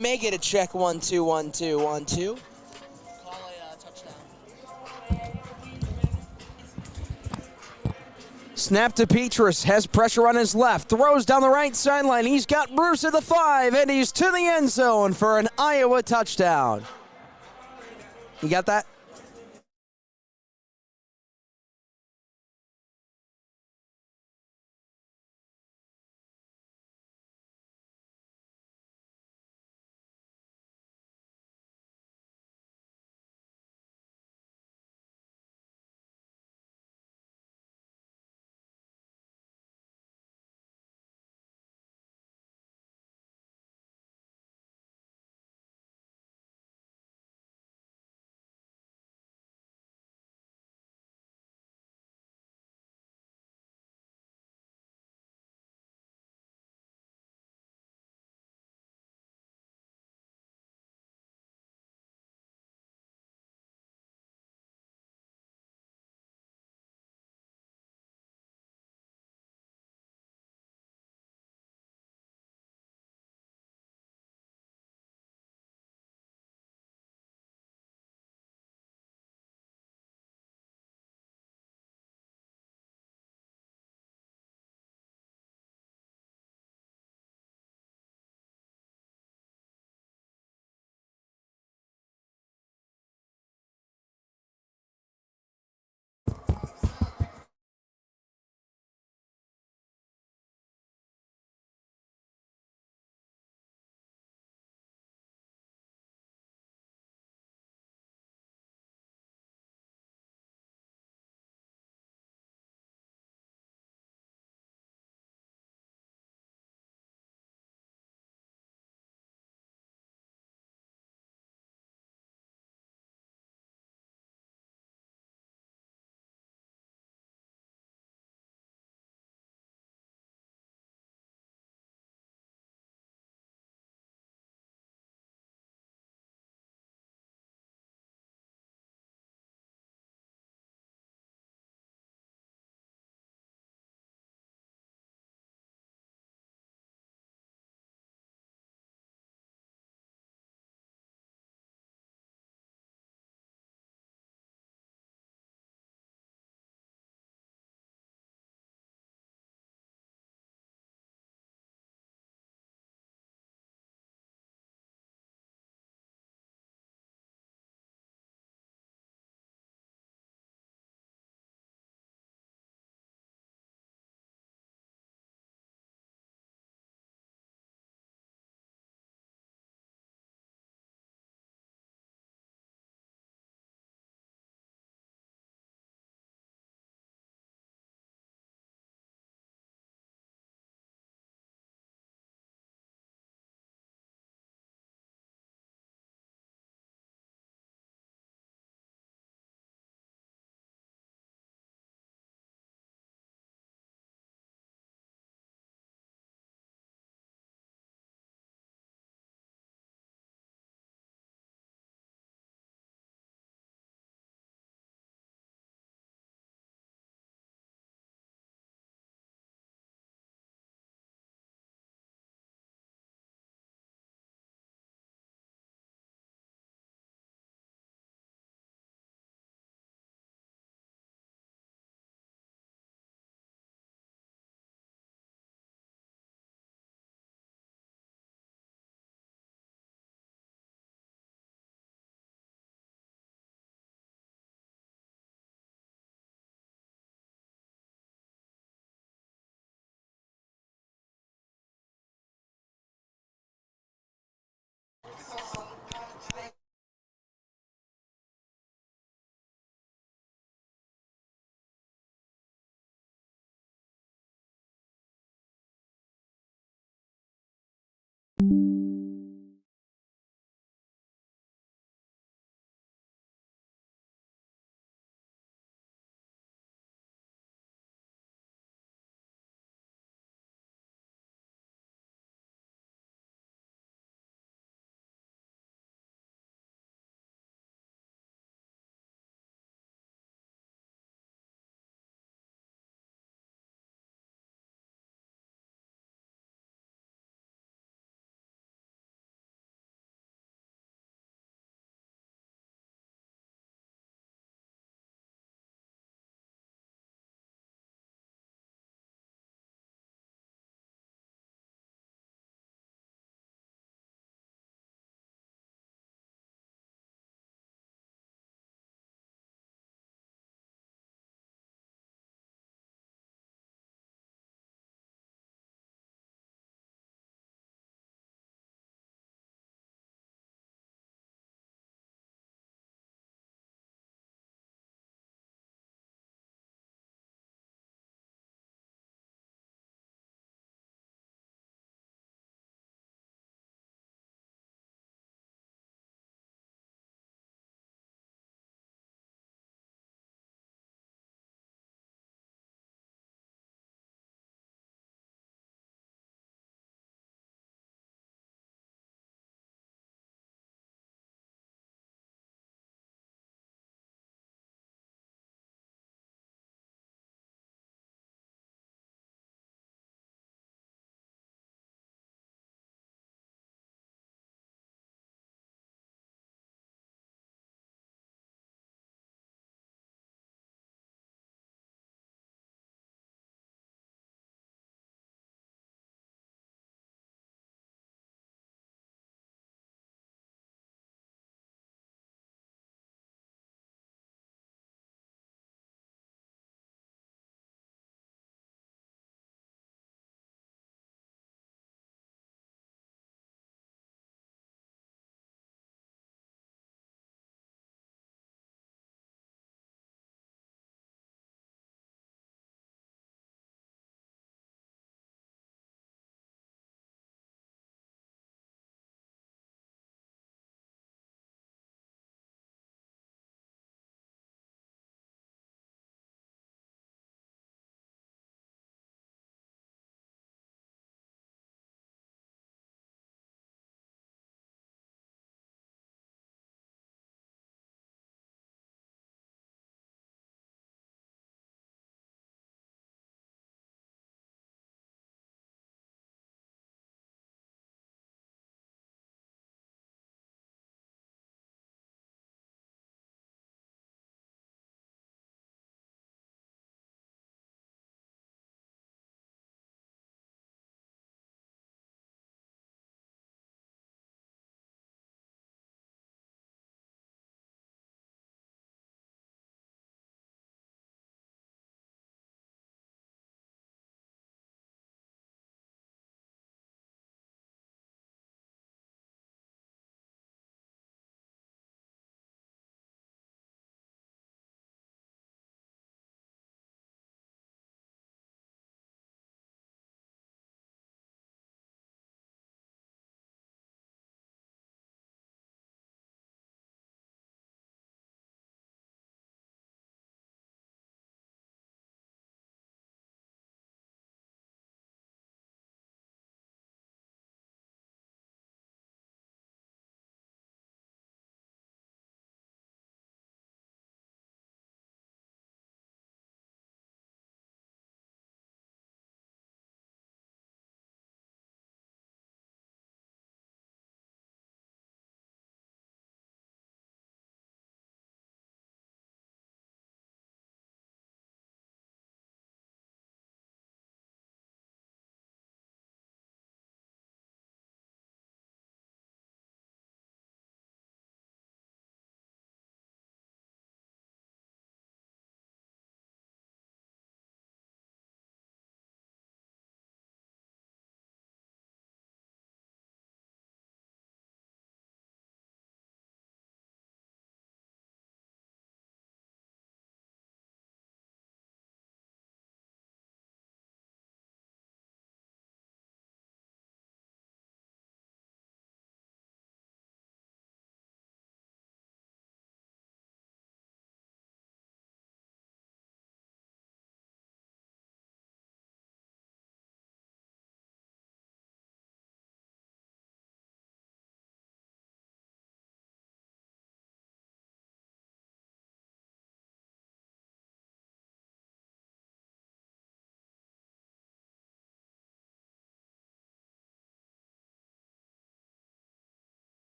May get a check 1-2, 1-2, 1-2. Call a touchdown. Snap to Petrus, has pressure on his left, throws down the right sideline. He's got Bruce at the 5, and he's to the end zone for an Iowa touchdown. You got that?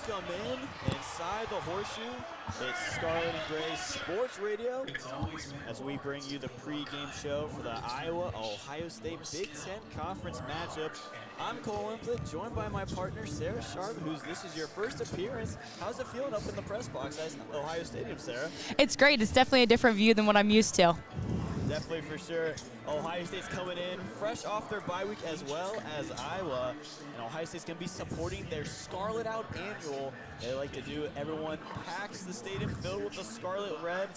Welcome inside the Horseshoe. It's Scarlet and Gray Sports Radio as we bring you the pregame show for the Iowa-Ohio State Big Ten Conference matchup. I'm Kole Emplit, joined by my partner Sara Sharp, this is your first appearance. How's it feeling up in the press box at Ohio Stadium, Sara? It's great. It's definitely a different view than what I'm used to. Definitely, for sure. Ohio State's coming in fresh off their bye week as well as Iowa. And Ohio State's going to be supporting their Scarlet Out annual. They like to do. Everyone packs the stadium filled with the Scarlet Red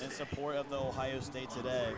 in support of the Ohio State today.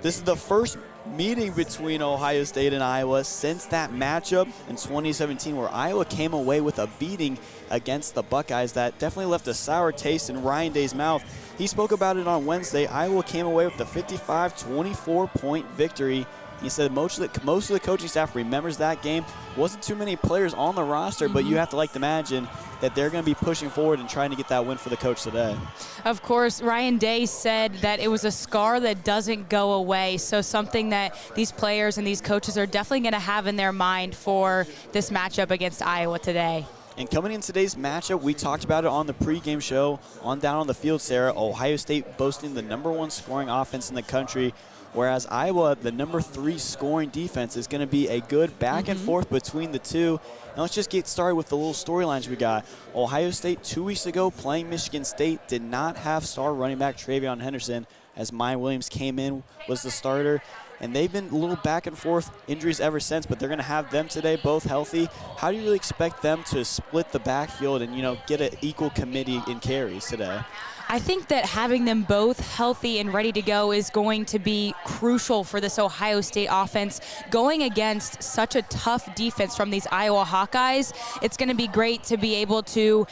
This is the first meeting between Ohio State and Iowa since that matchup in 2017 where Iowa came away with a beating against the Buckeyes that definitely left a sour taste in Ryan Day's mouth. He spoke about it on Wednesday. Iowa came away with a 55-24 point victory. He said most of the coaching staff remembers that game. Wasn't too many players on the roster, but you have to imagine that they're going to be pushing forward and trying to get that win for the coach today. Of course, Ryan Day said that it was a scar that doesn't go away, so something that these players and these coaches are definitely going to have in their mind for this matchup against Iowa today. And coming in today's matchup, we talked about it on the pregame show, down on the field, Sara. Ohio State boasting the #1 scoring offense in the country, whereas Iowa, the #3 scoring defense, is going to be a good back and forth between the two. And let's just get started with the little storylines we got. Ohio State 2 weeks ago playing Michigan State did not have star running back TreVeyon Henderson, as Maya Williams came in, was the starter. And they've been a little back and forth injuries ever since, but they're going to have them today, both healthy. How do you really expect them to split the backfield and, get an equal committee in carries today? I think that having them both healthy and ready to go is going to be crucial for this Ohio State offense. Going against such a tough defense from these Iowa Hawkeyes, it's going to be great to be able to,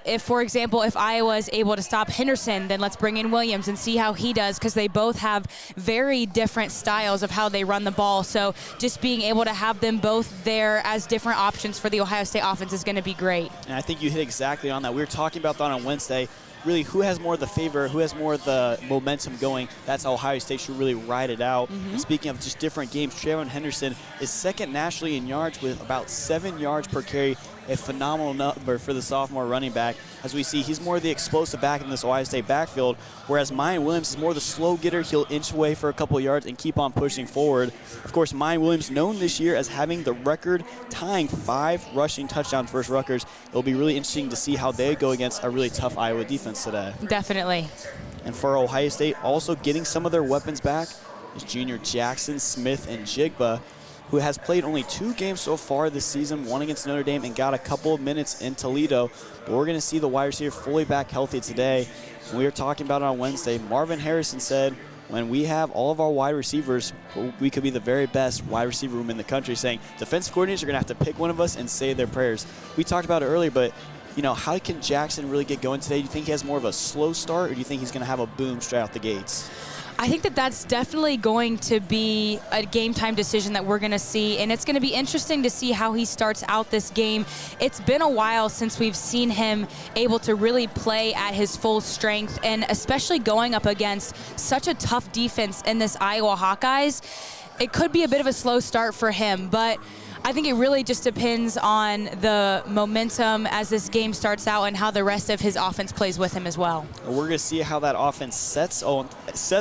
if Iowa is able to stop Henderson, then let's bring in Williams and see how he does, because they both have very different styles of how they run the ball. So just being able to have them both there as different options for the Ohio State offense is going to be great. And I think you hit exactly on that. We were talking about that on Wednesday. Really, who has more of the favor, who has more of the momentum going, that's how Ohio State should really ride it out. And speaking of just different games, TreVeyon Henderson is second nationally in yards with about 7 yards per carry, a phenomenal number for the sophomore running back. As we see, he's more of the explosive back in this Ohio State backfield, whereas Maya Williams is more the slow getter. He'll inch away for a couple of yards and keep on pushing forward. Of course, Maya Williams known this year as having the record tying 5 rushing touchdowns versus Rutgers. It'll be really interesting to see how they go against a really tough Iowa defense today. Definitely. And for Ohio State, also getting some of their weapons back is junior Jackson Smith and Jigba, who has played only 2 games so far this season, one against Notre Dame and got a couple of minutes in Toledo. But we're going to see the wide receiver fully back healthy today. And we were talking about it on Wednesday. Marvin Harrison said, when we have all of our wide receivers, we could be the very best wide receiver room in the country, saying defensive coordinators are going to have to pick one of us and say their prayers. We talked about it earlier, but how can Jackson really get going today? Do you think he has more of a slow start, or do you think he's going to have a boom straight out the gates? I think that that's definitely going to be a game time decision that we're going to see, and it's going to be interesting to see how he starts out this game. It's been a while since we've seen him able to really play at his full strength, and especially going up against such a tough defense in this Iowa Hawkeyes. It could be a bit of a slow start for him, but I think it really just depends on the momentum as this game starts out and how the rest of his offense plays with him as well. We're going to see how that offense sets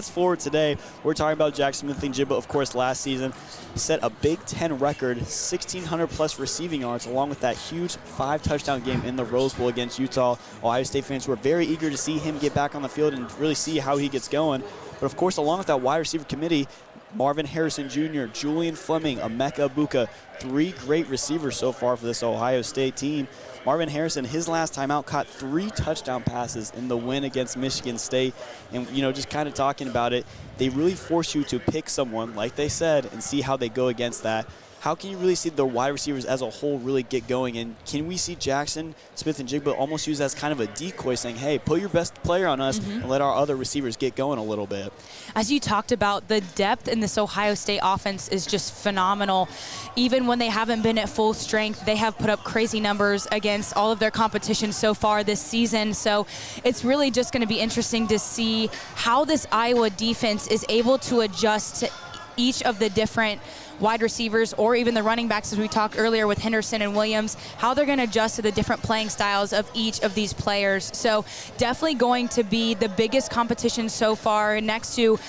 forward today. We're talking about Jackson Smith and Jigba, of course, last season. Set a Big Ten record, 1,600-plus receiving yards, along with that huge 5-touchdown game in the Rose Bowl against Utah. Ohio State fans were very eager to see him get back on the field and really see how he gets going. But, of course, along with that wide receiver committee, Marvin Harrison Jr., Julian Fleming, Emeka Ibuka, 3 great receivers so far for this Ohio State team. Marvin Harrison, his last time out, caught 3 touchdown passes in the win against Michigan State. And, just kind of talking about it, they really force you to pick someone, like they said, and see how they go against that. How can you really see the wide receivers as a whole really get going? And can we see Jackson Smith and Jigba almost use as kind of a decoy, saying, hey, put your best player on us and let our other receivers get going a little bit? As you talked about, the depth in this Ohio State offense is just phenomenal. Even when they haven't been at full strength, they have put up crazy numbers against all of their competition so far this season. So it's really just going to be interesting to see how this Iowa defense is able to adjust to each of the different wide receivers or even the running backs, as we talked earlier with Henderson and Williams, how they're going to adjust to the different playing styles of each of these players. So definitely going to be the biggest competition so far next to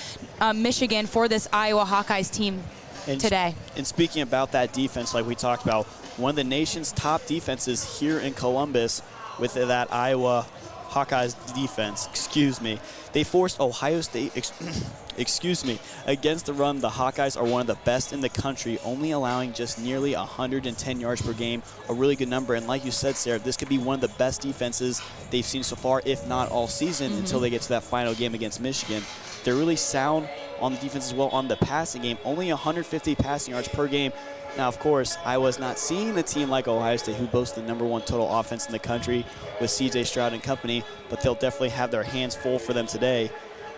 Michigan for this Iowa Hawkeyes team today. And speaking about that defense, like we talked about, one of the nation's top defenses here in Columbus with that Iowa Hawkeyes defense, they forced Ohio State, against the run. The Hawkeyes are one of the best in the country, only allowing just nearly 110 yards per game, a really good number. And like you said, Sarah, this could be one of the best defenses they've seen so far, if not all season, until they get to that final game against Michigan. They're really sound on the defense as well on the passing game, only 150 passing yards per game. Now, of course, I was not seeing a team like Ohio State, who boasts the #1 total offense in the country with C.J. Stroud and company, but they'll definitely have their hands full for them today.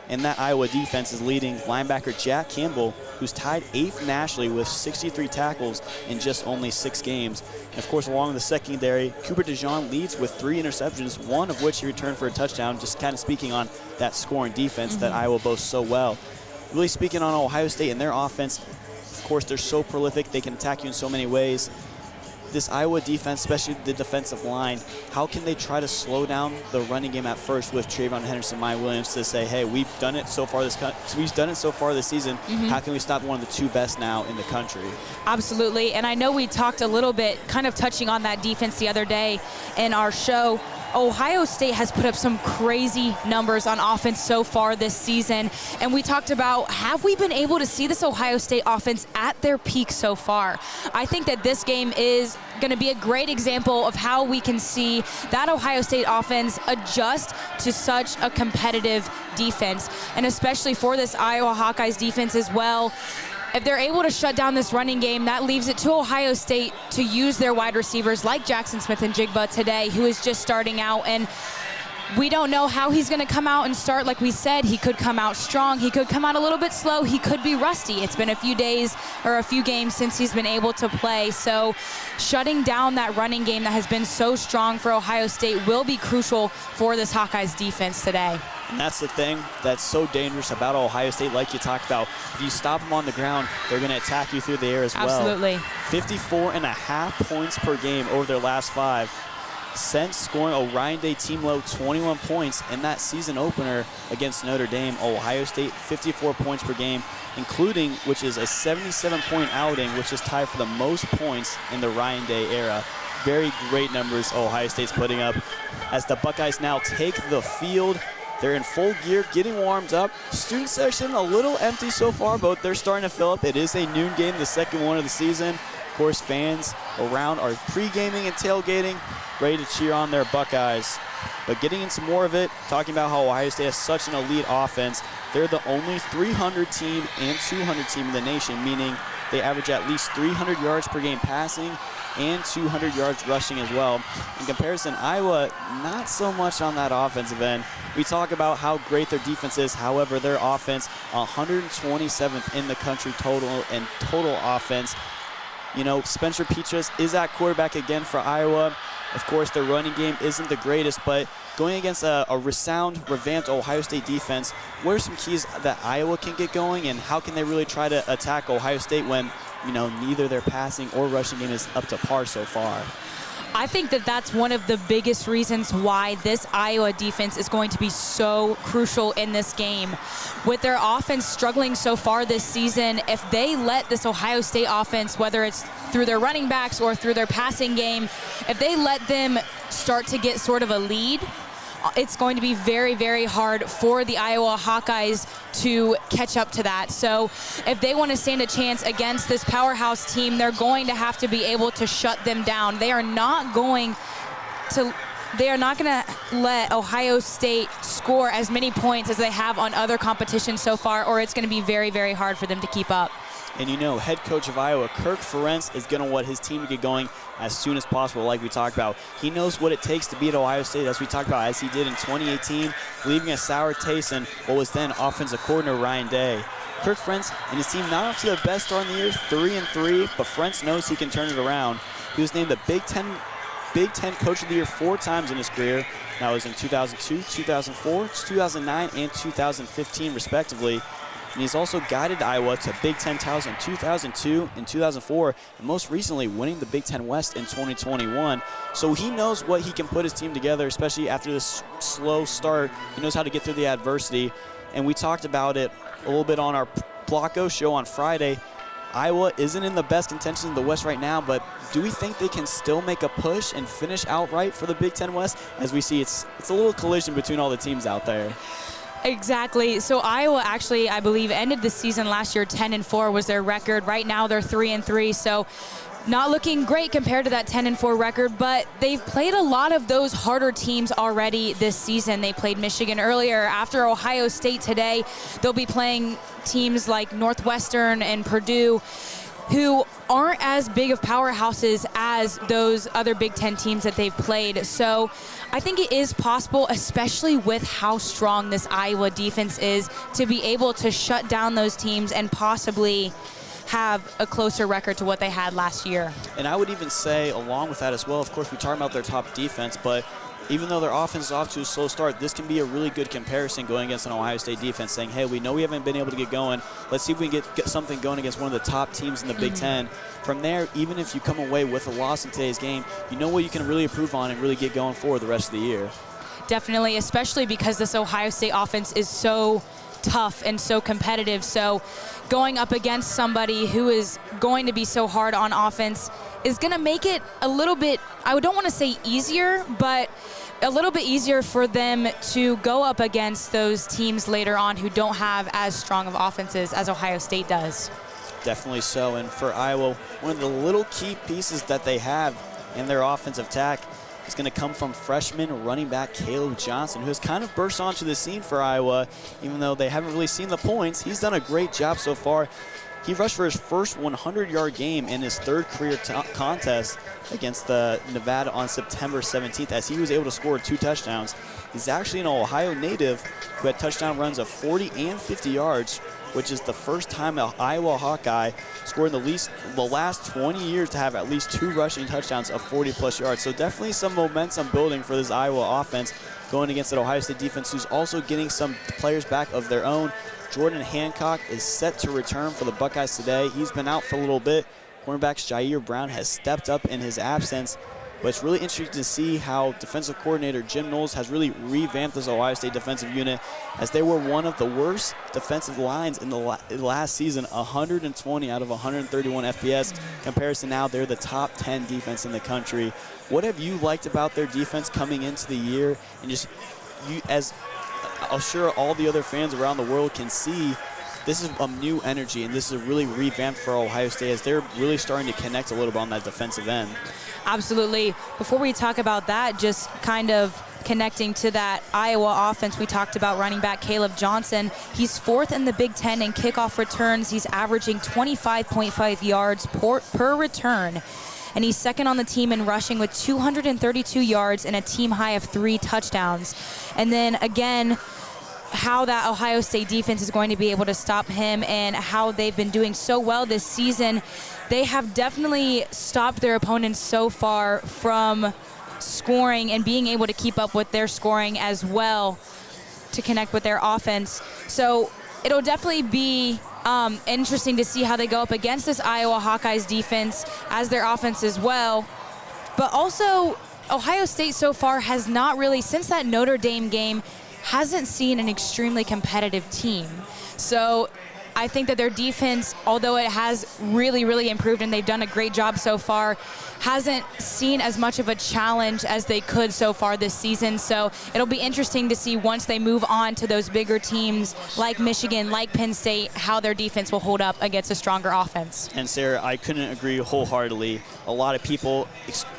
And that Iowa defense is leading linebacker Jack Campbell, who's tied 8th nationally with 63 tackles in just only 6 games. And of course, along the secondary, Cooper DeJean leads with 3 interceptions, one of which he returned for a touchdown, just kind of speaking on that scoring defense that Iowa boasts so well. Really speaking on Ohio State and their offense, of course, they're so prolific. They can attack you in so many ways. This Iowa defense, especially the defensive line, how can they try to slow down the running game at first with TreVeyon Henderson, Maya Williams, to say, hey, we've done it so far this season. How can we stop one of the 2 best now in the country? Absolutely. And I know we talked a little bit, kind of touching on that defense the other day in our show. Ohio State has put up some crazy numbers on offense so far this season. And we talked about, have we been able to see this Ohio State offense at their peak so far? I think that this game is going to be a great example of how we can see that Ohio State offense adjust to such a competitive defense. And especially for this Iowa Hawkeyes defense as well. If they're able to shut down this running game, that leaves it to Ohio State to use their wide receivers like Jackson Smith-Njigba today, who is just starting out. And we don't know how he's going to come out and start. Like we said, he could come out strong. He could come out a little bit slow. He could be rusty. It's been a few days or a few games since he's been able to play. So shutting down that running game that has been so strong for Ohio State will be crucial for this Hawkeyes defense today. And that's the thing that's so dangerous about Ohio State, like you talked about. If you stop them on the ground, they're going to attack you through the air as well. Absolutely. 54.5 points per game over their last 5. Since scoring Orion Day team low 21 points in that season opener against Notre Dame, Ohio State 54 points per game, including, which is a 77-point outing, which is tied for the most points in the Ryan Day era. Very great numbers Ohio State's putting up as the Buckeyes now take the field. They're in full gear, getting warmed up. Student section a little empty so far, but they're starting to fill up. It is a noon game, the second one of the season. Of course, fans around are pre-gaming and tailgating, ready to cheer on their Buckeyes. But getting into more of it, talking about how Ohio State has such an elite offense. They're the only 300 team and 200 team in the nation, meaning they average at least 300 yards per game passing and 200 yards rushing as well. In comparison, Iowa, not so much on that offensive end. We talk about how great their defense is. However, their offense, 127th in the country total and total offense. You know, Spencer Petras is at quarterback again for Iowa. Of course, their running game isn't the greatest, but going against a revamped Ohio State defense, what are some keys that Iowa can get going, and how can they really try to attack Ohio State when, you know, neither their passing or rushing game is up to par so far? I think that that's one of the biggest reasons why this Iowa defense is going to be so crucial in this game. With their offense struggling so far this season, if they let this Ohio State offense, whether it's through their running backs or through their passing game, if they let them start to get sort of a lead, it's going to be very, very hard for the Iowa Hawkeyes to catch up to that. So if they want to stand a chance against this powerhouse team, they're going to have to be able to shut them down. They are not going to let Ohio State score as many points as they have on other competitions so far, or it's going to be very, very hard for them to keep up. And you know, head coach of Iowa, Kirk Ferentz, is going to want his team to get going as soon as possible, like we talked about. He knows what it takes to beat Ohio State, as we talked about, as he did in 2018, leaving a sour taste in what was then offensive coordinator Ryan Day. Kirk Ferentz and his team not off to their best start in the year, 3-3, but Ferentz knows he can turn it around. He was named the Big Ten Coach of the Year 4 times in his career. That was in 2002, 2004, 2009, and 2015, respectively. and he's also guided Iowa to Big Ten titles in 2002 and 2004, and most recently winning the Big Ten West in 2021. So he knows what he can put his team together, especially after this slow start. He knows how to get through the adversity, and we talked about it a little bit on our Block O show on Friday. Iowa isn't in the best contention in the West right now, but do we think they can still make a push and finish outright for the Big Ten West? As we see, it's a little collision between all the teams out there. Exactly. So Iowa actually, I believe, ended the season last year 10-4 was their record. Right now they're 3-3. So not looking great compared to that 10-4 record, but they've played a lot of those harder teams already this season. They played Michigan earlier. After Ohio State today, they'll be playing teams like Northwestern and Purdue, who aren't as big of powerhouses as those other Big Ten teams that they've played. So I think it is possible, especially with how strong this Iowa defense is, to be able to shut down those teams and possibly have a closer record to what they had last year. And I would even say, along with that as well, of course, we're talking about their top defense, but even though their offense is off to a slow start, this can be a really good comparison going against an Ohio State defense, saying, hey, we know we haven't been able to get going. Let's see if we can get something going against one of the top teams in the Big Ten. From there, even if you come away with a loss in today's game, you know what you can really improve on and really get going for the rest of the year. Definitely, especially because this Ohio State offense is so tough and so competitive. So going up against somebody who is going to be so hard on offense is going to make it a little bit, I don't want to say easier, but a little bit easier for them to go up against those teams later on who don't have as strong of offenses as Ohio State does. Definitely so. And for Iowa, one of the little key pieces that they have in their offensive attack is going to come from freshman running back Caleb Johnson, who has kind of burst onto the scene for Iowa. Even though they haven't really seen the points, he's done a great job so far. He rushed for his first 100-yard game in his third career contest against Nevada on September 17th, as he was able to score 2 touchdowns. He's actually an Ohio native who had touchdown runs of 40 and 50 yards, which is the first time an Iowa Hawkeye scored in the last 20 years to have at least 2 rushing touchdowns of 40-plus yards. So definitely some momentum building for this Iowa offense going against an Ohio State defense who's also getting some players back of their own. Jordan Hancock is set to return for the Buckeyes today. He's been out for a little bit. Cornerback Jair Brown has stepped up in his absence. But it's really interesting to see how defensive coordinator Jim Knowles has really revamped this Ohio State defensive unit, as they were one of the worst defensive lines in the last season, 120 out of 131 FBS. Comparison now, they're the top 10 defense in the country. What have you liked about their defense coming into the year? And just, as I'm sure all the other fans around the world can see, this is a new energy, and this is a really revamped for Ohio State, as they're really starting to connect a little bit on that defensive end. Absolutely. Before we talk about that, just kind of connecting to that Iowa offense, we talked about running back Caleb Johnson. He's 4th in the Big Ten in kickoff returns. He's averaging 25.5 yards per return. And he's 2nd on the team in rushing with 232 yards and a team high of 3 touchdowns. And then again, how that Ohio State defense is going to be able to stop him and how they've been doing so well this season. They have definitely stopped their opponents so far from scoring and being able to keep up with their scoring as well to connect with their offense. So it'll definitely be interesting to see how they go up against this Iowa Hawkeyes defense as their offense as well. But also, Ohio State so far has not really, since that Notre Dame game, hasn't seen an extremely competitive team. So I think that their defense, although it has really, really improved and they've done a great job so far, hasn't seen as much of a challenge as they could so far this season. So it'll be interesting to see once they move on to those bigger teams like Michigan, like Penn State, how their defense will hold up against a stronger offense. And Sarah, I couldn't agree wholeheartedly. A lot of people,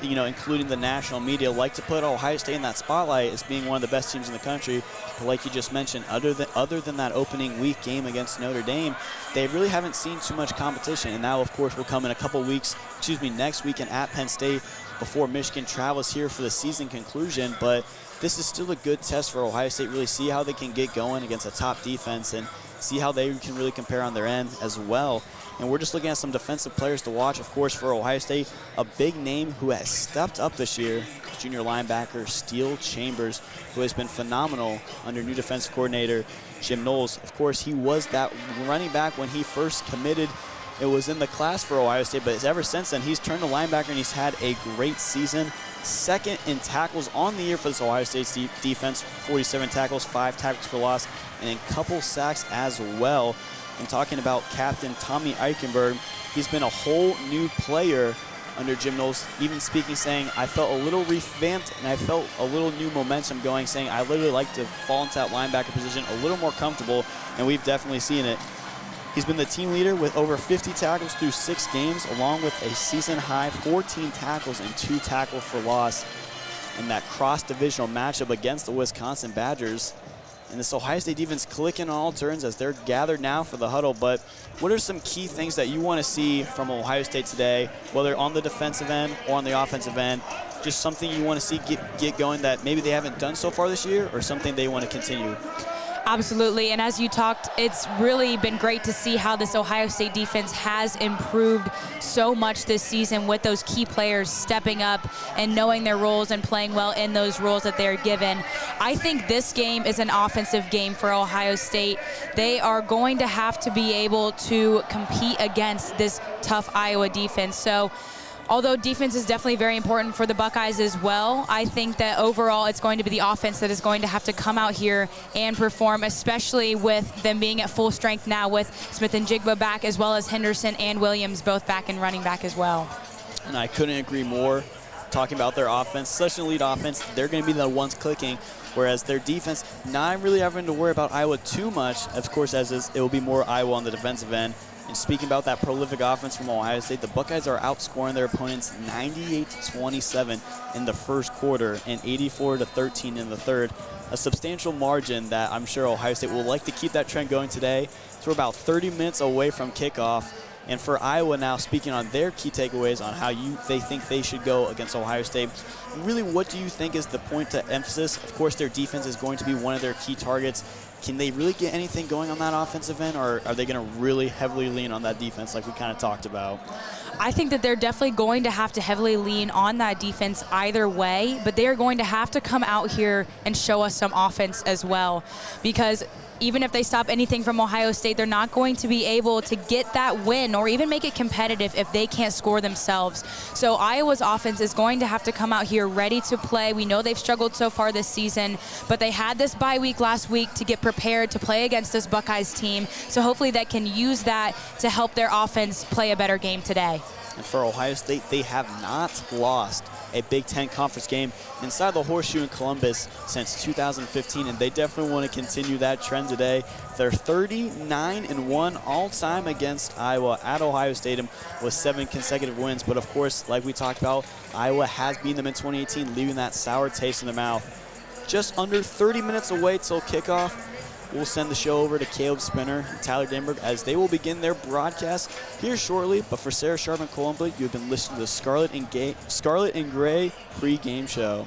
including the national media, like to put Ohio State in that spotlight as being one of the best teams in the country. But like you just mentioned, other than that opening week game against Notre Dame, they really haven't seen too much competition. And now, of course, will come in a couple weeks, next weekend at Penn State before Michigan travels here for the season conclusion. But this is still a good test for Ohio State, really see how they can get going against a top defense and see how they can really compare on their end as well. And we're just looking at some defensive players to watch. Of course, for Ohio State, a big name who has stepped up this year, junior linebacker Steele Chambers, who has been phenomenal under new defensive coordinator Jim Knowles. Of course, he was that running back when he first committed. It was in the class for Ohio State, but ever since then, he's turned to linebacker and he's had a great season. Second in tackles on the year for this Ohio State defense, 47 tackles, 5 tackles for loss, and a couple sacks as well. And talking about Captain Tommy Eichenberg, he's been a whole new player under Jim Knowles, even speaking, saying, I felt a little revamped and I felt a little new momentum going, saying I literally like to fall into that linebacker position a little more comfortable, and we've definitely seen it. He's been the team leader with over 50 tackles through 6 games, along with a season-high 14 tackles and 2 tackles for loss in that cross-divisional matchup against the Wisconsin Badgers. And this Ohio State defense clicking on all turns as they're gathered now for the huddle. But what are some key things that you want to see from Ohio State today, whether on the defensive end or on the offensive end? Just something you want to see get going that maybe they haven't done so far this year, or something they want to continue? Absolutely, and as you talked, it's really been great to see how this Ohio State defense has improved so much this season with those key players stepping up and knowing their roles and playing well in those roles that they're given. I think this game is an offensive game for Ohio State. They are going to have to be able to compete against this tough Iowa defense. So although defense is definitely very important for the Buckeyes as well, I think that overall it's going to be the offense that is going to have to come out here and perform, especially with them being at full strength now with Smith and Jigba back, as well as Henderson and Williams both back and running back as well. And I couldn't agree more. Talking about their offense, such an elite offense, they're going to be the ones clicking, whereas their defense, not really having to worry about Iowa too much. Of course, as is, it will be more Iowa on the defensive end. And speaking about that prolific offense from Ohio State, the Buckeyes are outscoring their opponents 98-27 in the first quarter and 84-13 in the third. A substantial margin that I'm sure Ohio State will like to keep that trend going today. So we're about 30 minutes away from kickoff. And for Iowa now, speaking on their key takeaways on how they think they should go against Ohio State, really what do you think is the point to emphasis? Of course, their defense is going to be one of their key targets. Can they really get anything going on that offensive end, or are they going to really heavily lean on that defense like we kind of talked about? I think that they're definitely going to have to heavily lean on that defense either way, but they are going to have to come out here and show us some offense as well, because even if they stop anything from Ohio State, they're not going to be able to get that win or even make it competitive if they can't score themselves. So Iowa's offense is going to have to come out here ready to play. We know they've struggled so far this season, but they had this bye week last week to get prepared to play against this Buckeyes team. So hopefully they can use that to help their offense play a better game today. And for Ohio State, they have not lost a Big Ten Conference game inside the Horseshoe in Columbus since 2015, and they definitely want to continue that trend today. They're 39-1 all-time against Iowa at Ohio Stadium with 7 consecutive wins. But of course, like we talked about, Iowa has beaten them in 2018, leaving that sour taste in the mouth. Just under 30 minutes away till kickoff. We'll send the show over to Caleb Spinner and Tyler Danburg as they will begin their broadcast here shortly. But for Sara Sharp and Kole Emplit, you've been listening to the Scarlet and Gray pre-game show.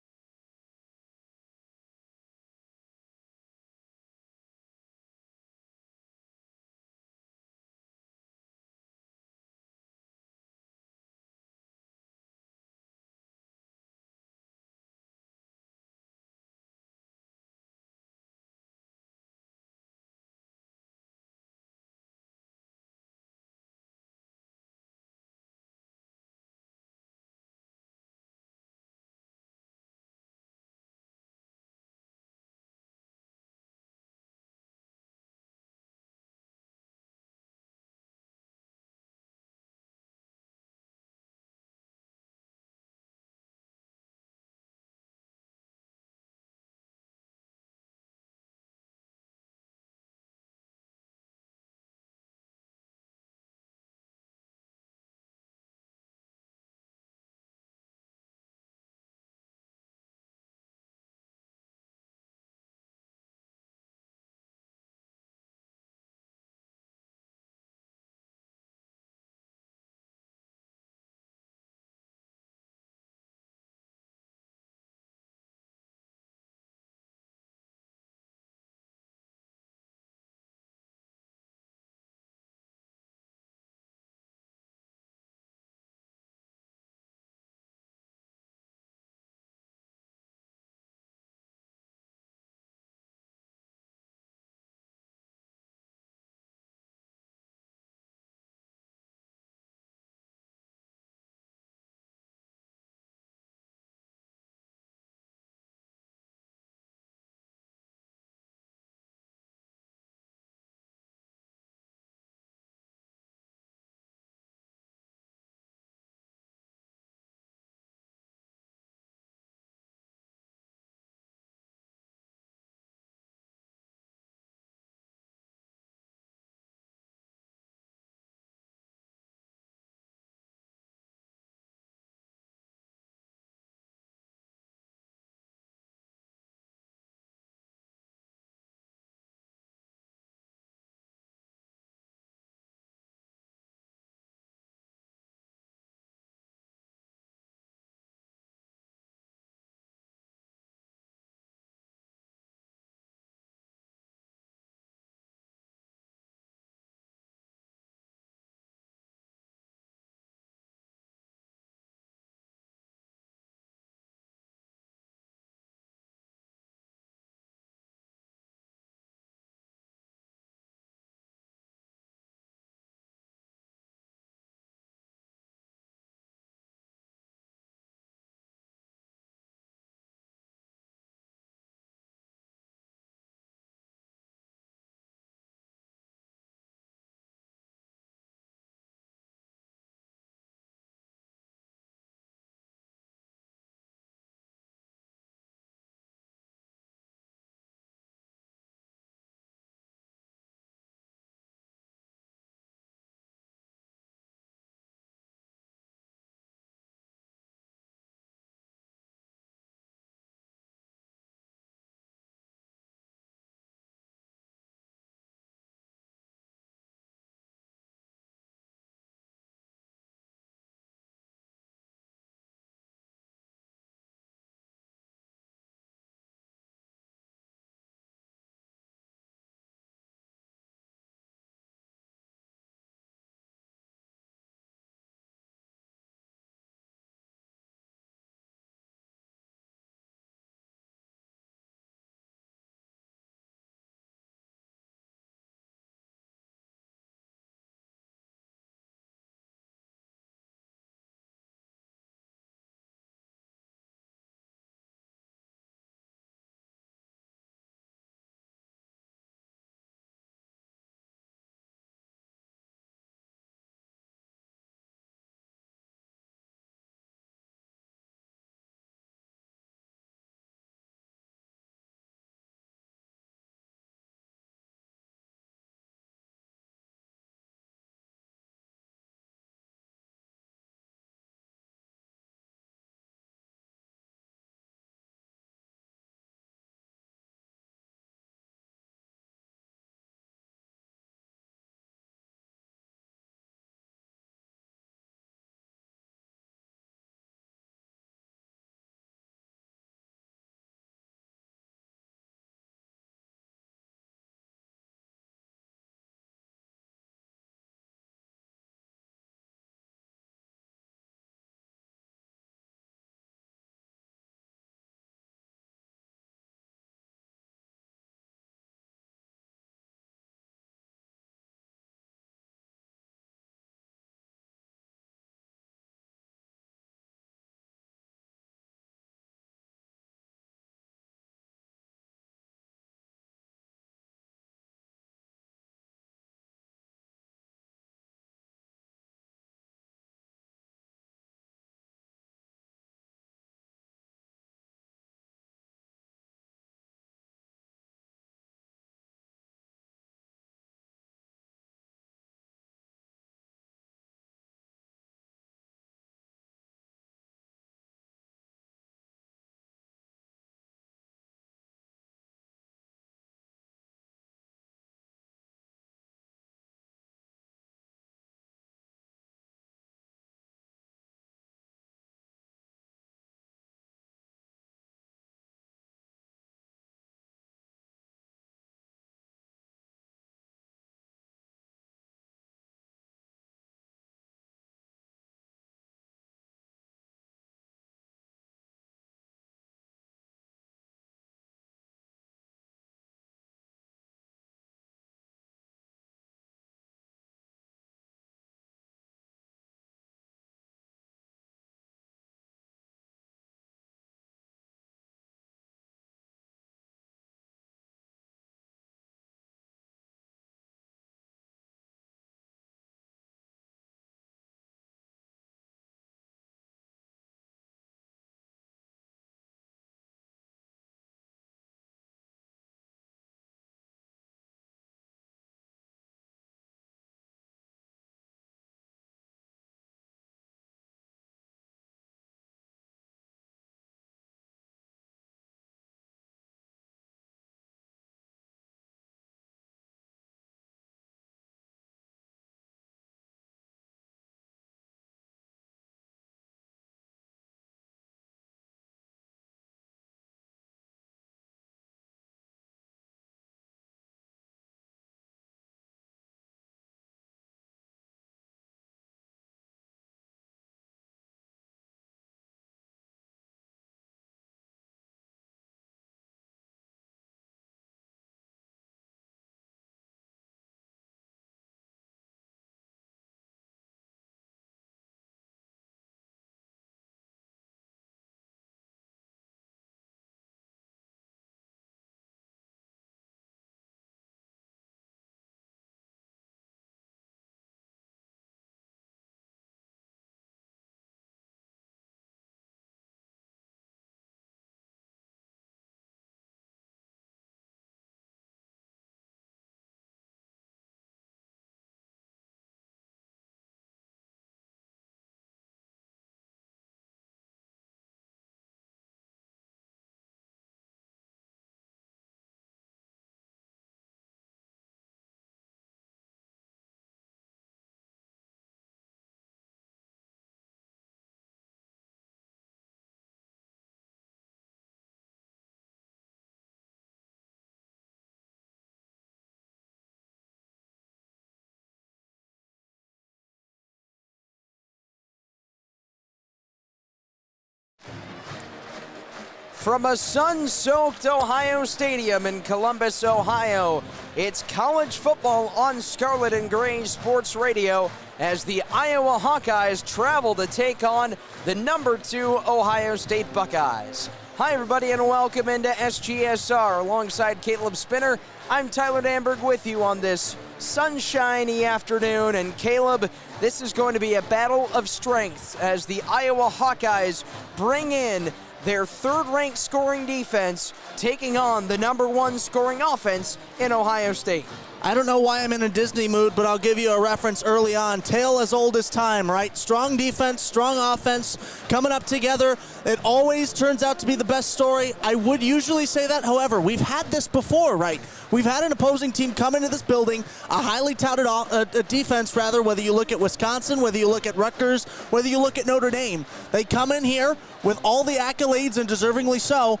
From a sun-soaked Ohio Stadium in Columbus, Ohio, it's college football on Scarlet and Gray Sports Radio as the Iowa Hawkeyes travel to take on the number 2 Ohio State Buckeyes. Hi, everybody, and welcome into SGSR. Alongside Caleb Spinner, I'm Tyler Danburg with you on this sunshiny afternoon. And Caleb, this is going to be a battle of strengths as the Iowa Hawkeyes bring in their third-ranked scoring defense, taking on the number 1 scoring offense in Ohio State. I don't know why I'm in a Disney mood, but I'll give you a reference early on. Tale as old as time, right? Strong defense, strong offense, coming up together. It always turns out to be the best story. I would usually say that. However, we've had this before, right? We've had an opposing team come into this building, a highly touted defense, rather, whether you look at Wisconsin, whether you look at Rutgers, whether you look at Notre Dame. They come in here with all the accolades, and deservingly so,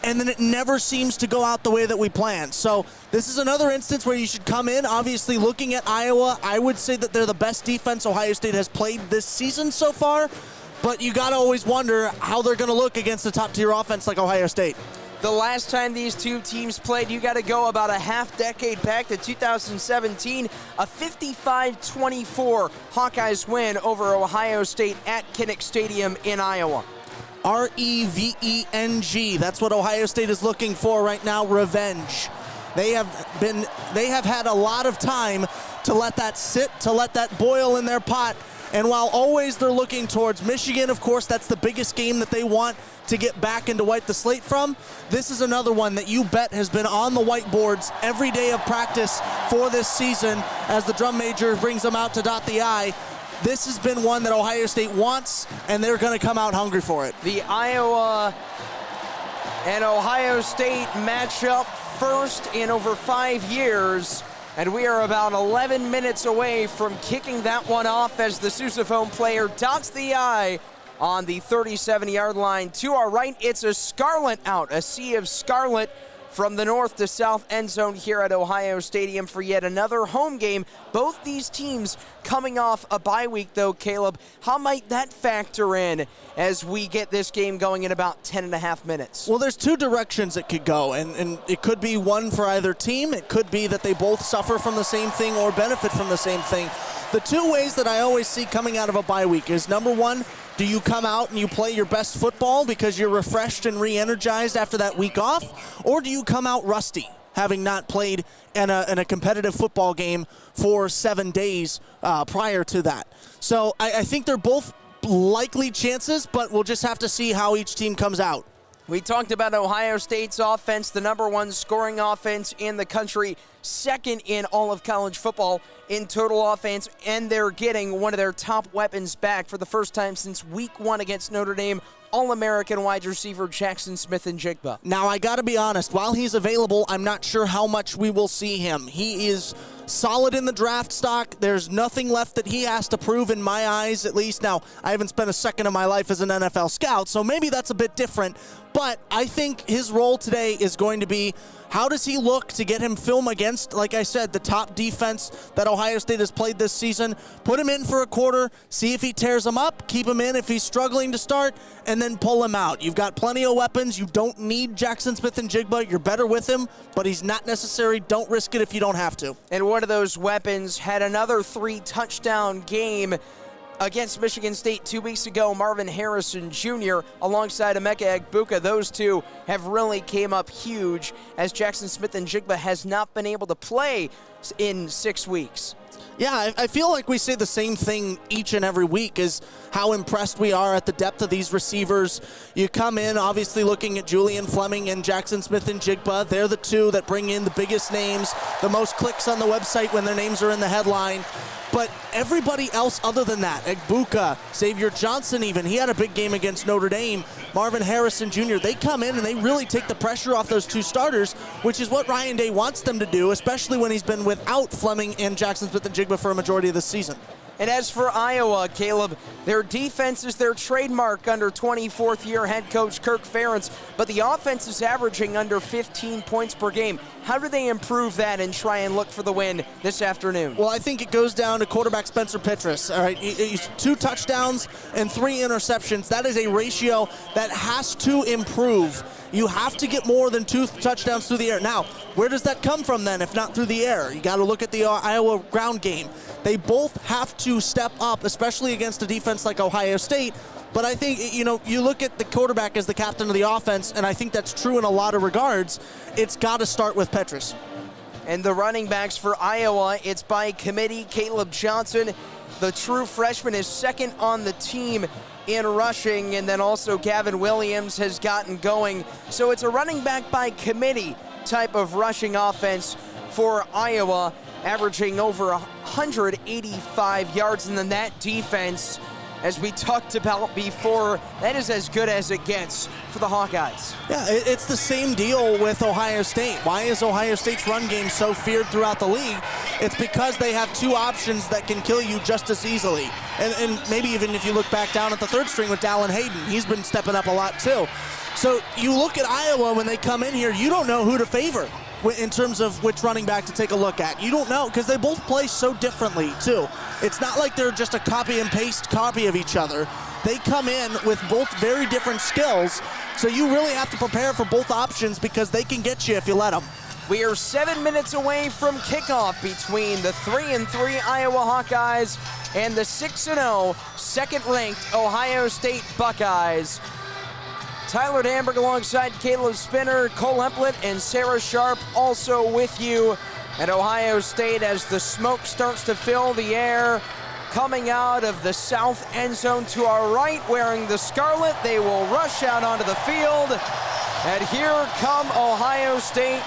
and then it never seems to go out the way that we planned. So this is another instance where you should come in. Obviously, looking at Iowa, I would say that they're the best defense Ohio State has played this season so far, but you got to always wonder how they're going to look against a top-tier offense like Ohio State. The last time these two teams played, you got to go about a half-decade back to 2017, a 55-24 Hawkeyes win over Ohio State at Kinnick Stadium in Iowa. REVENG. That's what Ohio State is looking for right now, revenge. They have had a lot of time to let that sit, to let that boil in their pot. And while always they're looking towards Michigan, of course, that's the biggest game that they want to get back and to wipe the slate from. This is another one that you bet has been on the whiteboards every day of practice for this season as the drum major brings them out to dot the I. This has been one that Ohio State wants, and they're going to come out hungry for it. The Iowa and Ohio State matchup first in over 5 years, and we are about 11 minutes away from kicking that one off as the sousaphone player dots the I on the 37-yard line. To our right, it's a Scarlet out, a sea of Scarlet from the north to south end zone here at Ohio Stadium for yet another home game. Both these teams coming off a bye week, though, Caleb. How might that factor in as we get this game going in about 10 and a half minutes? Well, there's two directions it could go, and it could be one for either team. It could be that they both suffer from the same thing or benefit from the same thing. The two ways that I always see coming out of a bye week is, number one, do you come out and you play your best football because you're refreshed and re-energized after that week off? Or do you come out rusty, having not played in a competitive football game for 7 days prior to that? So I think they're both likely chances, but we'll just have to see how each team comes out. We talked about Ohio State's offense, the number 1 scoring offense in the country, second in all of college football in total offense, and they're getting one of their top weapons back for the first time since week 1 against Notre Dame, All-American wide receiver Jackson Smith-Njigba. Now, I got to be honest, while he's available, I'm not sure how much we will see him. He is solid in the draft stock. There's nothing left that he has to prove in my eyes, at least. Now, I haven't spent a second of my life as an NFL scout, so maybe that's a bit different. But I think his role today is going to be, how does he look to get him film against, like I said, the top defense that Ohio State has played this season? Put him in for a quarter, see if he tears him up, keep him in if he's struggling to start, and then pull him out. You've got plenty of weapons. You don't need Jackson Smith-Njigba. You're better with him, but he's not necessary. Don't risk it if you don't have to. And one of those weapons had another 3-touchdown game against Michigan State 2 weeks ago. Marvin Harrison Jr. alongside Emeka Egbuka. Those two have really came up huge as Jackson Smith-Njigba has not been able to play in 6 weeks. Yeah, I feel like we say the same thing each and every week, is how impressed we are at the depth of these receivers. You come in, obviously, looking at Julian Fleming and Jackson Smith-Njigba. They're the two that bring in the biggest names, the most clicks on the website when their names are in the headline. But everybody else other than that, Egbuka, Xavier Johnson even, he had a big game against Notre Dame, Marvin Harrison Jr., they come in and they really take the pressure off those two starters, which is what Ryan Day wants them to do, especially when he's been without Fleming and Jackson Smith-Njigba for a majority of the season. And as for Iowa, Caleb, their defense is their trademark under 24th-year head coach Kirk Ferentz, but the offense is averaging under 15 points per game. How do they improve that and try and look for the win this afternoon? Well, I think it goes down to quarterback Spencer Petras. All right, he's 2 touchdowns and 3 interceptions. That is a ratio that has to improve You have to get more than 2 touchdowns through the air. Now, where does that come from then, if not through the air? You got to look at the Iowa ground game. They both have to step up, especially against a defense like Ohio State. But I think, you look at the quarterback as the captain of the offense, and I think that's true in a lot of regards. It's got to start with Petrus. And the running backs for Iowa, it's by committee. Caleb Johnson, the true freshman, is second on the team in rushing, and then also Gavin Williams has gotten going. So it's a running back by committee type of rushing offense for Iowa, averaging over 185 yards. And then that defense, as we talked about before, that is as good as it gets for the Hawkeyes. Yeah, it's the same deal with Ohio State. Why is Ohio State's run game so feared throughout the league? It's because they have 2 options that can kill you just as easily. And maybe even if you look back down at the 3rd string with Dallin Hayden, he's been stepping up a lot too. So you look at Iowa when they come in here, you don't know who to favor in terms of which running back to take a look at. You don't know, because they both play so differently too. It's not like they're just a copy and paste copy of each other. They come in with both very different skills, so you really have to prepare for both options because they can get you if you let them. We are 7 minutes away from kickoff between the 3-3 Iowa Hawkeyes and the 6-0 second-ranked Ohio State Buckeyes. Tyler Danburg alongside Caleb Spinner, Kole Emplit, and Sara Sharp also with you at Ohio State as the smoke starts to fill the air. Coming out of the south end zone to our right, wearing the Scarlet, they will rush out onto the field. And here come Ohio State,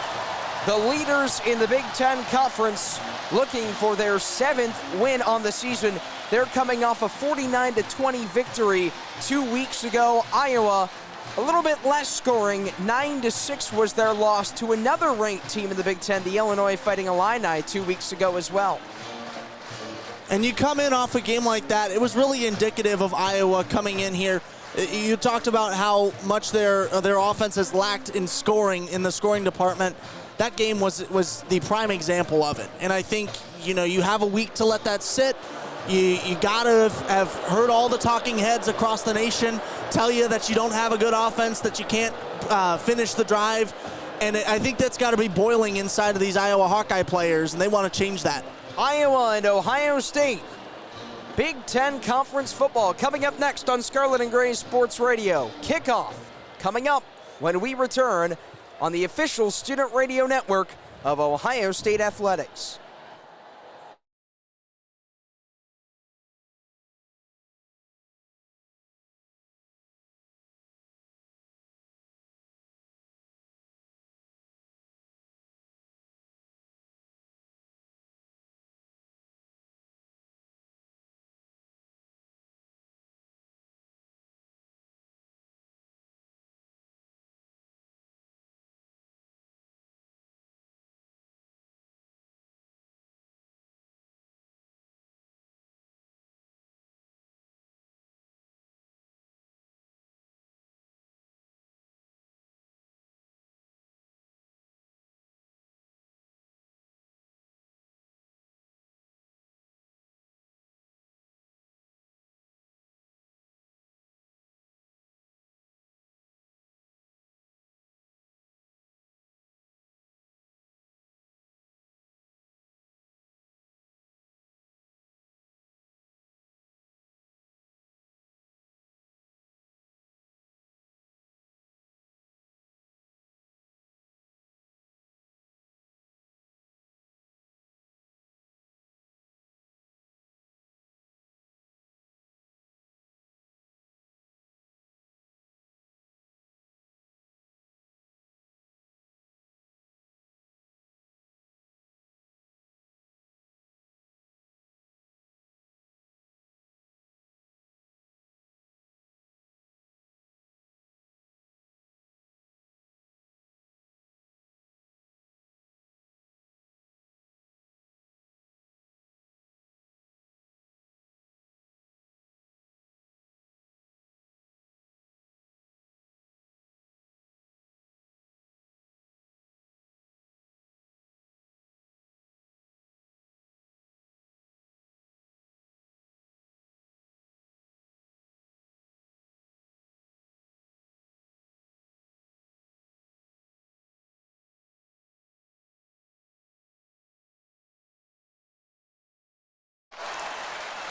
the leaders in the Big Ten Conference, looking for their 7th win on the season. They're coming off a 49-20 victory 2 weeks ago. Iowa, a little bit less scoring, 9-6 was their loss to another ranked team in the Big Ten, the Illinois Fighting Illini, 2 weeks ago as well. And you come in off a game like that, it was really indicative of Iowa coming in here. You talked about how much their offense has lacked in scoring, in the scoring department. That game was the prime example of it. And I think, you have a week to let that sit. You gotta have heard all the talking heads across the nation tell you that you don't have a good offense, that you can't finish the drive. And I think that's got to be boiling inside of these Iowa Hawkeye players, and they want to change that. Iowa and Ohio State, Big Ten Conference football coming up next on Scarlet and Gray Sports Radio. Kickoff coming up when we return on the official student radio network of Ohio State Athletics.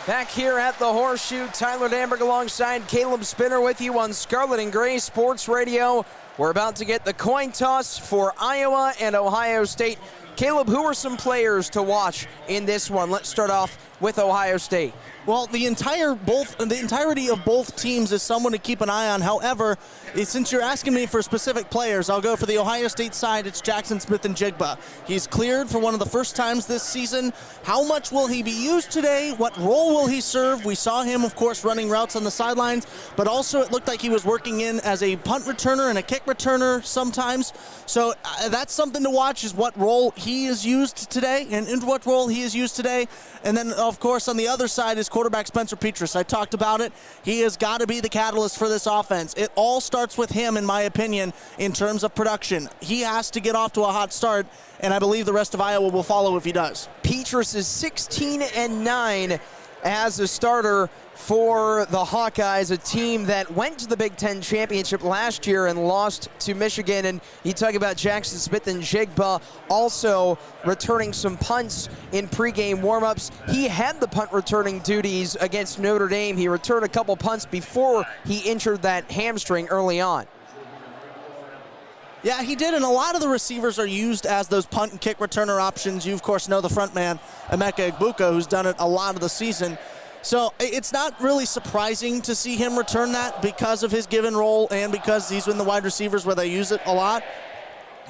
Back here at the Horseshoe, Tyler Danburg alongside Caleb Spinner with you on Scarlet and Gray Sports Radio. We're about to get the coin toss for Iowa and Ohio State. Caleb, who are some players to watch in this one? Let's start off with Ohio State. Well, the entirety of both teams is someone to keep an eye on. However, since you're asking me for specific players, I'll go for the Ohio State side. It's Jackson Smith-Njigba. He's cleared for one of the first times this season. How much will he be used today? What role will he serve? We saw him, of course, running routes on the sidelines, but also it looked like he was working in as a punt returner and a kick returner sometimes. So that's something to watch, is what role he is used today and in what role he is used today. And then, of course, on the other side is quarterback Spencer Petras. I talked about it. He has got to be the catalyst for this offense. It all starts with him, in my opinion, in terms of production. He has to get off to a hot start, and I believe the rest of Iowa will follow if he does. Petras is 16-9 as a starter for the Hawkeyes, a team that went to the Big Ten Championship last year and lost to Michigan. And you talk about Jackson Smith-Njigba also returning some punts in pregame warmups. He had the punt returning duties against Notre Dame. He returned a couple punts before he injured that hamstring early on. Yeah, he did, and a lot of the receivers are used as those punt and kick returner options. You, of course, know the front man, Emeka Egbuka, who's done it a lot of the season. So it's not really surprising to see him return that because of his given role and because he's in the wide receivers where they use it a lot.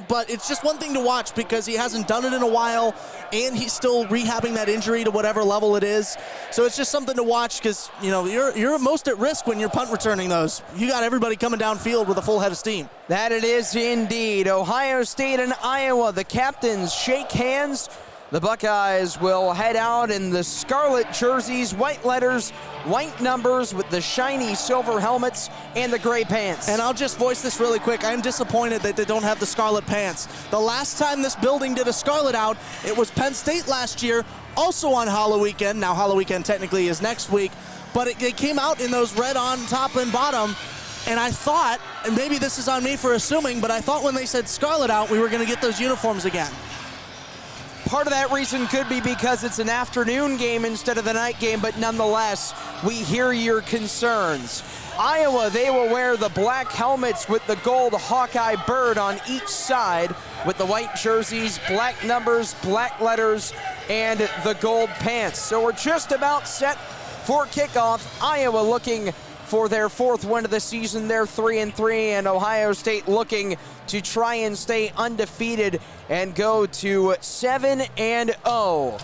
But it's just one thing to watch because he hasn't done it in a while, and he's still rehabbing that injury to whatever level it is. So it's just something to watch because, you know, you're most at risk when you're punt returning those. You got everybody coming downfield with a full head of steam. That it is indeed. Ohio State and Iowa, the captains shake hands. The Buckeyes will head out in the scarlet jerseys, white letters, white numbers with the shiny silver helmets and the gray pants. And I'll just voice this really quick. I'm disappointed that they don't have the scarlet pants. The last time this building did a scarlet out, it was Penn State last year, also on Halloween weekend. Now Halloween weekend technically is next week, but it came out in those red on top and bottom. And I thought, and maybe this is on me for assuming, but I thought when they said scarlet out, we were going to get those uniforms again. Part of that reason could be because it's an afternoon game instead of the night game, but nonetheless, we hear your concerns. Iowa, they will wear the black helmets with the gold Hawkeye bird on each side with the white jerseys, black numbers, black letters, and the gold pants. So we're just about set for kickoff. Iowa looking for their fourth win of the season. They're 3-3, and Ohio State looking to try and stay undefeated and go to 7-0.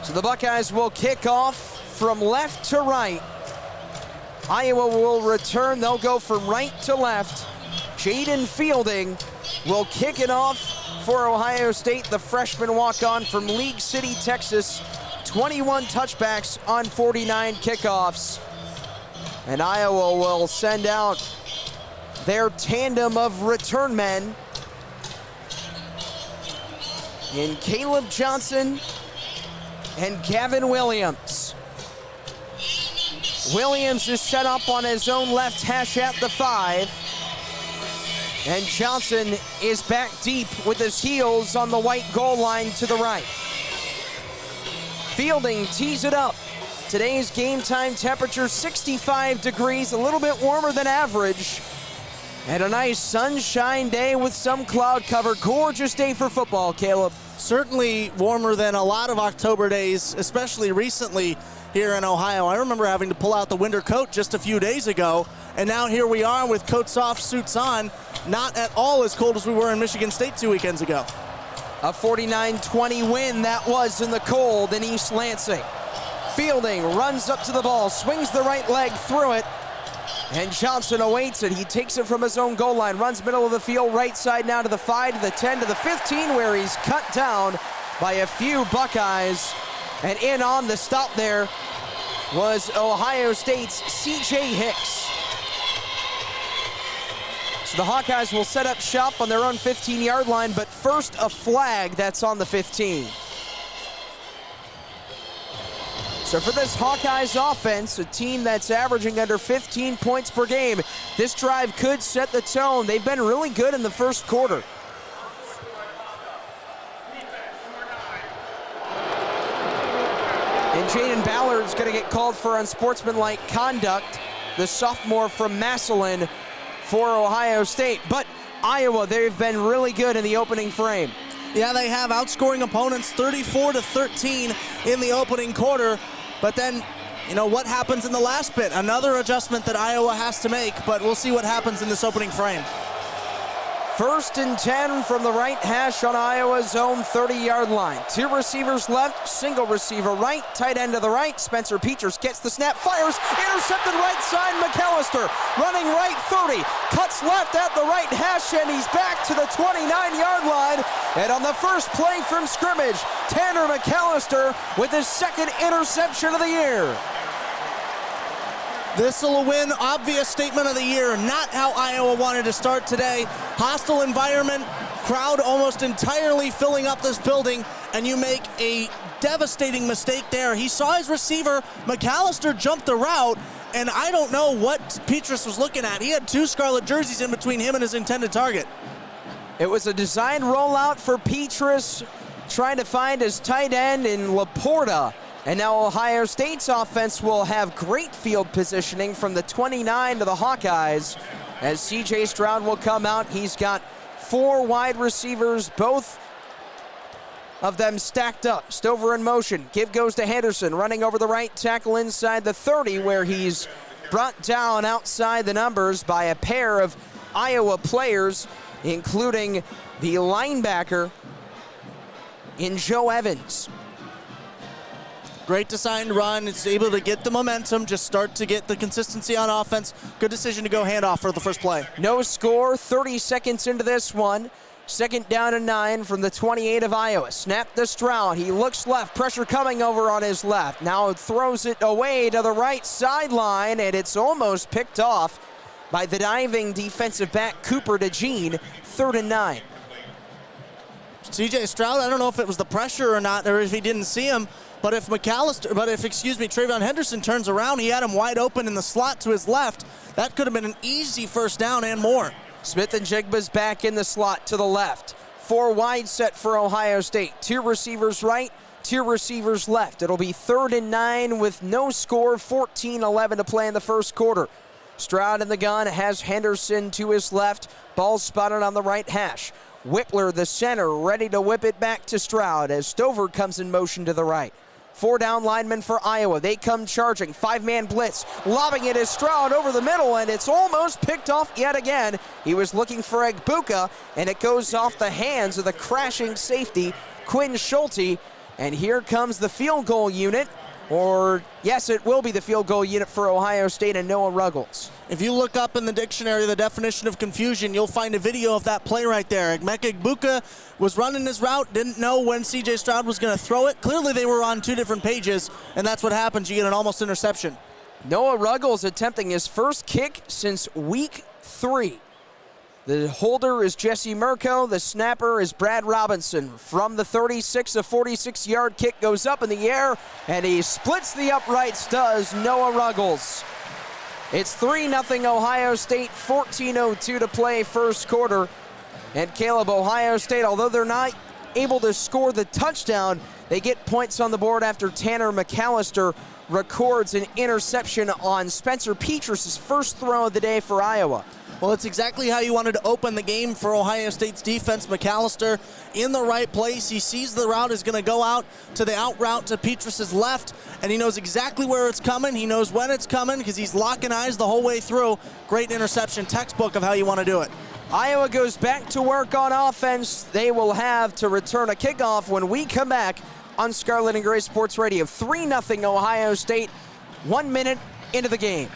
So the Buckeyes will kick off from left to right. Iowa will return. They'll go from right to left. Jaden Fielding will kick it off for Ohio State, the freshman walk-on from League City, Texas. 21 touchbacks on 49 kickoffs. And Iowa will send out their tandem of return men in Caleb Johnson and Gavin Williams. Williams is set up on his own left hash at the 5. And Johnson is back deep with his heels on the white goal line to the right. Fielding tees it up. Today's game time temperature 65 degrees, a little bit warmer than average. And a nice sunshine day with some cloud cover. Gorgeous day for football, Caleb. Certainly warmer than a lot of October days, especially recently here in Ohio. I remember having to pull out the winter coat just a few days ago, and now here we are with coats off, suits on. Not at all as cold as we were in Michigan State 2 weekends ago. A 49-20 win that was in the cold in East Lansing. Fielding runs up to the ball, swings the right leg through it, and Johnson awaits it. He takes it from his own goal line, runs middle of the field, right side now to the 5, to the 10, to the 15, where he's cut down by a few Buckeyes. And in on the stop there was Ohio State's C.J. Hicks. So the Hawkeyes will set up shop on their own 15-yard line, but first a flag that's on the 15. So for this Hawkeyes offense, a team that's averaging under 15 points per game, this drive could set the tone. They've been really good in the first quarter. And Jaden Ballard's going to get called for unsportsmanlike conduct, the sophomore from Massillon for Ohio State. But Iowa, they've been really good in the opening frame. Yeah, they have, outscoring opponents 34-13 in the opening quarter. But then, you know, what happens in the last bit? Another adjustment that Iowa has to make, but we'll see what happens in this opening frame. 1st and 10 from the right hash on Iowa's own 30-yard line. 2 receivers left, single receiver right, tight end to the right. Spencer Peters gets the snap, fires, intercepted right side. McAllister running right 30, cuts left at the right hash, and he's back to the 29-yard line. And on the first play from scrimmage, Tanner McAllister with his 2nd interception of the year. This will win, obvious statement of the year. Not how Iowa wanted to start today. Hostile environment, crowd almost entirely filling up this building, and you make a devastating mistake there. He saw his receiver, McAllister, jump the route, and I don't know what Petrus was looking at. He had 2 Scarlet jerseys in between him and his intended target. It was a designed rollout for Petrus, trying to find his tight end in Laporta. And now Ohio State's offense will have great field positioning from the 29 to the Hawkeyes as C.J. Stroud will come out. He's got 4 wide receivers, both of them stacked up. Stover in motion. Give goes to Henderson, running over the right tackle inside the 30, where he's brought down outside the numbers by a pair of Iowa players, including the linebacker in Joe Evans. Great designed run. It's able to get the momentum, just start to get the consistency on offense. Good decision to go handoff for the first play. No score, 30 seconds into this one. 2nd down and 9 from the 28 of Iowa. Snap to Stroud. He looks left, pressure coming over on his left. Now throws it away to the right sideline, and it's almost picked off by the diving defensive back Cooper DeJean. 3rd and 9. C.J. Stroud, I don't know if it was the pressure or not, or if he didn't see him. But if TreVeyon Henderson turns around, he had him wide open in the slot to his left. That could have been an easy first down and more. Smith and Jigba's back in the slot to the left. 4 wide set for Ohio State. 2 receivers right, 2 receivers left. It'll be 3rd and 9 with no score, 14-11 to play in the first quarter. Stroud in the gun has Henderson to his left. Ball spotted on the right hash. Whippler, the center, ready to whip it back to Stroud as Stover comes in motion to the right. 4 down linemen for Iowa. They come charging. 5-man blitz. Lobbing it is Stroud over the middle, and it's almost picked off yet again. He was looking for Egbuka, and it goes off the hands of the crashing safety, Quinn Schulte. And here comes the field goal unit. Or, yes, it will be the field goal unit for Ohio State and Noah Ruggles. If you look up in the dictionary the definition of confusion, you'll find a video of that play right there. Emeka Egbuka was running his route, didn't know when C.J. Stroud was going to throw it. Clearly they were on 2 different pages, and that's what happens. You get an almost interception. Noah Ruggles attempting his first kick since week 3. The holder is Jesse Mirko. The snapper is Brad Robinson. From the 36, a 46-yard kick goes up in the air, and he splits the uprights, does Noah Ruggles. It's 3-0 Ohio State, 14:02 to play first quarter. And Caleb, Ohio State, although they're not able to score the touchdown, they get points on the board after Tanner McAllister records an interception on Spencer Petras' first throw of the day for Iowa. Well, it's exactly how you wanted to open the game for Ohio State's defense. McAllister in the right place. He sees the route is going to go out to the out route to Petras' left, and he knows exactly where it's coming. He knows when it's coming because he's locking eyes the whole way through. Great interception, textbook of how you want to do it. Iowa goes back to work on offense. They will have to return a kickoff when we come back on Scarlet and Gray Sports Radio. 3-0 Ohio State, 1 minute into the game.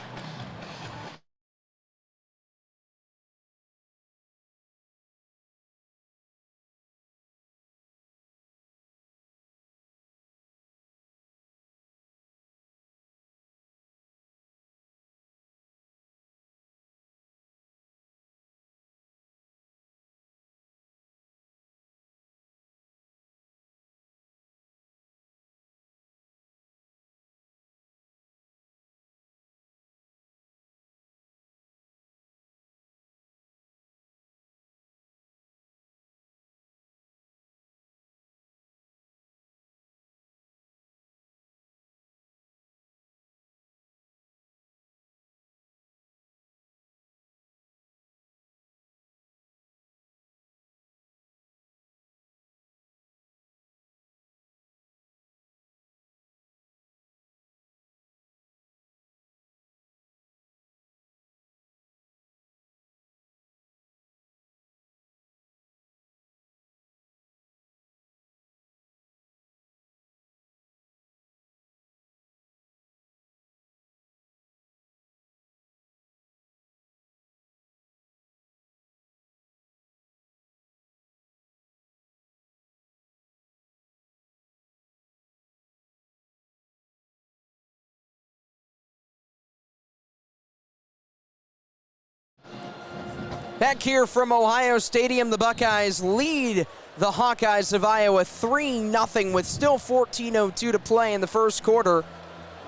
Back here from Ohio Stadium, the Buckeyes lead the Hawkeyes of Iowa 3-0 with still 14:02 to play in the first quarter.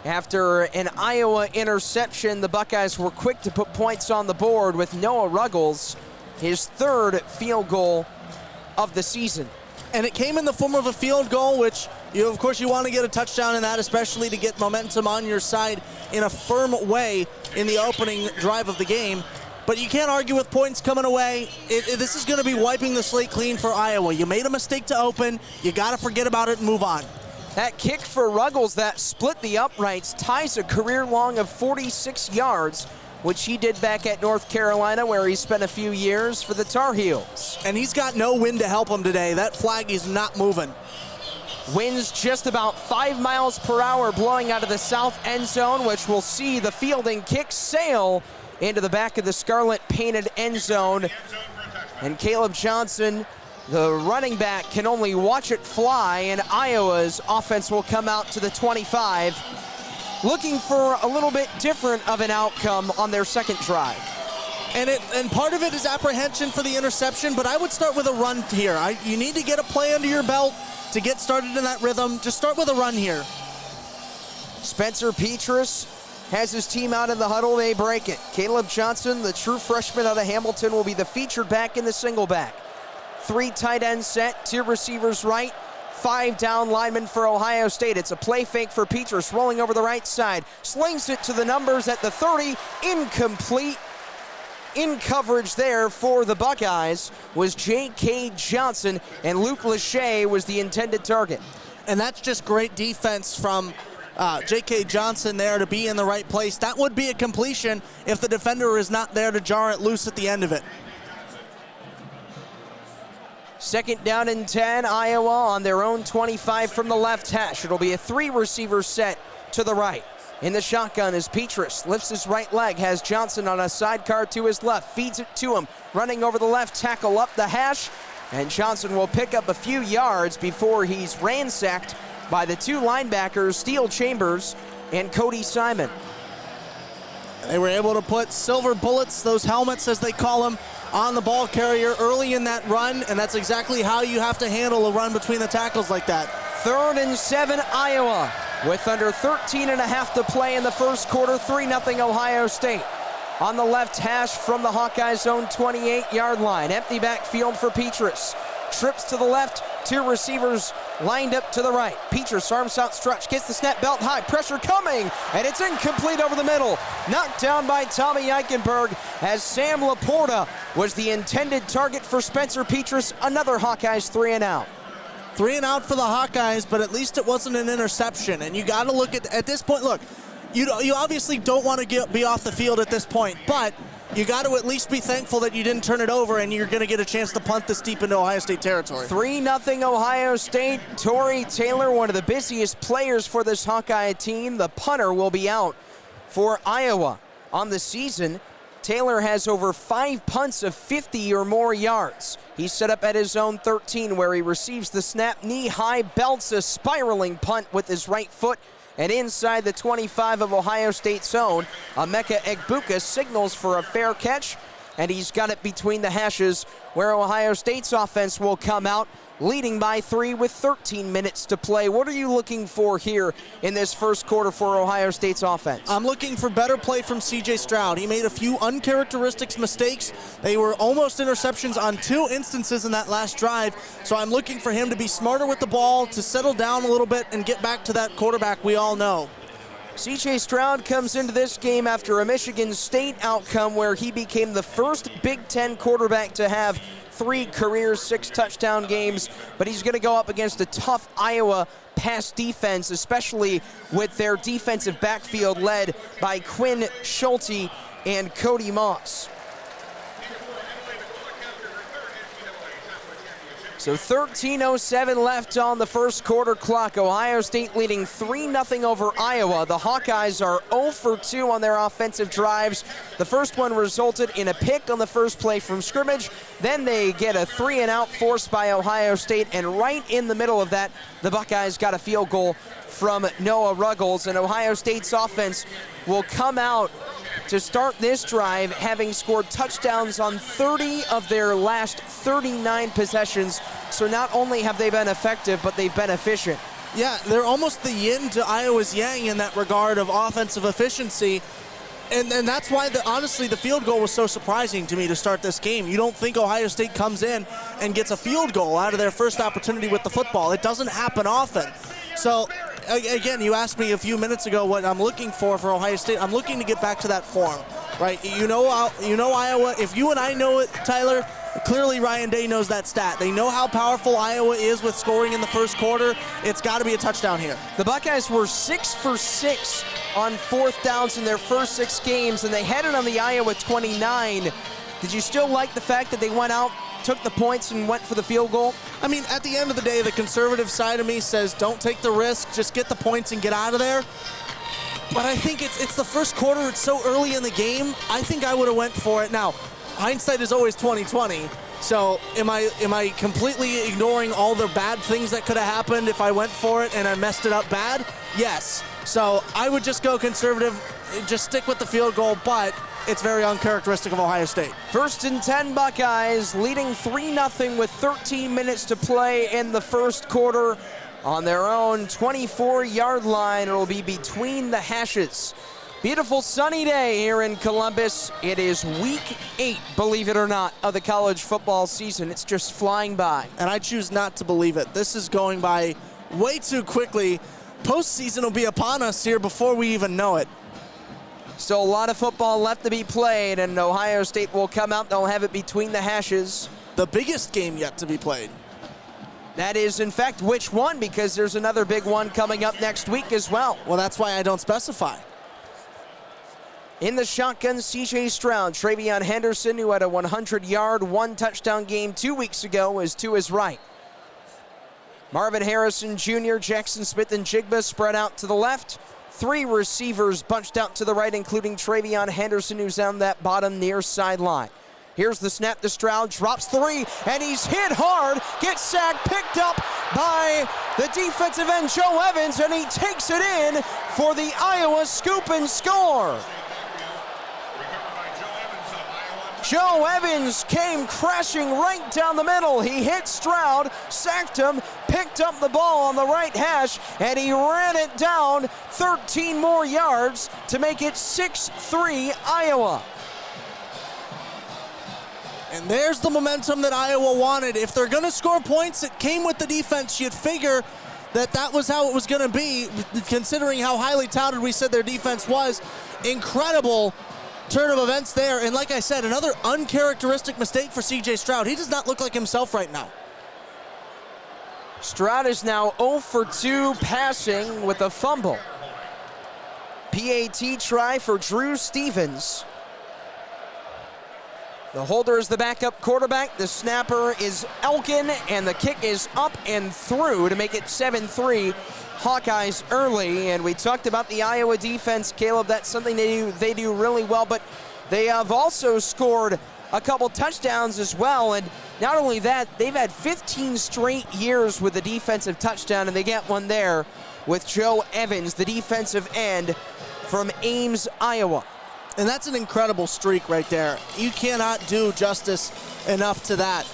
After an Iowa interception, the Buckeyes were quick to put points on the board with Noah Ruggles, his third field goal of the season. And it came in the form of a field goal, which of course you want to get a touchdown in that, especially to get momentum on your side in a firm way in the opening drive of the game. But you can't argue with points coming away. This is going to be wiping the slate clean for Iowa. You made a mistake to open. You got to forget about it and move on. That kick for Ruggles that split the uprights ties a career long of 46 yards, which he did back at North Carolina, where he spent a few years for the Tar Heels. And he's got no wind to help him today. That flag is not moving. Winds just about 5 miles per hour blowing out of the south end zone, which will see the fielding kick sail into the back of the Scarlet painted end zone. And Caleb Johnson, the running back, can only watch it fly, and Iowa's offense will come out to the 25, looking for a little bit different of an outcome on their second drive. And part of it is apprehension for the interception, but I would start with a run here. You need to get a play under your belt to get started in that rhythm. Just start with a run here. Spencer Petras has his team out in the huddle. They break it. Caleb Johnson, the true freshman out of Hamilton, will be the featured back in the single back. 3 tight ends set, 2 receivers right, 5 down linemen for Ohio State. It's a play fake for Petras, rolling over the right side. Slings it to the numbers at the 30, incomplete. In coverage there for the Buckeyes was J.K. Johnson, and Luke Lachey was the intended target. And that's just great defense from J.K. Johnson there to be in the right place. That would be a completion if the defender is not there to jar it loose at the end of it. Second down and 10, Iowa on their own 25 from the left hash. It'll be a 3-receiver set to the right. In the shotgun is Petras, lifts his right leg, has Johnson on a sidecar to his left, feeds it to him, running over the left tackle up the hash, and Johnson will pick up a few yards before he's ransacked by the 2 linebackers, Steele Chambers and Cody Simon. They were able to put silver bullets, those helmets as they call them, on the ball carrier early in that run, and that's exactly how you have to handle a run between the tackles like that. 3rd and 7, Iowa, with under 13.5 to play in the first quarter, 3-0 Ohio State. On the left hash from the Hawkeyes' own 28-yard line. Empty backfield for Petras. Trips to the left, 2 receivers lined up to the right. Petras arms out stretch, gets the snap, belt high, pressure coming, and it's incomplete over the middle. Knocked down by Tommy Eichenberg as Sam Laporta was the intended target for Spencer Petras. Another Hawkeyes 3 and out. 3 and out for the Hawkeyes, but at least it wasn't an interception. And you got to look at this point. Look, you obviously don't want to be off the field at this point, but you got to at least be thankful that you didn't turn it over and you're going to get a chance to punt this deep into Ohio State territory. 3-0 Ohio State. Torrey Taylor, one of the busiest players for this Hawkeye team. The punter will be out for Iowa. On the season, Taylor has over 5 punts of 50 or more yards. He's set up at his own 13 where he receives the snap, knee high, belts a spiraling punt with his right foot, and inside the 25 of Ohio State's own, Emeka Egbuka signals for a fair catch, and he's got it between the hashes where Ohio State's offense will come out, leading by 3 with 13 minutes to play. What are you looking for here in this first quarter for Ohio State's offense? I'm looking for better play from C.J. Stroud. He made a few uncharacteristic mistakes. They were almost interceptions on 2 instances in that last drive, so I'm looking for him to be smarter with the ball, to settle down a little bit and get back to that quarterback we all know. C.J. Stroud comes into this game after a Michigan State outcome where he became the first Big Ten quarterback to have 3 career 6 touchdown games, but he's going to go up against a tough Iowa pass defense, especially with their defensive backfield led by Quinn Schulte and Cody Moss. So 13:07 left on the first quarter clock. Ohio State leading 3-0 over Iowa. The Hawkeyes are 0 for 2 on their offensive drives. The first one resulted in a pick on the first play from scrimmage. Then they get a 3-and-out forced by Ohio State, and right in the middle of that, the Buckeyes got a field goal from Noah Ruggles, and Ohio State's offense will come out to start this drive, having scored touchdowns on 30 of their last 39 possessions. So not only have they been effective, but they've been efficient. Yeah, they're almost the yin to Iowa's yang in that regard of offensive efficiency. And that's why, honestly, the field goal was so surprising to me to start this game. You don't think Ohio State comes in and gets a field goal out of their first opportunity with the football. It doesn't happen often. So, again, you asked me a few minutes ago what I'm looking for Ohio State. I'm looking to get back to that form, right? You know Iowa. If you and I know it, Tyler, clearly Ryan Day knows that stat. They know how powerful Iowa is with scoring in the first quarter. It's got to be a touchdown here. The Buckeyes were 6 for 6 on fourth downs in their first 6 games, and they headed on the Iowa 29. Did you still like the fact that they went out, took the points, and went for the field goal? I mean, at the end of the day, the conservative side of me says don't take the risk, just get the points and get out of there. But I think it's the first quarter, it's so early in the game, I think I would have went for it. Now, hindsight is always 20/20. So am I completely ignoring all the bad things that could have happened if I went for it and I messed it up bad? Yes. So I would just go conservative, just stick with the field goal, but it's very uncharacteristic of Ohio State. 1st and 10 Buckeyes, leading 3-0 with 13 minutes to play in the first quarter on their own 24-yard line. It'll be between the hashes. Beautiful sunny day here in Columbus. It is week 8, believe it or not, of the college football season. It's just flying by. And I choose not to believe it. This is going by way too quickly. Postseason will be upon us here before we even know it. Still a lot of football left to be played, and Ohio State will come out. They'll have it between the hashes. The biggest game yet to be played. That is, in fact, which one? Because there's another big one coming up next week as well. Well, that's why I don't specify. In the shotgun, C.J. Stroud. TreVeyon Henderson, who had a 100-yard, 1-touchdown game 2 weeks ago, is to his right. Marvin Harrison Jr., Jackson Smith, and Jigba spread out to the left. 3 receivers bunched out to the right, including TreVeyon Henderson, who's on that bottom near sideline. Here's the snap to Stroud, drops 3, and he's hit hard, gets sacked, picked up by the defensive end, Joe Evans, and he takes it in for the Iowa scoop and score. Joe Evans came crashing right down the middle. He hit Stroud, sacked him, picked up the ball on the right hash, and he ran it down 13 more yards to make it 6-3 Iowa. And there's the momentum that Iowa wanted. If they're going to score points, it came with the defense. You'd figure that was how it was going to be, considering how highly touted we said their defense was. Incredible turn of events there, and like I said, another uncharacteristic mistake for C.J. Stroud. He does not look like himself right now. Stroud is now 0 for 2 passing with a fumble. PAT try for Drew Stevens. The holder is the backup quarterback. The snapper is Elkin, and the kick is up and through to make it 7-3 Hawkeyes early. And we talked about the Iowa defense, Caleb. That's something they do really well, but they have also scored a couple touchdowns as well. And not only that, they've had 15 straight years with a defensive touchdown, and they get one there with Joe Evans, the defensive end from Ames, Iowa. And that's an incredible streak right there. You cannot do justice enough to that.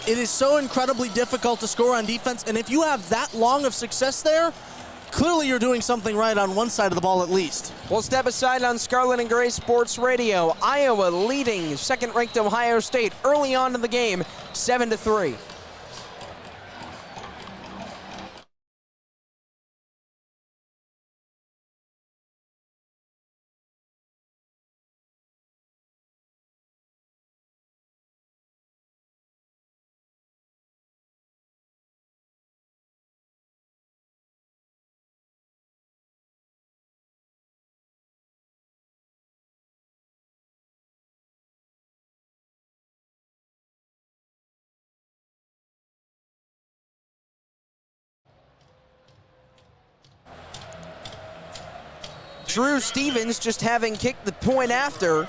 It is so incredibly difficult to score on defense, and if you have that long of success there, clearly you're doing something right on one side of the ball at least. We'll step aside on Scarlet and Gray Sports Radio. Iowa leading second-ranked Ohio State early on in the game, 7-3. Drew Stevens, just having kicked the point after,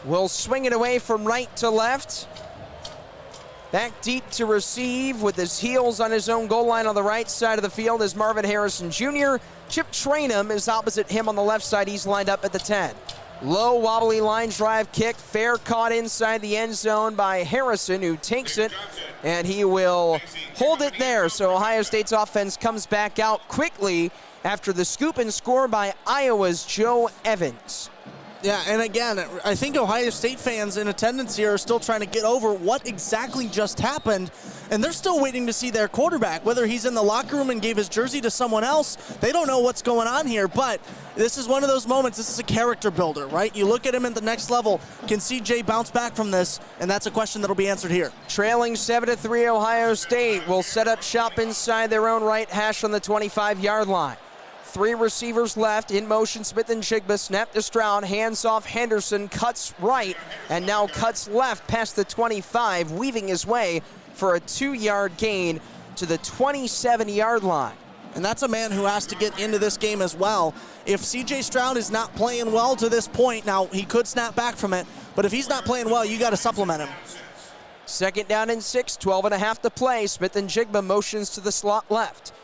will swing it away from right to left. Back deep to receive with his heels on his own goal line on the right side of the field is Marvin Harrison Jr. Chip Trainum is opposite him on the left side. He's lined up at the 10. Low wobbly line drive kick, fair caught inside the end zone by Harrison, who takes it, and he will hold it there. So Ohio State's offense comes back out quickly after the scoop and score by Iowa's Joe Evans. Yeah, and again, I think Ohio State fans in attendance here are still trying to get over what exactly just happened, and they're still waiting to see their quarterback. Whether he's in the locker room and gave his jersey to someone else, they don't know what's going on here, but this is one of those moments. This is a character builder, right? You look at him at the next level. Can CJ bounce back from this? And that's a question that'll be answered here. Trailing 7-3, Ohio State will set up shop inside their own right hash on the 25-yard line. 3 receivers left, in motion, Smith-Njigba, snap to Stroud, hands off Henderson, cuts right, and now cuts left past the 25, weaving his way for a 2-yard gain to the 27-yard line. And that's a man who has to get into this game as well. If C.J. Stroud is not playing well to this point, now he could snap back from it, but if he's not playing well, you got to supplement him. 2nd down and 6, 12.5 to play. Smith-Njigba motions to the slot left.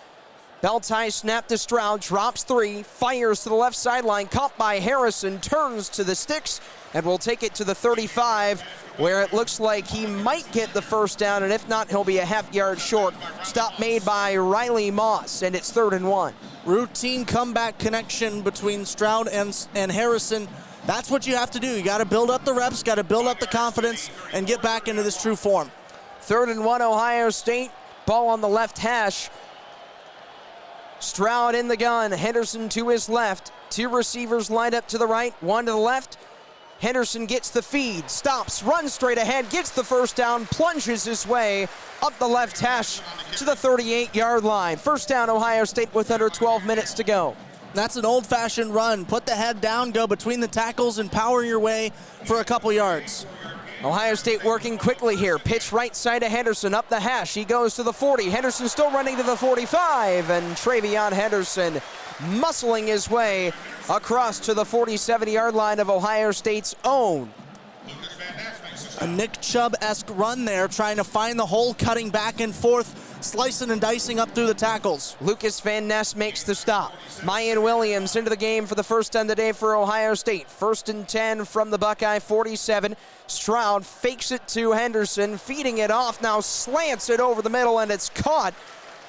Belt tie snap to Stroud, drops 3, fires to the left sideline, caught by Harrison, turns to the sticks, and will take it to the 35, where it looks like he might get the first down, and if not, he'll be a half-yard short. Stop made by Riley Moss, and it's 3rd and 1. Routine comeback connection between Stroud and Harrison. That's what you have to do. You got to build up the reps, got to build up the confidence, and get back into this true form. 3rd and 1, Ohio State. Ball on the left hash. Stroud in the gun, Henderson to his left. 2 receivers lined up to the right, 1 to the left. Henderson gets the feed, stops, runs straight ahead, gets the first down, plunges his way up the left hash to the 38-yard line. First down, Ohio State with under 12 minutes to go. That's an old-fashioned run. Put the head down, go between the tackles, and power your way for a couple yards. Ohio State working quickly here. Pitch right side to Henderson, up the hash. He goes to the 40. Henderson still running to the 45, and TreVeyon Henderson muscling his way across to the 47-yard line of Ohio State's own. A Nick Chubb-esque run there, trying to find the hole, cutting back and forth, slicing and dicing up through the tackles. Lucas Van Ness makes the stop. Mayan Williams into the game for the first time today for Ohio State. 1st and 10 from the Buckeye 47. Stroud fakes it to Henderson, feeding it off, now slants it over the middle, and it's caught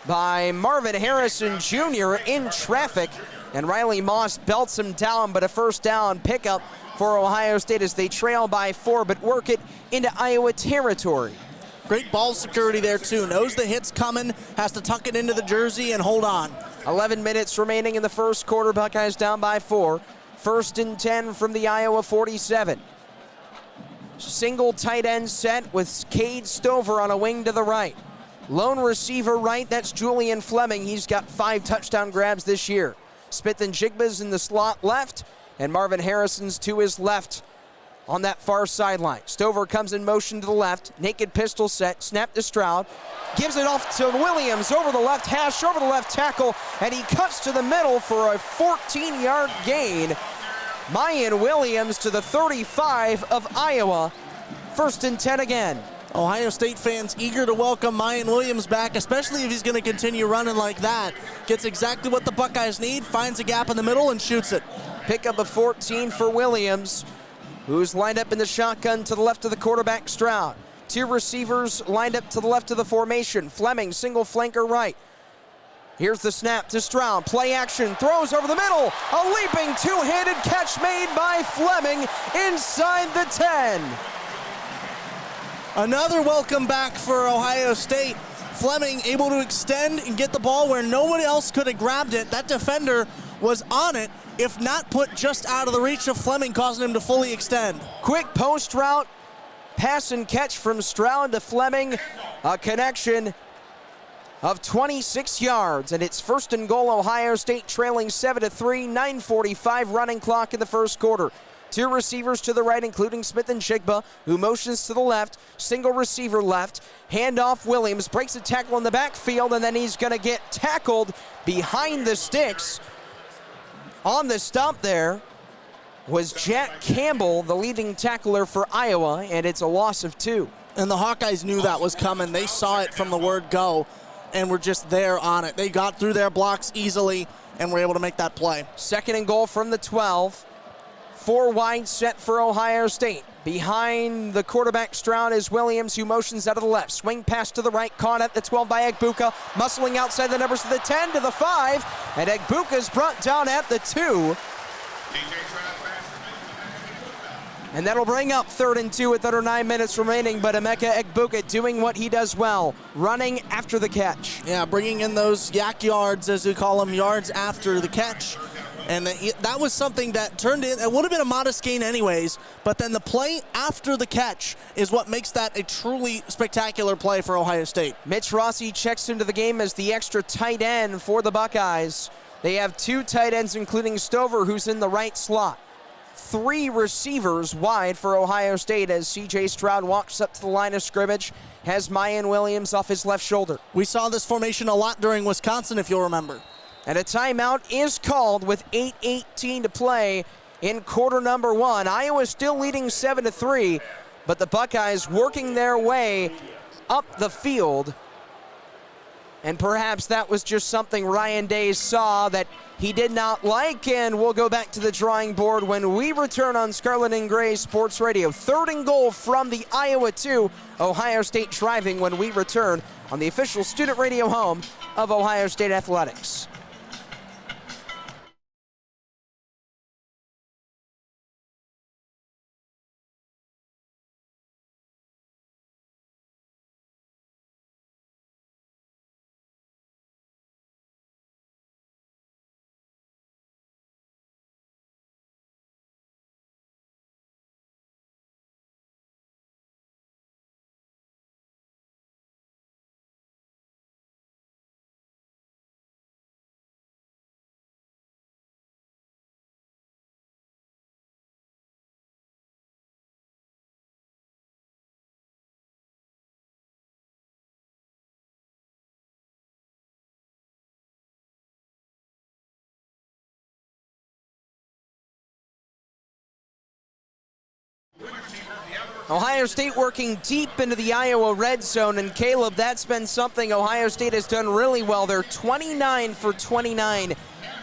by Marvin Harrison Jr. in traffic. And Riley Moss belts him down, but a first down pickup for Ohio State as they trail by 4, but work it into Iowa territory. Great ball security there, too. Knows the hit's coming, has to tuck it into the jersey and hold on. 11 minutes remaining in the first quarter. Buckeyes down by 4. 1st and 10 from the Iowa 47. Single tight end set with Cade Stover on a wing to the right. Lone receiver right, that's Julian Fleming. He's got 5 touchdown grabs this year. Smith-Njigba's in the slot left, and Marvin Harrison's to his left on that far sideline. Stover comes in motion to the left, naked pistol set, snap to Stroud, gives it off to Williams over the left hash, over the left tackle, and he cuts to the middle for a 14-yard gain. Mayan Williams to the 35 of Iowa. 1st and 10 again. Ohio State fans eager to welcome Mayan Williams back, especially if he's going to continue running like that. Gets exactly what the Buckeyes need, finds a gap in the middle, and shoots it. Pickup of 14 for Williams, who's lined up in the shotgun to the left of the quarterback, Stroud. 2 receivers lined up to the left of the formation. Fleming, single flanker right. Here's the snap to Stroud. Play action, throws over the middle. A leaping 2-handed catch made by Fleming inside the 10. Another welcome back for Ohio State. Fleming able to extend and get the ball where no one else could have grabbed it. That defender was on it, if not put just out of the reach of Fleming, causing him to fully extend. Quick post route, pass and catch from Stroud to Fleming. A connection of 26 yards, and it's 1st and goal, Ohio State trailing 7-3, 9:45 running clock in the first quarter. 2 receivers to the right, including Smith-Njigba, who motions to the left. Single receiver left. Handoff Williams, breaks a tackle in the backfield, and then he's going to get tackled behind the sticks. On the stop there was Jack Campbell, the leading tackler for Iowa, and it's a loss of 2. And the Hawkeyes knew that was coming. They saw it from the word go and were just there on it. They got through their blocks easily and were able to make that play. 2nd and goal from the 12. 4 wide set for Ohio State. Behind the quarterback Stroud is Williams, who motions out of the left. Swing pass to the right, caught at the 12 by Egbuka. Muscling outside the numbers to the 10, to the 5. And Egbuka's brought down at the 2. And that'll bring up 3rd and 2 with under 9 minutes remaining, but Emeka Egbuka doing what he does well, running after the catch. Yeah, bringing in those yak yards, as we call them, yards after the catch. And that was something that turned in, it would have been a modest gain anyways, but then the play after the catch is what makes that a truly spectacular play for Ohio State. Mitch Rossi checks into the game as the extra tight end for the Buckeyes. They have 2 tight ends, including Stover, who's in the right slot. 3 receivers wide for Ohio State as C.J. Stroud walks up to the line of scrimmage, has Mayan Williams off his left shoulder. We saw this formation a lot during Wisconsin, if you'll remember. And a timeout is called with 8:18 to play in quarter number 1. Iowa still leading 7-3, but the Buckeyes working their way up the field. And perhaps that was just something Ryan Day saw that he did not like, and we'll go back to the drawing board when we return on Scarlet and Gray Sports Radio. 3rd and goal from the Iowa 2. Ohio State driving when we return on the official student radio home of Ohio State Athletics. Ohio State working deep into the Iowa red zone, and Caleb, that's been something Ohio State has done really well. They're 29 for 29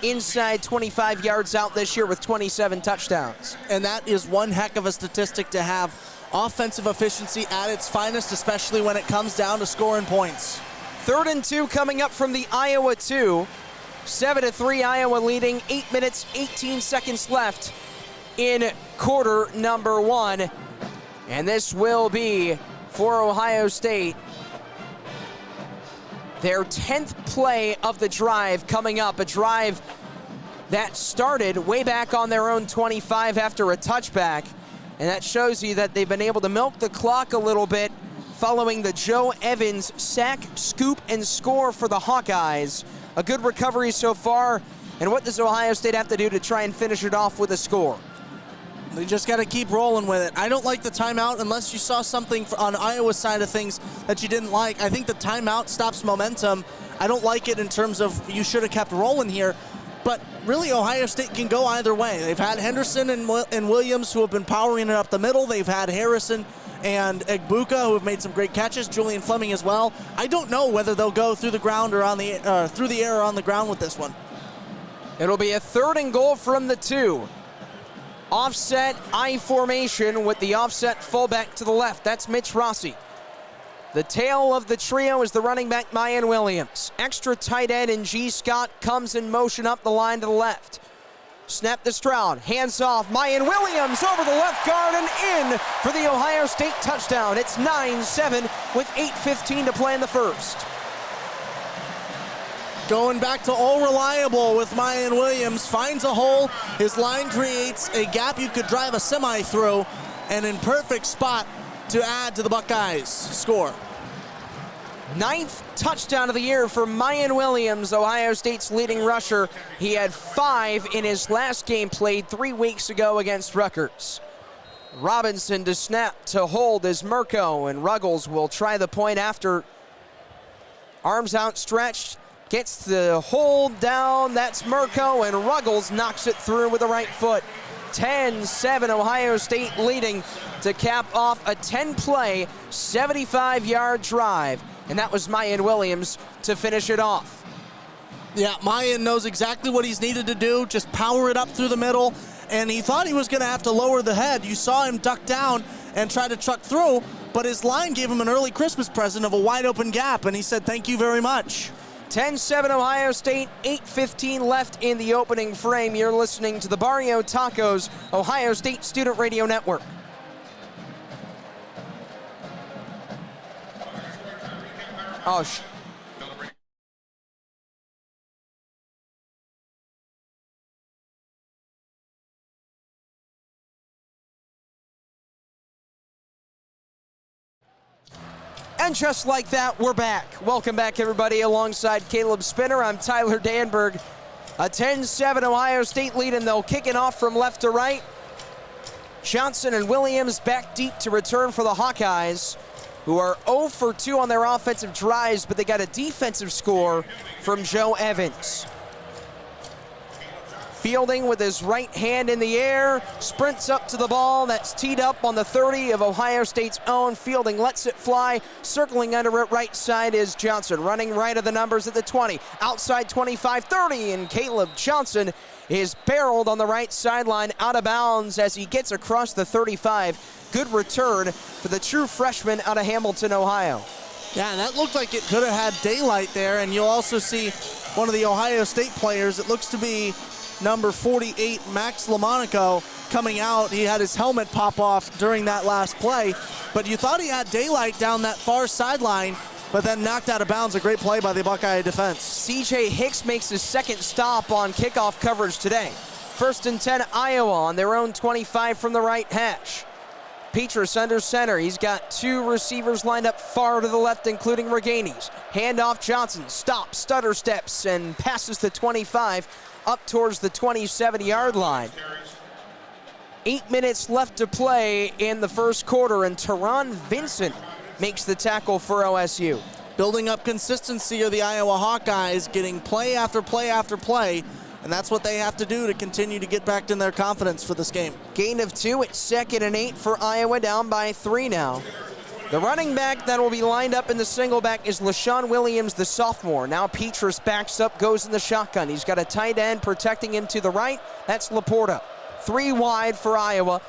inside 25 yards out this year with 27 touchdowns. And that is one heck of a statistic to have. Offensive efficiency at its finest, especially when it comes down to scoring points. 3rd and 2 coming up from the Iowa 2. 7-3 Iowa leading, 8 minutes, 18 seconds left in quarter number 1. And this will be, for Ohio State, their 10th play of the drive coming up. A drive that started way back on their own 25 after a touchback. And that shows you that they've been able to milk the clock a little bit following the Joe Evans sack, scoop, and score for the Hawkeyes. A good recovery so far. And what does Ohio State have to do to try and finish it off with a score? They just got to keep rolling with it. I don't like the timeout unless you saw something on Iowa's side of things that you didn't like. I think the timeout stops momentum. I don't like it in terms of you should have kept rolling here. But really, Ohio State can go either way. They've had Henderson and Williams who have been powering it up the middle. They've had Harrison and Egbuka who have made some great catches. Julian Fleming as well. I don't know whether they'll go through the ground or on the through the air or on the ground with this one. It'll be a 3rd and goal from the 2. Offset I formation with the offset fullback to the left. That's Mitch Rossi. The tail of the trio is the running back Mayan Williams. Extra tight end and G. Scott comes in motion up the line to the left. Snap to Stroud, hands off. Mayan Williams over the left guard and in for the Ohio State touchdown. It's 9-7 with 8:15 to play in the first. Going back to all reliable with Mayan Williams, finds a hole, his line creates a gap you could drive a semi through, and in perfect spot to add to the Buckeyes score. 9th touchdown of the year for Mayan Williams, Ohio State's leading rusher. He had 5 in his last game played 3 weeks ago against Rutgers. Robinson to snap to hold is Mirko, and Ruggles will try the point after. Arms outstretched. Gets the hold down, that's Mirko, and Ruggles knocks it through with the right foot. 10-7, Ohio State leading to cap off a 10-play, 75-yard drive. And that was Mayan Williams to finish it off. Yeah, Mayan knows exactly what he's needed to do, just power it up through the middle, and he thought he was going to have to lower the head. You saw him duck down and try to truck through, but his line gave him an early Christmas present of a wide open gap, and he said, thank you very much. 10-7 Ohio State, 8:15 left in the opening frame. You're listening to the Barrio Tacos Ohio State Student Radio Network. And just like that, we're back. Welcome back, everybody. Alongside Caleb Spinner, I'm Tyler Danburg. A 10-7 Ohio State lead, and they'll kick it off from left to right. Johnson and Williams back deep to return for the Hawkeyes, who are 0 for 2 on their offensive drives, but they got a defensive score from Joe Evans. Fielding with his right hand in the air, sprints up to the ball that's teed up on the 30 of Ohio State's own. Fielding lets it fly, circling under it right side is Johnson, running right of the numbers at the 20, outside 25, 30, and Caleb Johnson is barreled on the right sideline out of bounds as he gets across the 35. Good return for the true freshman out of Hamilton, Ohio. Yeah, and that looked like it could have had daylight there, and you'll also see one of the Ohio State players, it looks to be number 48, Max Lamonaco, coming out. He had his helmet pop off during that last play, but you thought he had daylight down that far sideline, but then knocked out of bounds. A great play by the Buckeye defense. C.J. Hicks makes his second stop on kickoff coverage today. 1st and 10, Iowa on their own 25 from the right hash. Petrus under center. He's got 2 receivers lined up far to the left, including Reganis. Handoff Johnson, stops, stutter steps, and passes the 25 up towards the 27-yard line. 8 minutes left to play in the first quarter, and Teron Vincent makes the tackle for OSU. Building up consistency are the Iowa Hawkeyes, getting play after play after play, and that's what they have to do to continue to get back in their confidence for this game. Gain of 2 at 2nd and 8 for Iowa, down by 3 now. The running back that will be lined up in the single back is LaShawn Williams, the sophomore. Now Petrus backs up, goes in the shotgun. He's got a tight end protecting him to the right. That's Laporta. 3 wide for Iowa.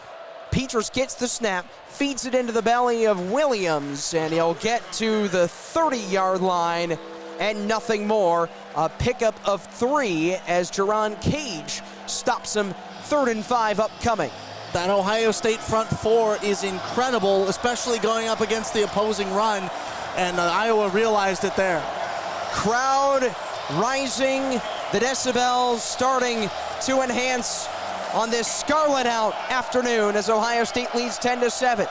Petrus gets the snap, feeds it into the belly of Williams, and he'll get to the 30-yard line and nothing more. A pickup of 3 as Jerron Cage stops him. 3rd and 5 upcoming. That Ohio State front 4 is incredible, especially going up against the opposing run, and Iowa realized it there. Crowd rising, the decibels starting to enhance on this Scarlet out afternoon as Ohio State leads 10-7.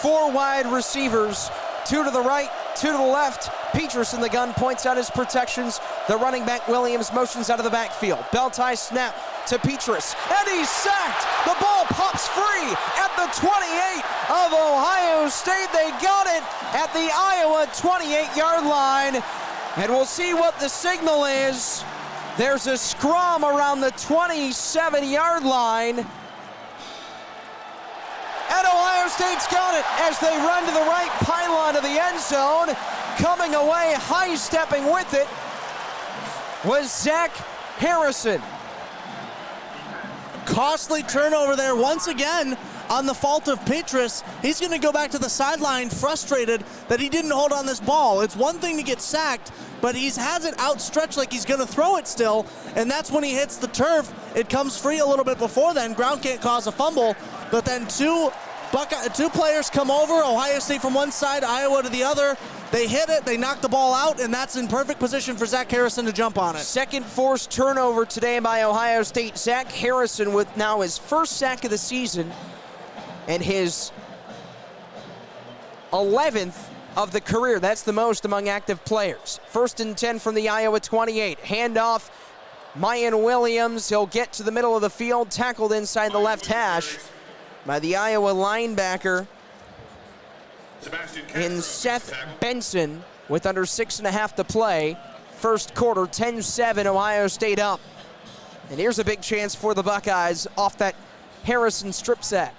4 wide receivers, 2 to the right, 2 to the left. Petrus in the gun points out his protections. The running back Williams motions out of the backfield. Bell tie snap to Petrus, and he's sacked. The ball pops free at the 28 of Ohio State. They got it at the Iowa 28-yard line, and we'll see what the signal is. There's a scrum around the 27-yard line, and Ohio State's got it as they run to the right pylon of the end zone. Coming away, high-stepping with it was Zach Harrison. Costly turnover there once again on the fault of Petrus. He's going to go back to the sideline frustrated that he didn't hold on this ball. It's one thing to get sacked, but he has it outstretched like he's going to throw it still, and that's when he hits the turf. It comes free a little bit before then. Ground can't cause a fumble, but then two players come over, Ohio State from one side, Iowa to the other. They hit it, they knock the ball out, and that's in perfect position for Zach Harrison to jump on it. Second forced turnover today by Ohio State. Zach Harrison with now his first sack of the season and his 11th of the career. That's the most among active players. 1st and 10 from the Iowa 28. Handoff, Mayan Williams. He'll get to the middle of the field, tackled inside the left hash by the Iowa linebacker in Seth Benson with under 6.5 to play. First quarter, 10-7, Ohio State up. And here's a big chance for the Buckeyes off that Harrison strip sack.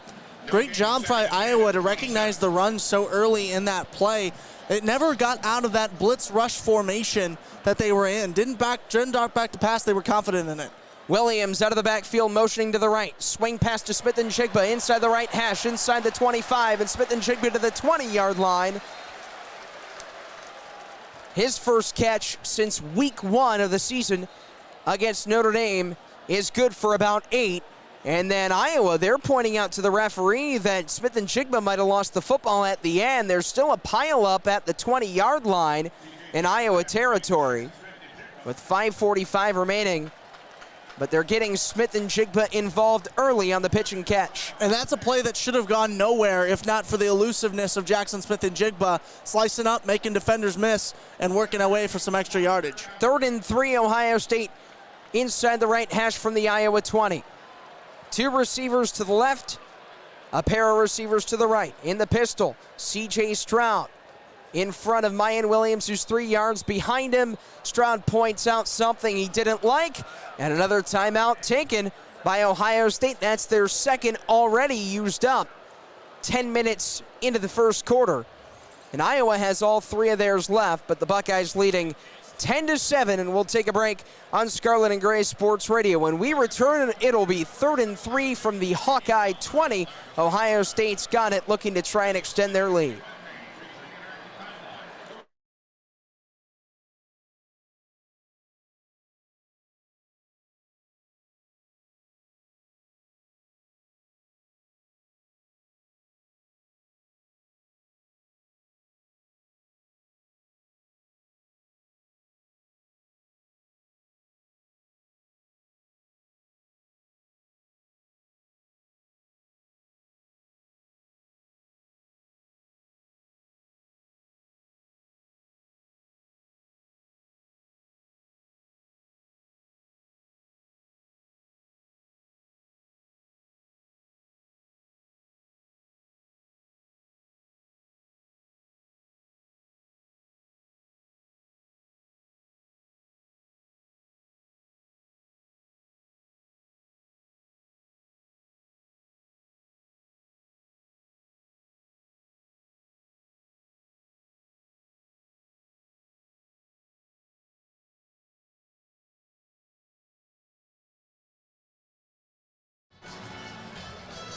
Great job by Iowa to recognize the run so early in that play. It never got out of that blitz rush formation that they were in. Didn't back to pass. They were confident in it. Williams out of the backfield, motioning to the right. Swing pass to Smith-Njigba inside the right hash, inside the 25, and Smith-Njigba to the 20-yard line. His first catch since week 1 of the season against Notre Dame is good for about 8. And then Iowa, they're pointing out to the referee that Smith-Njigba might have lost the football at the end. There's still a pileup at the 20-yard line in Iowa territory with 5:45 remaining. But they're getting Smith-Njigba involved early on the pitch and catch. And that's a play that should have gone nowhere if not for the elusiveness of Jackson Smith-Njigba, slicing up, making defenders miss, and working away for some extra yardage. 3rd and 3, Ohio State inside the right hash from the Iowa 20. 2 receivers to the left, a pair of receivers to the right. In the pistol, C.J. Stroud in front of Mayan Williams, who's 3 yards behind him. Stroud points out something he didn't like, and another timeout taken by Ohio State. That's their second already used up. 10 minutes into the first quarter. And Iowa has all 3 of theirs left, but the Buckeyes leading 10-7, and we'll take a break on Scarlet and Gray Sports Radio. When we return, it'll be 3rd and 3 from the Hawkeye 20. Ohio State's got it, looking to try and extend their lead.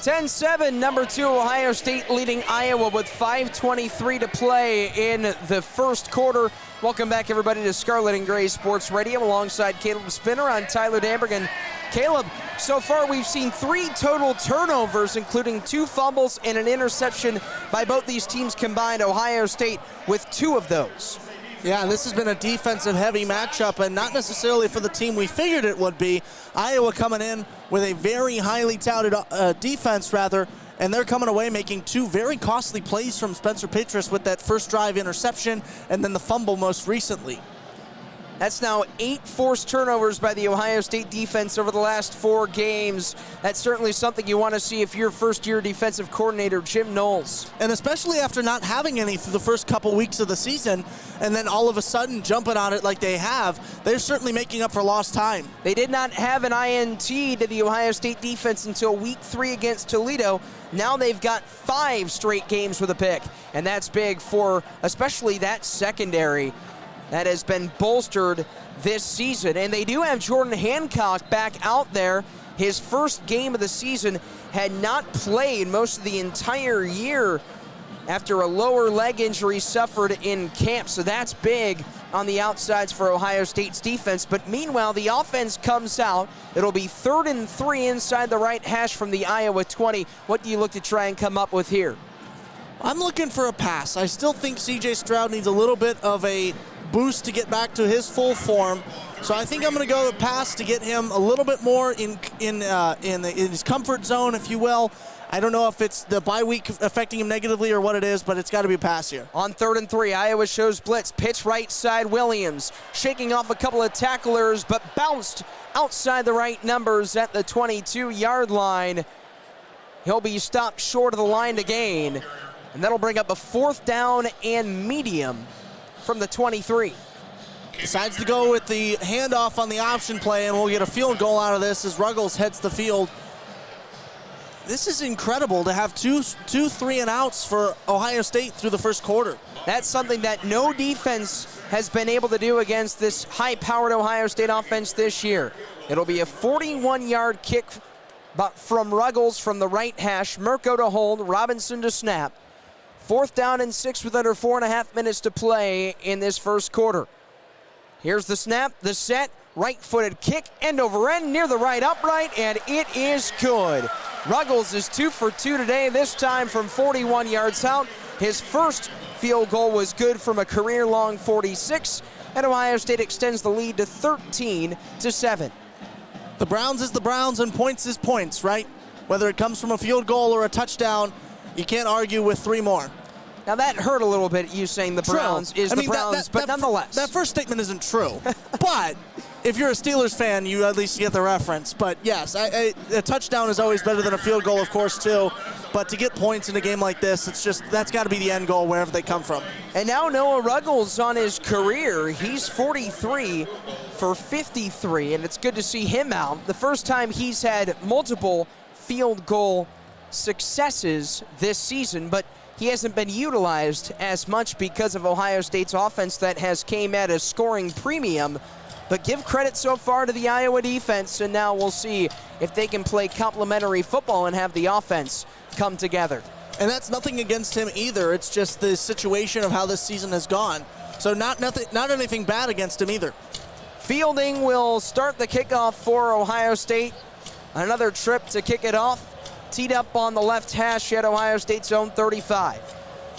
(10-7), number 2, Ohio State leading Iowa with 5:23 to play in the first quarter. Welcome back, everybody, to Scarlet and Gray Sports Radio alongside Caleb Spinner on Tyler Danburg. And Caleb, so far we've seen 3 total turnovers, including 2 fumbles and an interception by both these teams combined. Ohio State with 2 of those. Yeah, this has been a defensive-heavy matchup, and not necessarily for the team we figured it would be. Iowa coming in with a very highly touted defense, and they're coming away making 2 very costly plays from Spencer Petras with that first drive interception and then the fumble most recently. That's now 8 forced turnovers by the Ohio State defense over the last 4 games. That's certainly something you want to see if you're first-year defensive coordinator Jim Knowles. And especially after not having any through the first couple weeks of the season, and then all of a sudden jumping on it like they have, they're certainly making up for lost time. They did not have an INT to the Ohio State defense until week 3 against Toledo. Now they've got 5 straight games with a pick, and that's big for especially that secondary that has been bolstered this season. And they do have Jordan Hancock back out there. His first game of the season, had not played most of the entire year after a lower leg injury suffered in camp. So that's big on the outsides for Ohio State's defense. But meanwhile, the offense comes out. It'll be 3rd and 3 inside the right hash from the Iowa 20. What do you look to try and come up with here? I'm looking for a pass. I still think C.J. Stroud needs a little bit of a boost to get back to his full form. So I think I'm going to go with pass to get him a little bit more in his comfort zone, if you will. I don't know if it's the bye week affecting him negatively or what it is, but it's got to be a pass here. On 3rd and 3, Iowa shows blitz. Pitch right side, Williams shaking off a couple of tacklers, but bounced outside the right numbers at the 22-yard line. He'll be stopped short of the line to gain, and that'll bring up a 4th down and medium from the 23. Decides to go with the handoff on the option play, and we'll get a field goal out of this as Ruggles heads the field. This is incredible to have two 3-and-outs for Ohio State through the first quarter. That's something that no defense has been able to do against this high-powered Ohio State offense this year. It'll be a 41-yard kick from Ruggles from the right hash. Mirko to hold, Robinson to snap. 4th down and 6 with under 4.5 minutes to play in this first quarter. Here's the snap, the set, right-footed kick, end over end near the right upright, and it is good. Ruggles is 2 for 2 today, this time from 41 yards out. His first field goal was good from a career-long 46, and Ohio State extends the lead to 13-7. The Browns is the Browns and points is points, right? Whether it comes from a field goal or a touchdown, you can't argue with 3 more. Now that hurt a little bit, you saying the Browns is the Browns, but nonetheless. That first statement isn't true. But if you're a Steelers fan, you at least get the reference. But yes, a touchdown is always better than a field goal, of course, too. But to get points in a game like this, that's got to be the end goal wherever they come from. And now Noah Ruggles on his career. He's 43 for 53, and it's good to see him out. The first time he's had multiple field goal successes this season, but he hasn't been utilized as much because of Ohio State's offense that has came at a scoring premium. But give credit so far to the Iowa defense, and now we'll see if they can play complementary football and have the offense come together. And that's nothing against him either. It's just the situation of how this season has gone. So not anything bad against him either. Fielding will start the kickoff for Ohio State. Another trip to kick it off. Teed up on the left hash at Ohio State's own 35.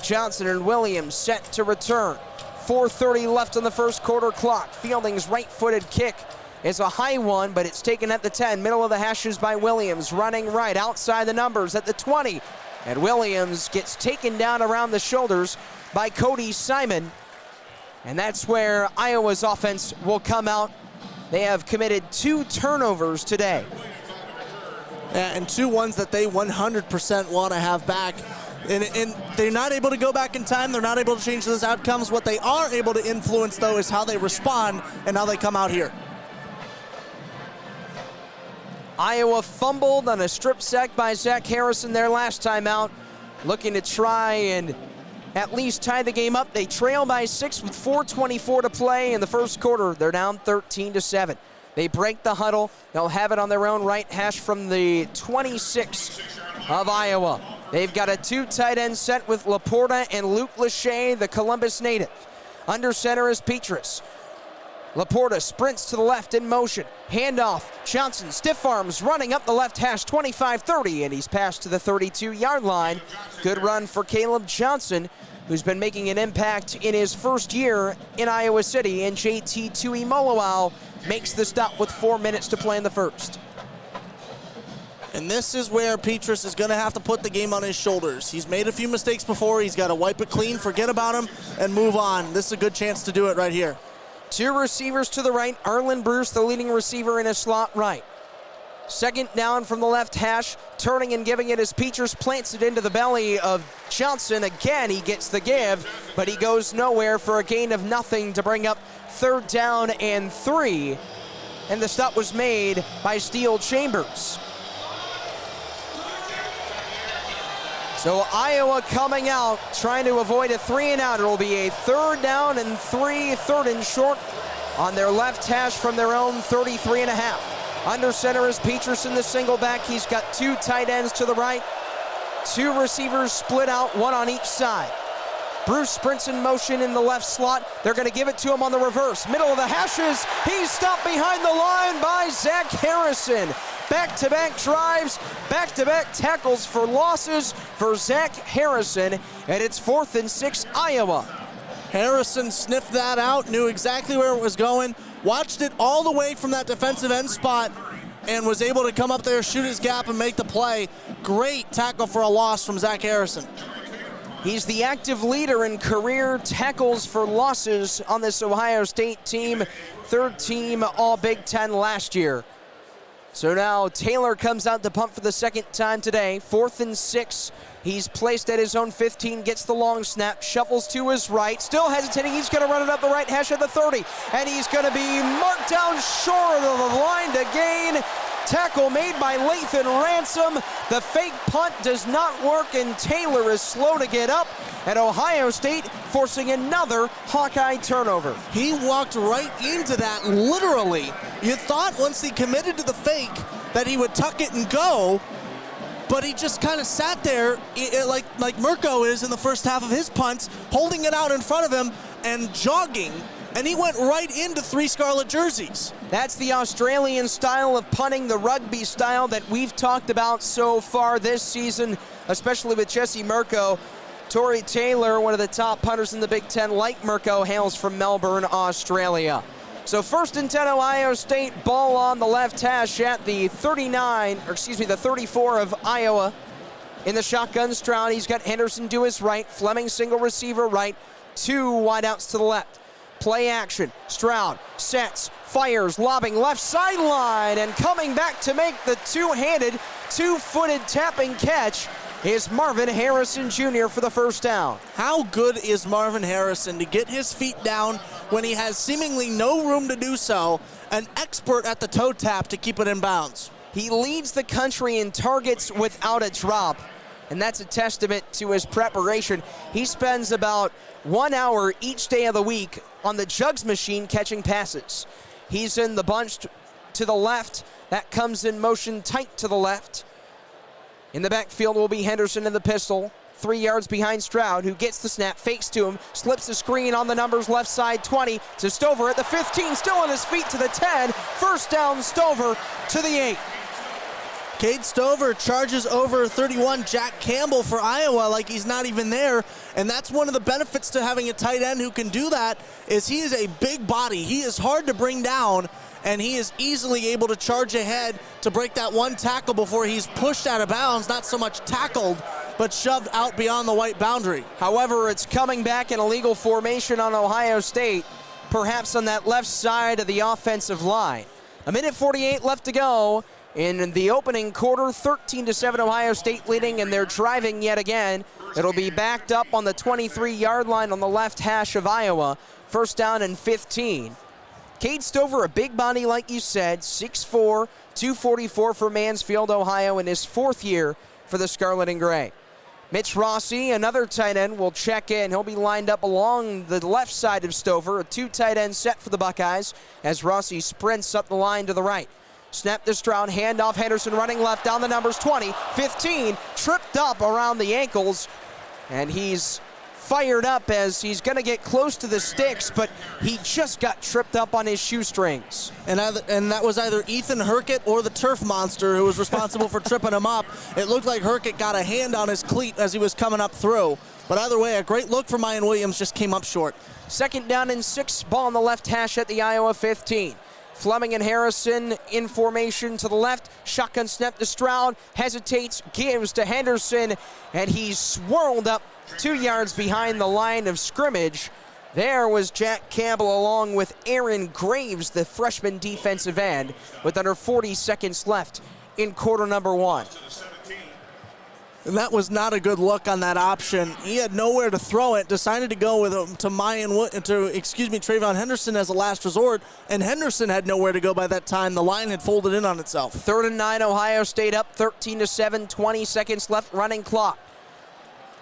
Johnson and Williams set to return. 4:30 left on the first quarter clock. Fielding's right-footed kick is a high one, but it's taken at the 10. Middle of the hashes by Williams, running right outside the numbers at the 20. And Williams gets taken down around the shoulders by Cody Simon. And that's where Iowa's offense will come out. They have committed 2 turnovers today. And 2 ones that they 100% want to have back. And they're not able to go back in time. They're not able to change those outcomes. What they are able to influence, though, is how they respond and how they come out here. Iowa fumbled on a strip sack by Zach Harrison their last time out, looking to try and at least tie the game up. They trail by 6 with 4:24 to play in the first quarter. They're down 13-7. They break the huddle. They'll have it on their own right hash from the 26 of Iowa. They've got a 2 tight end set with Laporta and Luke Lachey, the Columbus native. Under center is Petrus. Laporta sprints to the left in motion. Handoff. Johnson, stiff arms, running up the left hash, 25-30, and he's passed to the 32-yard line. Good run for Caleb Johnson, who's been making an impact in his first year in Iowa City, and JT Tuimoloau makes the stop with 4 minutes to play in the first. And this is where Petrus is going to have to put the game on his shoulders. He's made a few mistakes before. He's got to wipe it clean, forget about him, and move on. This is a good chance to do it right here. 2 receivers to the right. Arlen Bruce, the leading receiver in a slot right. Second down from the left hash. Turning and giving it as Petrus plants it into the belly of Johnson. Again, he gets the give, but he goes nowhere for a gain of nothing to bring up 3rd down and 3. And the stop was made by Steele Chambers. So Iowa coming out, trying to avoid a 3-and-out. It'll be a 3rd down and 3, 3rd and short on their left hash from their own 33.5. Under center is Petrus in the single back. He's got 2 tight ends to the right. 2 receivers split out, 1 on each side. Bruce sprints in motion in the left slot. They're going to give it to him on the reverse. Middle of the hashes. He's stopped behind the line by Zach Harrison. Back-to-back drives, back-to-back tackles for losses for Zach Harrison, and it's 4th and 6, Iowa. Harrison sniffed that out, knew exactly where it was going, watched it all the way from that defensive end spot, and was able to come up there, shoot his gap, and make the play. Great tackle for a loss from Zach Harrison. He's the active leader in career tackles for losses on this Ohio State team. 3rd team All-Big Ten last year. So now Taylor comes out to punt for the 2nd time today. 4th and 6. He's placed at his own 15, gets the long snap, shuffles to his right, still hesitating. He's going to run it up the right hash at the 30, and he's going to be marked down short of the line to gain tackle made by Lathan Ransom. The fake punt does not work, and Taylor is slow to get up, and Ohio State forcing another Hawkeye turnover. He walked right into that, literally. You thought once he committed to the fake that he would tuck it and go, but he just kind of sat there like Mirko is in the first half of his punts, holding it out in front of him and jogging, and he went right into 3 Scarlet jerseys. That's the Australian style of punting, the rugby style that we've talked about so far this season, especially with Jesse Mirko. Tory Taylor, one of the top punters in the Big Ten, like Mirko, hails from Melbourne, Australia. So 1st and 10, Ohio State, ball on the left hash at the 34 of Iowa. In the shotgun, Stroud, he's got Henderson to his right, Fleming single receiver right, 2 wideouts to the left. Play action, Stroud sets, fires, lobbing left sideline, and coming back to make the two-handed, two-footed tapping catch is Marvin Harrison Jr. for the first down. How good is Marvin Harrison to get his feet down when he has seemingly no room to do so, an expert at the toe tap to keep it in bounds. He leads the country in targets without a drop, and that's a testament to his preparation. He spends about 1 hour each day of the week on the jugs machine catching passes. He's in the bunch to the left. That comes in motion tight to the left. In the backfield will be Henderson in the pistol. 3 yards behind Stroud, who gets the snap, fakes to him, slips the screen on the numbers left side, 20 to Stover at the 15, still on his feet to the 10. First down, Stover to the 8. Cade Stover charges over 31 Jack Campbell for Iowa like he's not even there, and that's one of the benefits to having a tight end who can do that, is he is a big body. He is hard to bring down, and he is easily able to charge ahead to break that one tackle before he's pushed out of bounds, not so much tackled, but shoved out beyond the white boundary. However, it's coming back in a legal formation on Ohio State, perhaps on that left side of the offensive line. 1:48 left to go in the opening quarter. 13-7 Ohio State leading, and they're driving yet again. It'll be backed up on the 23-yard line on the left hash of Iowa. First down and 15. Cade Stover, a big body like you said, 6'4", 244 for Mansfield, Ohio, in his 4th year for the Scarlet and Gray. Mitch Rossi, another tight end, will check in. He'll be lined up along the left side of Stover. A 2 tight end set for the Buckeyes as Rossi sprints up the line to the right. Snap to Stroud, handoff, Henderson running left down the numbers, 20, 15, tripped up around the ankles, and he's fired up as he's going to get close to the sticks, but he just got tripped up on his shoestrings. And that was either Ethan Herkett or the turf monster who was responsible for tripping him up. It looked like Herkett got a hand on his cleat as he was coming up through. But either way, a great look for Mayan Williams, just came up short. 2nd down and 6, ball on the left hash at the Iowa 15. Fleming and Harrison in formation to the left. Shotgun snap to Stroud, hesitates, gives to Henderson, and he's swirled up 2 yards behind the line of scrimmage. There was Jack Campbell along with Aaron Graves, the freshman defensive end, with under 40 seconds left in quarter number 1. And that was not a good look on that option. He had nowhere to throw it, decided to go with TreVeyon Henderson as a last resort, and Henderson had nowhere to go by that time. The line had folded in on itself. 3rd and 9, Ohio State up 13-7, 20 seconds left, running clock.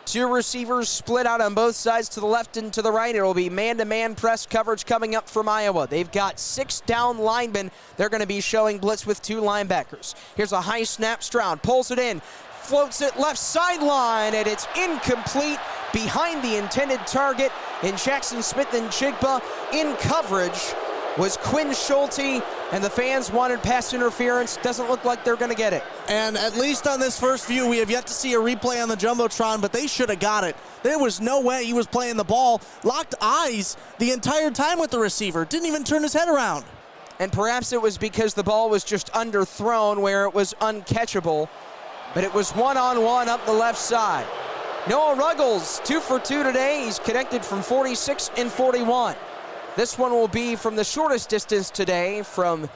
2 receivers split out on both sides to the left and to the right. It will be man-to-man press coverage coming up from Iowa. They've got 6 down linemen. They're going to be showing blitz with 2 linebackers. Here's a high snap. Stroud pulls it in, floats it left sideline, and it's incomplete behind the intended target. And Jackson Smith and Jigba in coverage was Quinn Schulte, and the fans wanted pass interference. Doesn't look like they're going to get it. And at least on this first view, we have yet to see a replay on the Jumbotron, but they should have got it. There was no way he was playing the ball. Locked eyes the entire time with the receiver. Didn't even turn his head around. And perhaps it was because the ball was just underthrown where it was uncatchable. But it was one-on-one up the left side. Noah Ruggles, 2 for 2 today. He's connected from 46 and 41. This one will be from the shortest distance today, from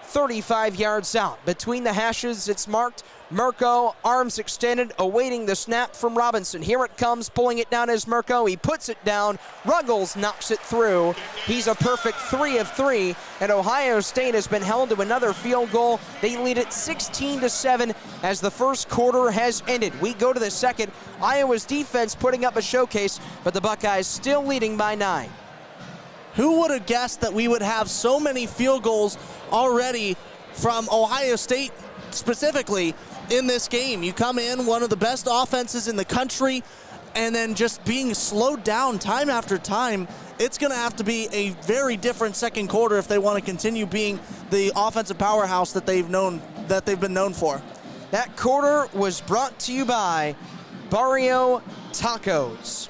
35 yards out. Between the hashes, it's marked Mirko, arms extended, awaiting the snap from Robinson. Here it comes, pulling it down is Mirko. He puts it down. Ruggles knocks it through. He's a perfect 3 of 3, and Ohio State has been held to another field goal. They lead it 16-7 as the first quarter has ended. We go to the second. Iowa's defense putting up a showcase, but the Buckeyes still leading by 9. Who would have guessed that we would have so many field goals already from Ohio State specifically in this game? You come in, one of the best offenses in the country, and then just being slowed down time after time. It's going to have to be a very different second quarter if they want to continue being the offensive powerhouse that they've been known for. That quarter was brought to you by Barrio Tacos.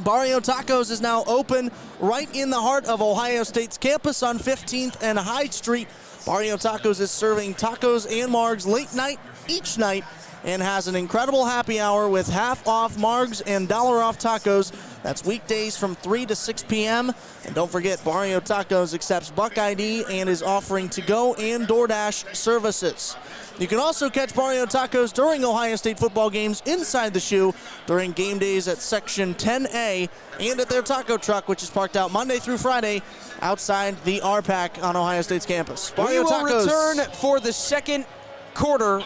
Barrio Tacos is now open right in the heart of Ohio State's campus on 15th and High Street. Barrio Tacos is serving tacos and margs late night each night and has an incredible happy hour with half off margs and $1 off tacos. That's weekdays from 3 to 6 p.m. And don't forget, Barrio Tacos accepts Buck ID and is offering to-go and DoorDash services. You can also catch Barrio Tacos during Ohio State football games inside the shoe during game days at Section 10A and at their taco truck, which is parked out Monday through Friday outside the RPAC on Ohio State's campus. Barrio we will Tacos. Return for the second quarter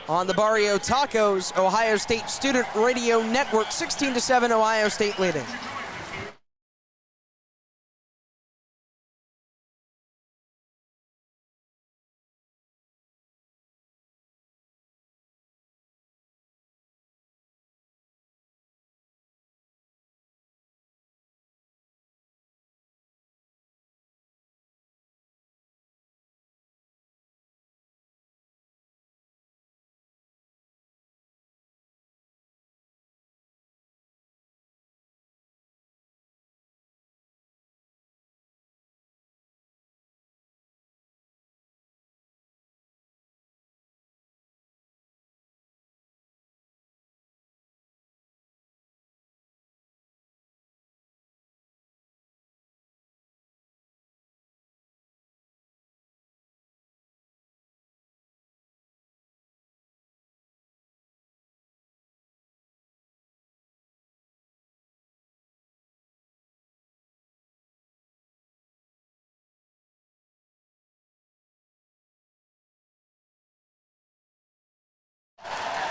on the Barrio Tacos Ohio State Student Radio Network. 16-7, Ohio State leading.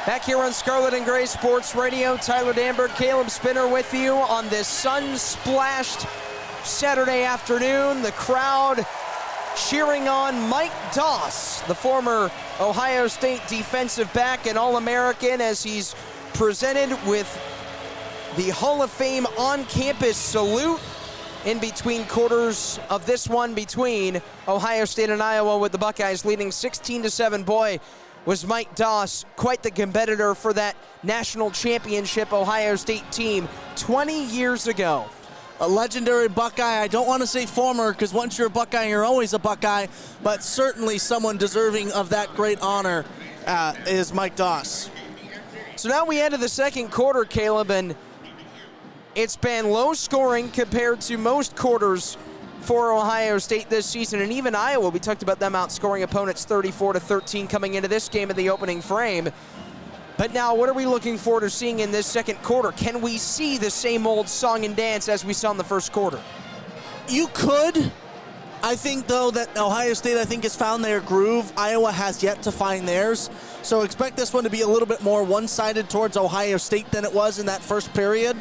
Back here on Scarlet and Gray Sports Radio, Tyler Danburg, Caleb Spinner with you on this sun-splashed Saturday afternoon. The crowd cheering on Mike Doss, the former Ohio State defensive back and All-American, as he's presented with the Hall of Fame on-campus salute in between quarters of this one between Ohio State and Iowa, with the Buckeyes leading 16-7. Boy, was Mike Doss quite the competitor for that national championship Ohio State team 20 years ago. A legendary Buckeye. I don't want to say former, because once you're a Buckeye, you're always a Buckeye, but certainly someone deserving of that great honor is Mike Doss. So now we enter the second quarter, Caleb, and it's been low scoring compared to most quarters for Ohio State this season, and even Iowa. We talked about them outscoring opponents 34-13 coming into this game in the opening frame. But now, what are we looking forward to seeing in this second quarter? Can we see the same old song and dance as we saw in the first quarter? You could. I think, though, that Ohio State, has found their groove. Iowa has yet to find theirs. So expect this one to be a little bit more one-sided towards Ohio State than it was in that first period.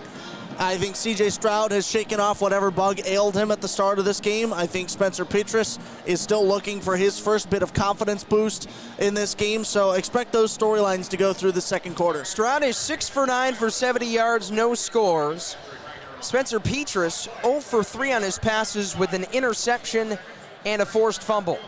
I think C.J. Stroud has shaken off whatever bug ailed him at the start of this game. I think Spencer Petras is still looking for his first bit of confidence boost in this game, so expect those storylines to go through the second quarter. Stroud is 6 for 9 for 70 yards, no scores. Spencer Petras 0 for 3 on his passes with an interception and a forced fumble.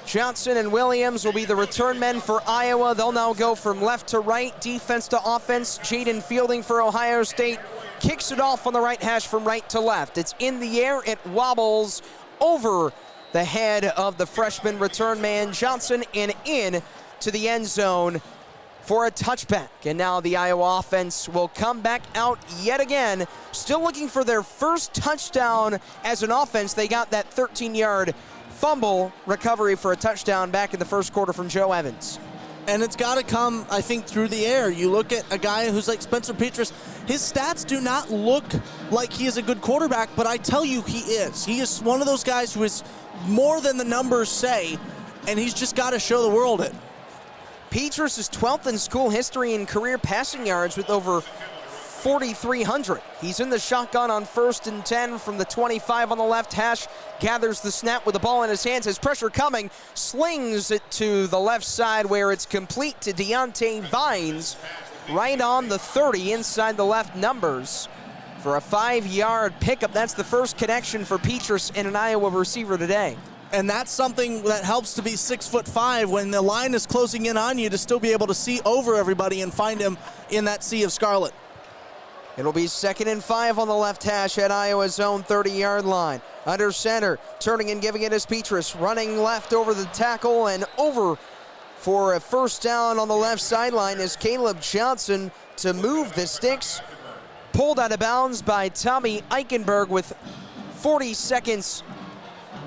Johnson and Williams will be the return men for Iowa. They'll now go from left to right, defense to offense. Jaden Fielding for Ohio State kicks it off on the right hash from right to left. It's in the air. It wobbles over the head of the freshman return man Johnson and in to the end zone for a touchback. And now the Iowa offense will come back out yet again, still looking for their first touchdown as an offense. They got that 13-yard fumble recovery for a touchdown back in the first quarter from Joe Evans. And it's got to come, I think, through the air. You look at a guy who's like Spencer Petras. His stats do not look like he is a good quarterback, but I tell you he is. He is one of those guys who is more than the numbers say, and he's just got to show the world it. Petras is 12th in school history in career passing yards with over 4,300. He's in the shotgun on 1st and 10 from the 25 on the left hash, gathers the snap with the ball in his hands, has pressure coming, slings it to the left side where it's complete to Deontay Vines, right on the 30 inside the left numbers for a 5-yard pickup. That's the first connection for Petras and an Iowa receiver today. And that's something that helps to be 6'5" when the line is closing in on you, to still be able to see over everybody and find him in that sea of scarlet. It'll be 2nd and 5 on the left hash at Iowa's own 30-yard line. Under center, turning and giving it as Petras, running left over the tackle and over for a first down on the left sideline is Caleb Johnson to move the sticks. Pulled out of bounds by Tommy Eichenberg with 40 seconds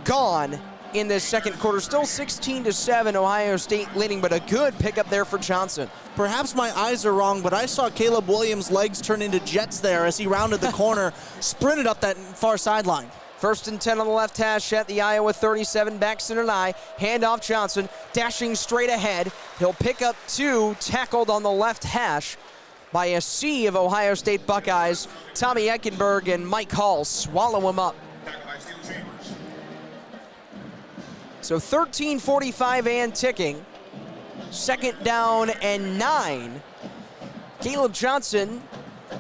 gone in this second quarter. Still 16-7, Ohio State leading, but a good pickup there for Johnson. Perhaps my eyes are wrong, but I saw Caleb Williams' legs turn into jets there as he rounded the corner, sprinted up that far sideline. 1st and 10 on the left hash at the Iowa 37, back center and handoff Johnson, dashing straight ahead. He'll pick up 2, tackled on the left hash by a sea of Ohio State Buckeyes. Tommy Eichenberg and Mike Hall swallow him up. So 13:45 and ticking. 2nd down and 9. Caleb Johnson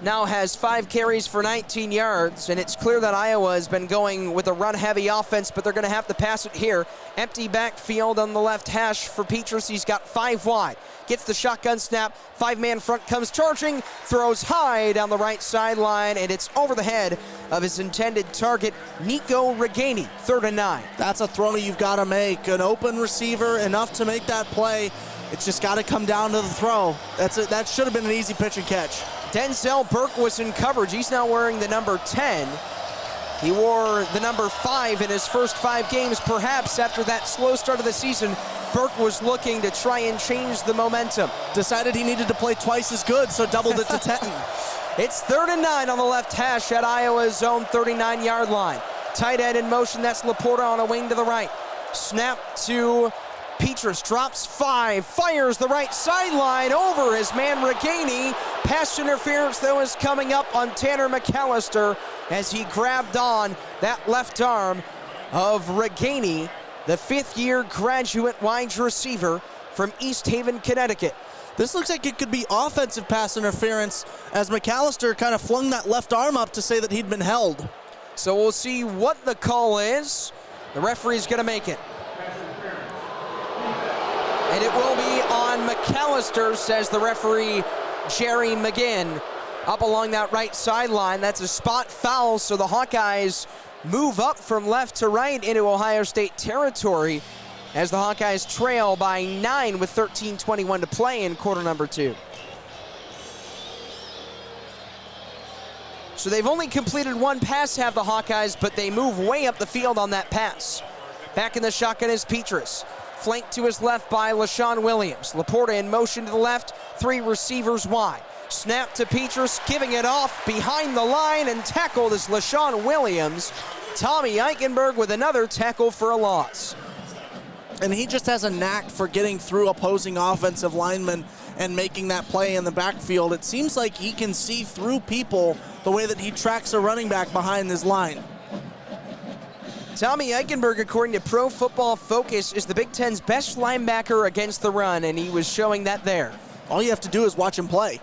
now has 5 carries for 19 yards, and it's clear that Iowa has been going with a run-heavy offense, but they're going to have to pass it here. Empty backfield on the left hash for Petras. He's got 5 wide. Gets the shotgun snap. 5-man front comes charging. Throws high down the right sideline, and it's over the head of his intended target, Nico Reganey. 3rd and 9. That's a throw you've got to make. An open receiver, enough to make that play. It's just got to come down to the throw. That should have been an easy pitch and catch. Denzel Burke was in coverage. He's now wearing the number 10. He wore the number 5 in his first 5 games. Perhaps after that slow start of the season, Burke was looking to try and change the momentum. Decided he needed to play twice as good, so doubled it to 10. It's 3rd and 9 on the left hash at Iowa's own 39-yard line. Tight end in motion, that's Laporta on a wing to the right. Snap to Petras, drops 5, fires the right sideline over his man Reganey. Pass interference, though, is coming up on Tanner McAllister as he grabbed on that left arm of Reganey, the 5th-year graduate wide receiver from East Haven, Connecticut. This looks like it could be offensive pass interference as McAllister kind of flung that left arm up to say that he'd been held. So we'll see what the call is. The referee's going to make it. And it will be on McAllister, says the referee, Jerry McGinn, up along that right sideline. That's a spot foul, so the Hawkeyes move up from left to right into Ohio State territory as the Hawkeyes trail by 9 with 13:21 to play in quarter number 2. So they've only completed 1 pass, have the Hawkeyes, but they move way up the field on that pass. Back in the shotgun is Petras. Flanked to his left by LaShawn Williams. Laporta in motion to the left, 3 receivers wide. Snap to Petras, giving it off behind the line, and tackled is LaShawn Williams. Tommy Eichenberg with another tackle for a loss. And he just has a knack for getting through opposing offensive linemen and making that play in the backfield. It seems like he can see through people the way that he tracks a running back behind his line. Tommy Eichenberg, according to Pro Football Focus, is the Big Ten's best linebacker against the run, and he was showing that there. All you have to do is watch him play.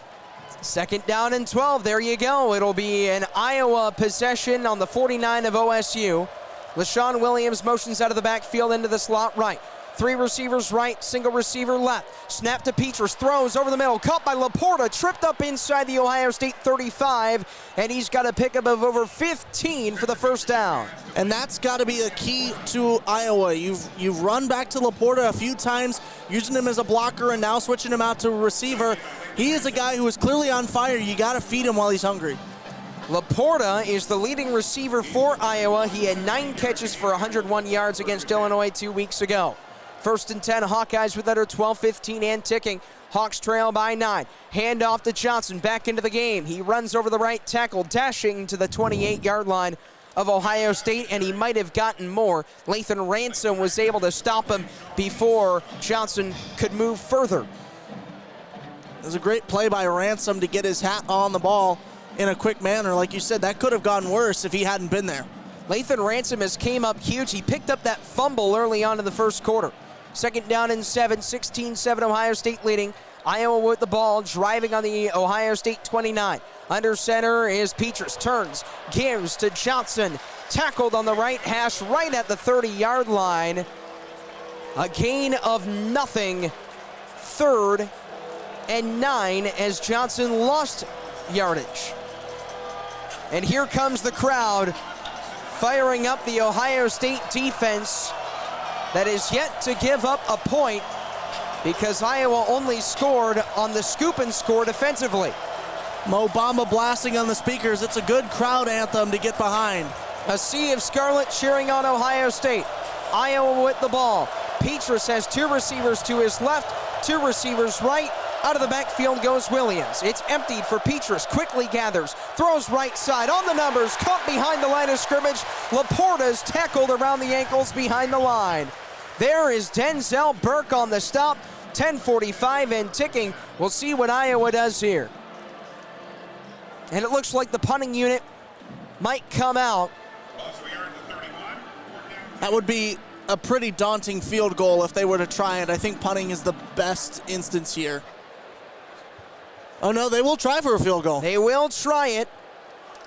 2nd down and 12, there you go. It'll be an Iowa possession on the 49 of OSU. LaShawn Williams motions out of the backfield into the slot right. 3 receivers right, single receiver left. Snap to Petras, throws over the middle, caught by Laporta, tripped up inside the Ohio State 35, and he's got a pickup of over 15 for the first down. And that's got to be a key to Iowa. You've run back to Laporta a few times, using him as a blocker and now switching him out to a receiver. He is a guy who is clearly on fire. You got to feed him while he's hungry. Laporta is the leading receiver for Iowa. He had 9 catches for 101 yards against Illinois 2 weeks ago. 1st and 10, Hawkeyes with under 12:15 and ticking. Hawks trail by 9. Hand off to Johnson, back into the game. He runs over the right tackle, dashing to the 28-yard line of Ohio State, and he might have gotten more. Lathan Ransom was able to stop him before Johnson could move further. It was a great play by Ransom to get his hat on the ball in a quick manner. Like you said, that could have gone worse if he hadn't been there. Lathan Ransom has came up huge. He picked up that fumble early on in the first quarter. 2nd down and 7, 16-7 Ohio State leading. Iowa with the ball, driving on the Ohio State 29. Under center is Petrus, turns, gives to Johnson. Tackled on the right hash, right at the 30-yard line. A gain of nothing. 3rd and 9 as Johnson lost yardage. And here comes the crowd firing up the Ohio State defense that is yet to give up a point because Iowa only scored on the scoop and score defensively. Mo Bamba blasting on the speakers. It's a good crowd anthem to get behind. A sea of Scarlet cheering on Ohio State. Iowa with the ball. Petrus has 2 receivers to his left, 2 receivers right. Out of the backfield goes Williams. It's emptied for Petrus. Quickly gathers. Throws right side. On the numbers. Caught behind the line of scrimmage. Laporta's tackled around the ankles behind the line. There is Denzel Burke on the stop. 10:45 and ticking. We'll see what Iowa does here. And it looks like the punting unit might come out. That would be a pretty daunting field goal if they were to try it. I think punting is the best instance here. Oh no, they will try for a field goal. They will try it.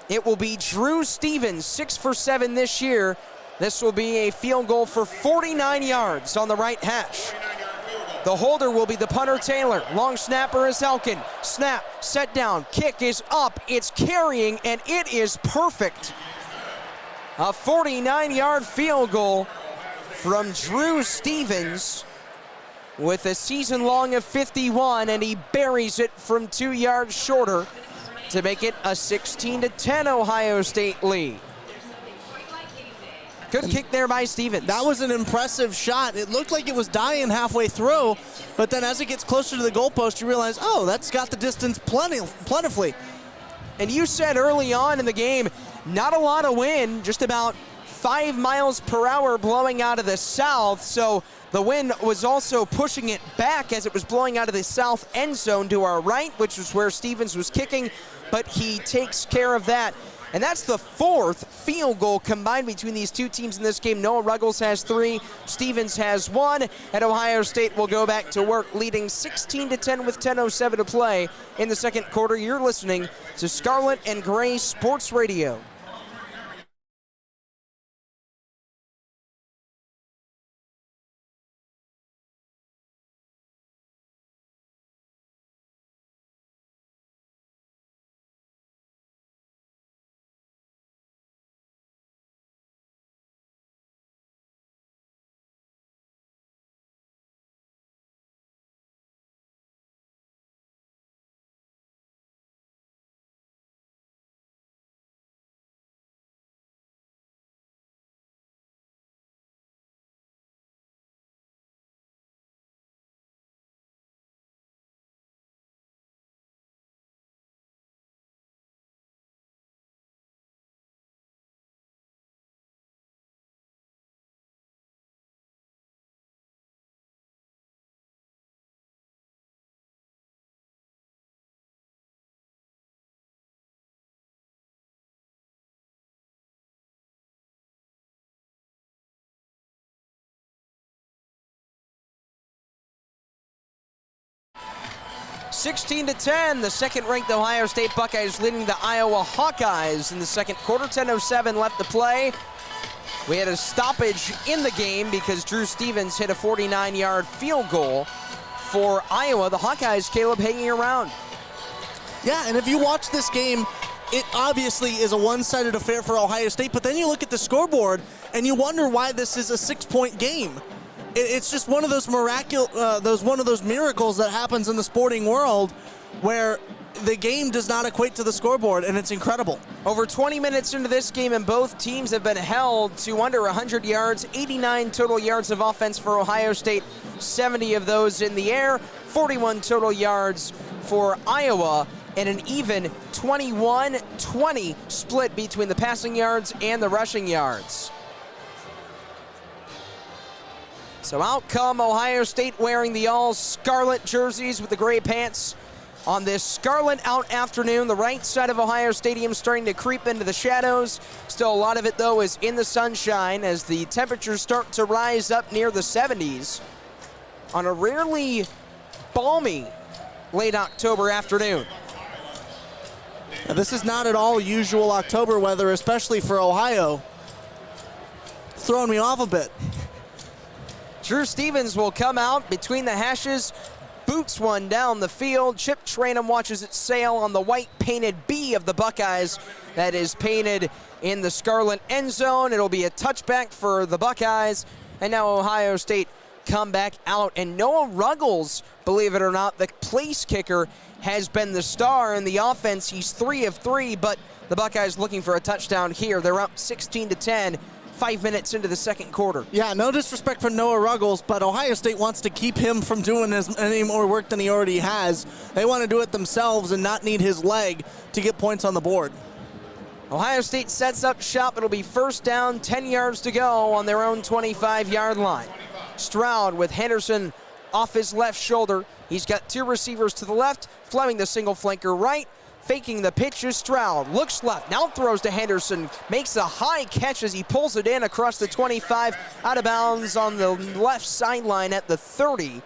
It will be Drew Stevens, 6 for 7 this year. This will be a field goal for 49 yards on the right hash. The holder will be the punter Taylor. Long snapper is Elkin. Snap, set down, kick is up. It's carrying, and it is perfect. A 49-yard field goal from Drew Stevens with a season long of 51, and he buries it from 2 yards shorter to make it a 16-10 Ohio State lead. Good kick there by Stevens. That was an impressive shot. It looked like it was dying halfway through, but then as it gets closer to the goalpost, you realize, oh, that's got the distance plentifully. And you said early on in the game, not a lot of wind, just about 5 miles per hour blowing out of the south, so the wind was also pushing it back as it was blowing out of the south end zone to our right, which was where Stevens was kicking, but he takes care of that. And that's the 4th field goal combined between these 2 teams in this game. Noah Ruggles has 3, Stevens has 1, and Ohio State will go back to work, leading 16-10 with 10:07 to play in the second quarter. You're listening to Scarlet and Gray Sports Radio. (16-10), the second-ranked Ohio State Buckeyes leading the Iowa Hawkeyes in the second quarter. 10:07 left to play. We had a stoppage in the game because Drew Stevens hit a 49-yard field goal for Iowa. The Hawkeyes, Caleb, hanging around. Yeah, and if you watch this game, it obviously is a one-sided affair for Ohio State, but then you look at the scoreboard and you wonder why this is a 6-point game. It's just one of those miracles that happens in the sporting world where the game does not equate to the scoreboard, and it's incredible. Over 20 minutes into this game, and both teams have been held to under 100 yards, 89 total yards of offense for Ohio State, 70 of those in the air, 41 total yards for Iowa, and an even 21-20 split between the passing yards and the rushing yards. So out come Ohio State wearing the all-scarlet jerseys with the gray pants on this scarlet out afternoon. The right side of Ohio Stadium starting to creep into the shadows. Still a lot of it, though, is in the sunshine as the temperatures start to rise up near the 70s on a rarely balmy late October afternoon. Now, this is not at all usual October weather, especially for Ohio. It's throwing me off a bit. Drew Stevens will come out between the hashes, boots one down the field. Chip Trainum watches it sail on the white painted B of the Buckeyes that is painted in the scarlet end zone. It'll be a touchback for the Buckeyes. And now Ohio State come back out. And Noah Ruggles, believe it or not, the place kicker, has been the star in the offense. He's 3 of 3, but the Buckeyes looking for a touchdown here. They're up 16-10. 5 minutes into the second quarter. Yeah, no disrespect for Noah Ruggles, but Ohio State wants to keep him from doing any more work than he already has. They want to do it themselves and not need his leg to get points on the board. Ohio State sets up shop. It'll be first down, 10 yards to go on their own 25-yard line. Stroud with Henderson off his left shoulder. He's got 2 receivers to the left. Fleming the single flanker right. Faking the pitch is Stroud, looks left, now throws to Henderson, makes a high catch as he pulls it in across the 25, out of bounds on the left sideline at the 30.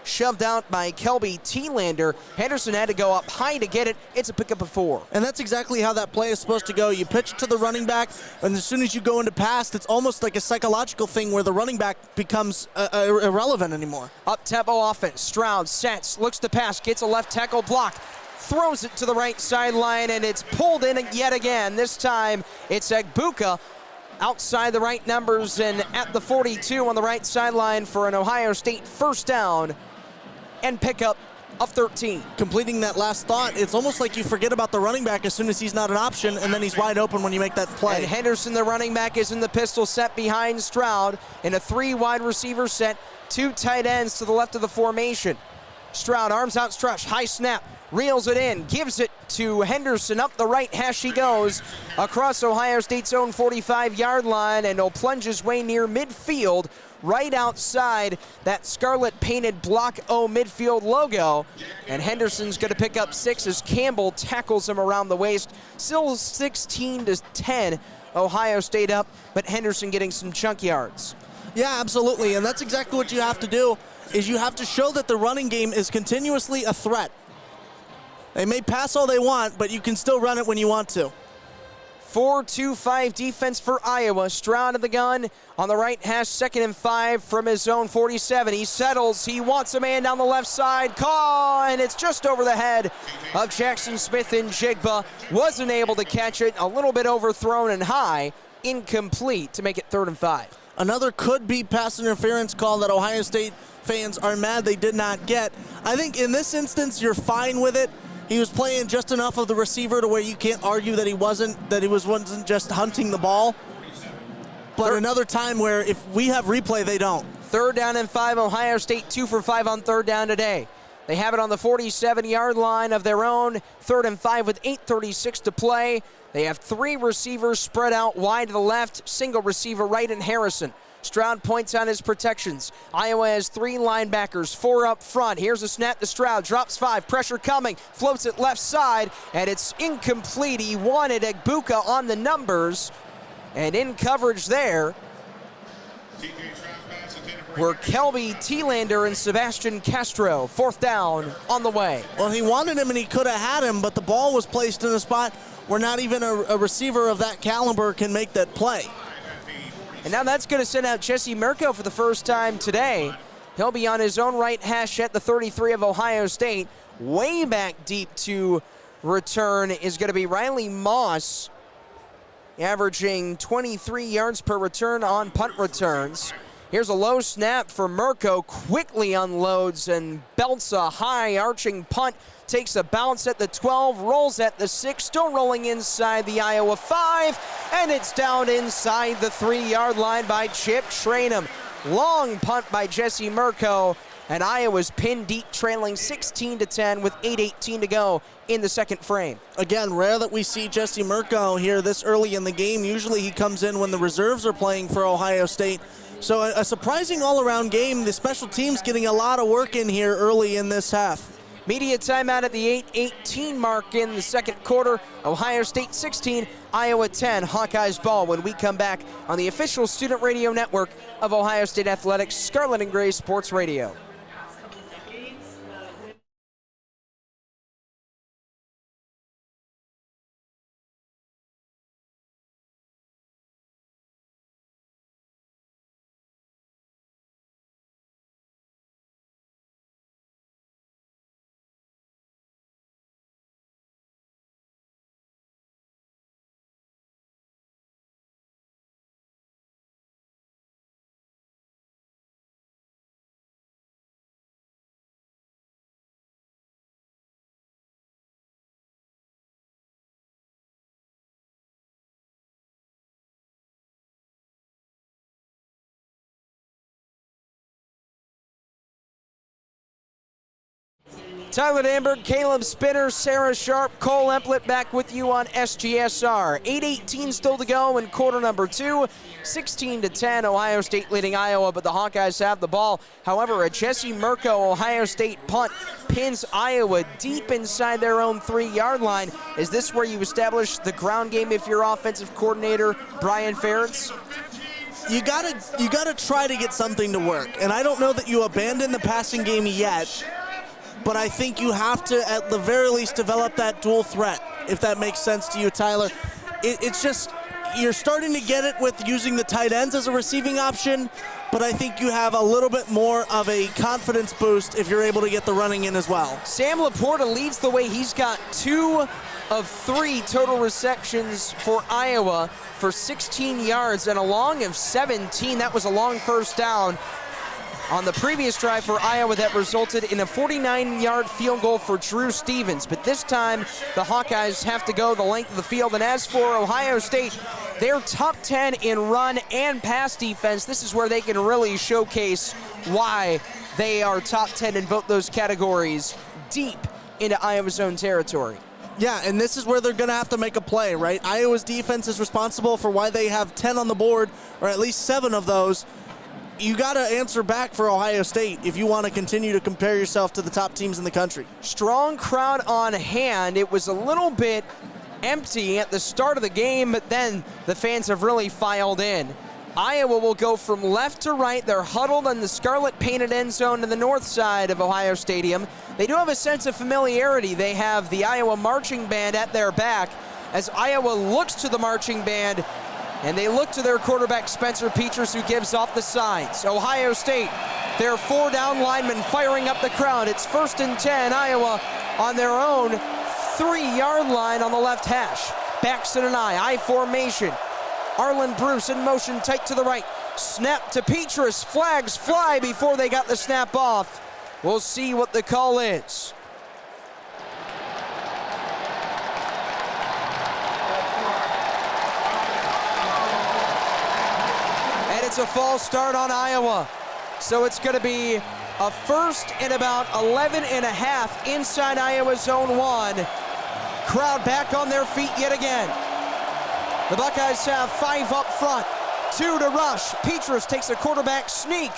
Shoved out by Kelby Thielander. Henderson had to go up high to get it. It's a pickup of 4. And that's exactly how that play is supposed to go. You pitch it to the running back, and as soon as you go into pass, it's almost like a psychological thing where the running back becomes irrelevant anymore. Up-tempo offense. Stroud sets, looks to pass, gets a left tackle block. Throws it to the right sideline, and it's pulled in yet again. This time, it's Egbuka outside the right numbers and at the 42 on the right sideline for an Ohio State first down and pickup of 13. Completing that last thought, it's almost like you forget about the running back as soon as he's not an option, and then he's wide open when you make that play. And Henderson, the running back, is in the pistol set behind Stroud in a 3 wide receiver set, 2 tight ends to the left of the formation. Stroud, arms outstretched, high snap. Reels it in, gives it to Henderson. Up the right hash he goes across Ohio State's own 45-yard line, and he'll plunge his way near midfield, right outside that scarlet painted Block O midfield logo. And Henderson's going to pick up 6 as Campbell tackles him around the waist. Still 16-10, Ohio State up, but Henderson getting some chunk yards. Yeah, absolutely, and that's exactly what you have to do, is you have to show that the running game is continuously a threat. They may pass all they want, but you can still run it when you want to. 4-2-5 defense for Iowa. Stroud of the gun on the right hash, 2nd and 5 from his own 47. He settles. He wants a man down the left side. Call, and it's just over the head of Jackson Smith and Jigba. Wasn't able to catch it. A little bit overthrown and high. Incomplete to make it 3rd and 5. Another could-be pass interference call that Ohio State fans are mad they did not get. I think in this instance, you're fine with it. He was playing just enough of the receiver to where you can't argue that he wasn't just hunting the ball. But another time where if we have replay, they don't. 3rd down and 5, Ohio State 2 for 5 on 3rd down today. They have it on the 47-yard line of their own. 3rd and 5 with 8:36 to play. They have 3 receivers spread out wide to the left, single receiver right in Harrison. Stroud points out his protections. Iowa has 3 linebackers, 4 up front. Here's a snap to Stroud, drops 5, pressure coming, floats it left side, and it's incomplete. He wanted Egbuka on the numbers, and in coverage there were Kelby Thielander and Sebastian Castro. 4th down on the way. Well, he wanted him and he could have had him, but the ball was placed in a spot where not even a receiver of that caliber can make that play. And now that's going to send out Jesse Mirko for the first time today. He'll be on his own right hash at the 33 of Ohio State. Way back deep to return is going to be Riley Moss, averaging 23 yards per return on punt returns. Here's a low snap for Mirko, quickly unloads and belts a high arching punt, takes a bounce at the 12, rolls at the 6, still rolling inside the Iowa 5, and it's down inside the 3-yard line by Chip Trainum. Long punt by Jesse Mirko, and Iowa's pinned deep, trailing 16-10 with 8:18 to go in the second frame. Again, rare that we see Jesse Mirko here this early in the game. Usually he comes in when the reserves are playing for Ohio State. So a surprising all-around game. The special teams getting a lot of work in here early in this half. Media timeout at the 8:18 mark in the second quarter. Ohio State 16, Iowa 10. Hawkeyes ball when we come back on the official student radio network of Ohio State Athletics, Scarlet and Gray Sports Radio. Tyler Danburg, Caleb Spinner, Sara Sharp, Kole Emplit back with you on SGSR. 8:18 still to go in quarter number 2. 16-10, Ohio State leading Iowa, but the Hawkeyes have the ball. However, a Jesse Mirko Ohio State punt pins Iowa deep inside their own 3-yard line. Is this where you establish the ground game if you're offensive coordinator Brian Ferentz? You gotta try to get something to work, and I don't know that you abandon the passing game yet, but I think you have to, at the very least, develop that dual threat, if that makes sense to you, Tyler. It's just, you're starting to get it with using the tight ends as a receiving option, but I think you have a little bit more of a confidence boost if you're able to get the running in as well. Sam Laporta leads the way. He's got 2 of 3 total receptions for Iowa for 16 yards and a long of 17. That was a long first down on the previous drive for Iowa that resulted in a 49-yard field goal for Drew Stevens. But this time, the Hawkeyes have to go the length of the field. And as for Ohio State, they're top 10 in run and pass defense. This is where they can really showcase why they are top 10 in both those categories deep into Iowa's own territory. Yeah, and this is where they're going to have to make a play, right? Iowa's defense is responsible for why they have 10 on the board, or at least 7 of those. You got to answer back for Ohio State if you want to continue to compare yourself to the top teams in the country. Strong crowd on hand. It was a little bit empty at the start of the game, but then the fans have really filed in. Iowa will go from left to right. They're huddled on the Scarlet painted end zone to the north side of Ohio Stadium. They do have a sense of familiarity. They have the Iowa marching band at their back as Iowa looks to the marching band, and they look to their quarterback, Spencer Petras, who gives off the signs. Ohio State, their 4 down linemen firing up the crowd. It's 1st and 10, Iowa on their own 3-yard line on the left hash. Baxton and I formation. Arlen Bruce in motion, tight to the right. Snap to Petras, flags fly before they got the snap off. We'll see what the call is. It's a false start on Iowa. So it's going to be a 1st and about 11 and a half inside Iowa zone 1. Crowd back on their feet yet again. The Buckeyes have 5 up front, 2 to rush. Petras takes a quarterback sneak.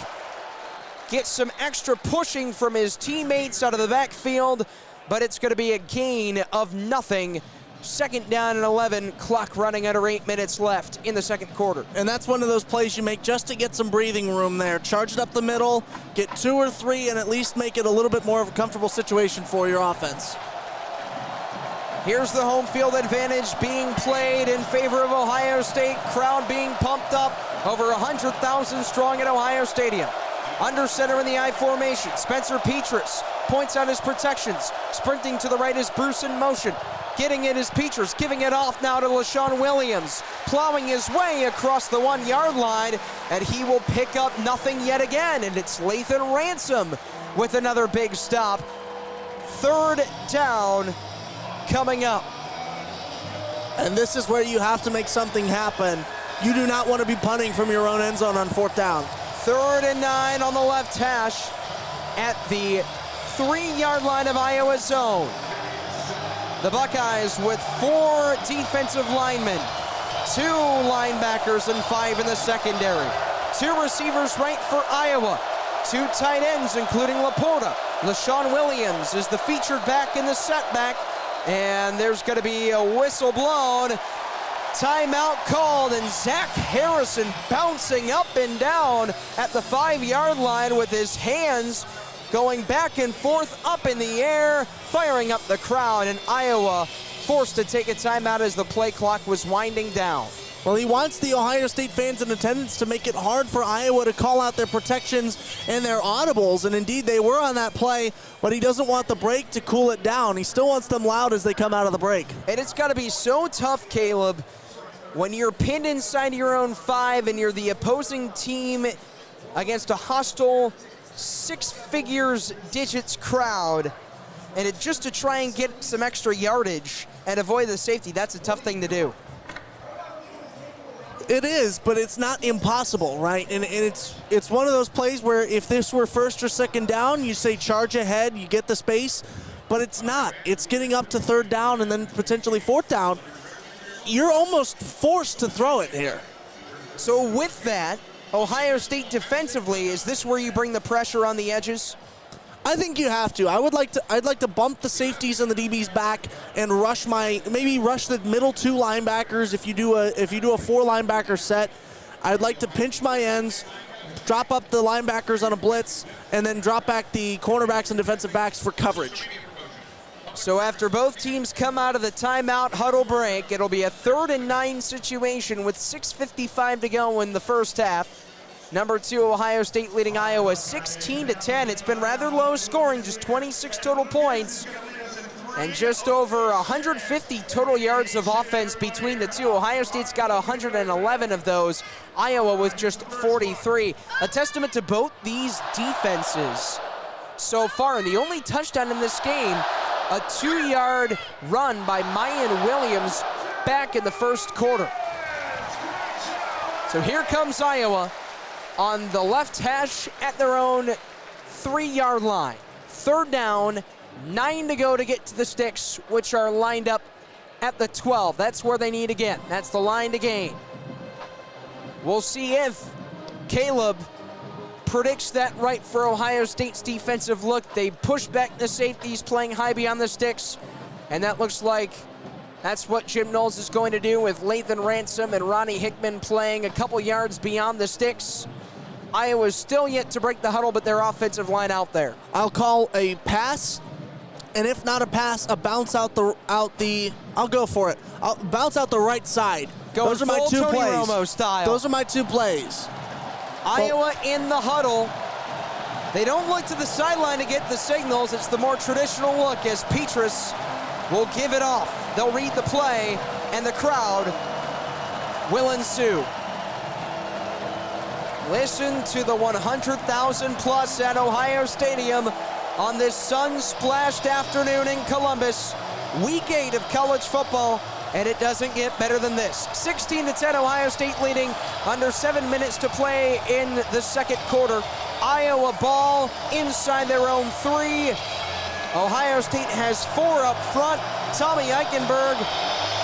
Gets some extra pushing from his teammates out of the backfield, but it's going to be a gain of nothing. 2nd down and 11, clock running under 8 minutes left in the second quarter. And that's one of those plays you make just to get some breathing room there. Charge it up the middle, get 2 or 3, and at least make it a little bit more of a comfortable situation for your offense. Here's the home field advantage being played in favor of Ohio State. Crowd being pumped up, over 100,000 strong at Ohio Stadium. Under center in the I formation, Spencer Petras points out his protections. Sprinting to the right is Bruce in motion. Getting it is Petras, giving it off now to LaShawn Williams, plowing his way across the 1 yard line, and he will pick up nothing yet again, and it's Lathan Ransom with another big stop. 3rd down coming up. And this is where you have to make something happen. You do not want to be punting from your own end zone on 4th down. 3rd and 9 on the left hash at the 3-yard line of Iowa's zone. The Buckeyes with 4 defensive linemen, 2 linebackers, and 5 in the secondary. 2 receivers right for Iowa, 2 tight ends, including Laporta. LaShawn Williams is the featured back in the setback, and there's going to be a whistle blown. Timeout called, and Zach Harrison bouncing up and down at the 5-yard line with his hands going back and forth up in the air, firing up the crowd, and Iowa forced to take a timeout as the play clock was winding down. Well, he wants the Ohio State fans in attendance to make it hard for Iowa to call out their protections and their audibles, and indeed they were on that play, but he doesn't want the break to cool it down. He still wants them loud as they come out of the break. And it's got to be so tough, Caleb, when you're pinned inside your own 5 and you're the opposing team against a hostile 6 figures digits crowd, and just to try and get some extra yardage and avoid the safety, that's a tough thing to do. It is, but it's not impossible, right? And it's one of those plays where if this were 1st or 2nd down, you say charge ahead, you get the space, but it's not. It's getting up to 3rd down and then potentially 4th down. You're almost forced to throw it here. So with that, Ohio State defensively, is this where you bring the pressure on the edges? I think you have to. I'd like to bump the safeties and the DBs back and rush the middle 2 linebackers if you do a 4 linebacker set. I'd like to pinch my ends, drop up the linebackers on a blitz, and then drop back the cornerbacks and defensive backs for coverage. So after both teams come out of the timeout huddle break, it'll be a 3rd and 9 situation with 6:55 to go in the first half. Number 2, Ohio State leading Iowa 16-10. It's been rather low scoring, just 26 total points, and just over 150 total yards of offense between the two. Ohio State's got 111 of those, Iowa with just 43. A testament to both these defenses so far. And the only touchdown in this game, a 2-yard run by Mayan Williams back in the first quarter. So here comes Iowa on the left hash at their own 3-yard line. 3rd down, 9 to go to get to the sticks, which are lined up at the 12. That's where they need again. That's the line to gain. We'll see if Caleb predicts that right for Ohio State's defensive look. They push back the safeties, playing high beyond the sticks, and that looks like that's what Jim Knowles is going to do with Lathan Ransom and Ronnie Hickman playing a couple yards beyond the sticks. Iowa's still yet to break the huddle, but their offensive line out there. I'll call a pass, and if not a pass, a bounce out the. I'll go for it. I'll bounce out the right side. Those are my 2 Tony plays. Romo style. Those are my 2 plays. Iowa in the huddle. They don't look to the sideline to get the signals. It's the more traditional look as Petras will give it off. They'll read the play, and the crowd will ensue. Listen to the 100,000 plus at Ohio Stadium on this sun-splashed afternoon in Columbus. Week 8 of college football, and it doesn't get better than this. 16-10, Ohio State leading, under 7 minutes to play in the second quarter. Iowa ball inside their own 3. Ohio State has 4 up front. Tommy Eichenberg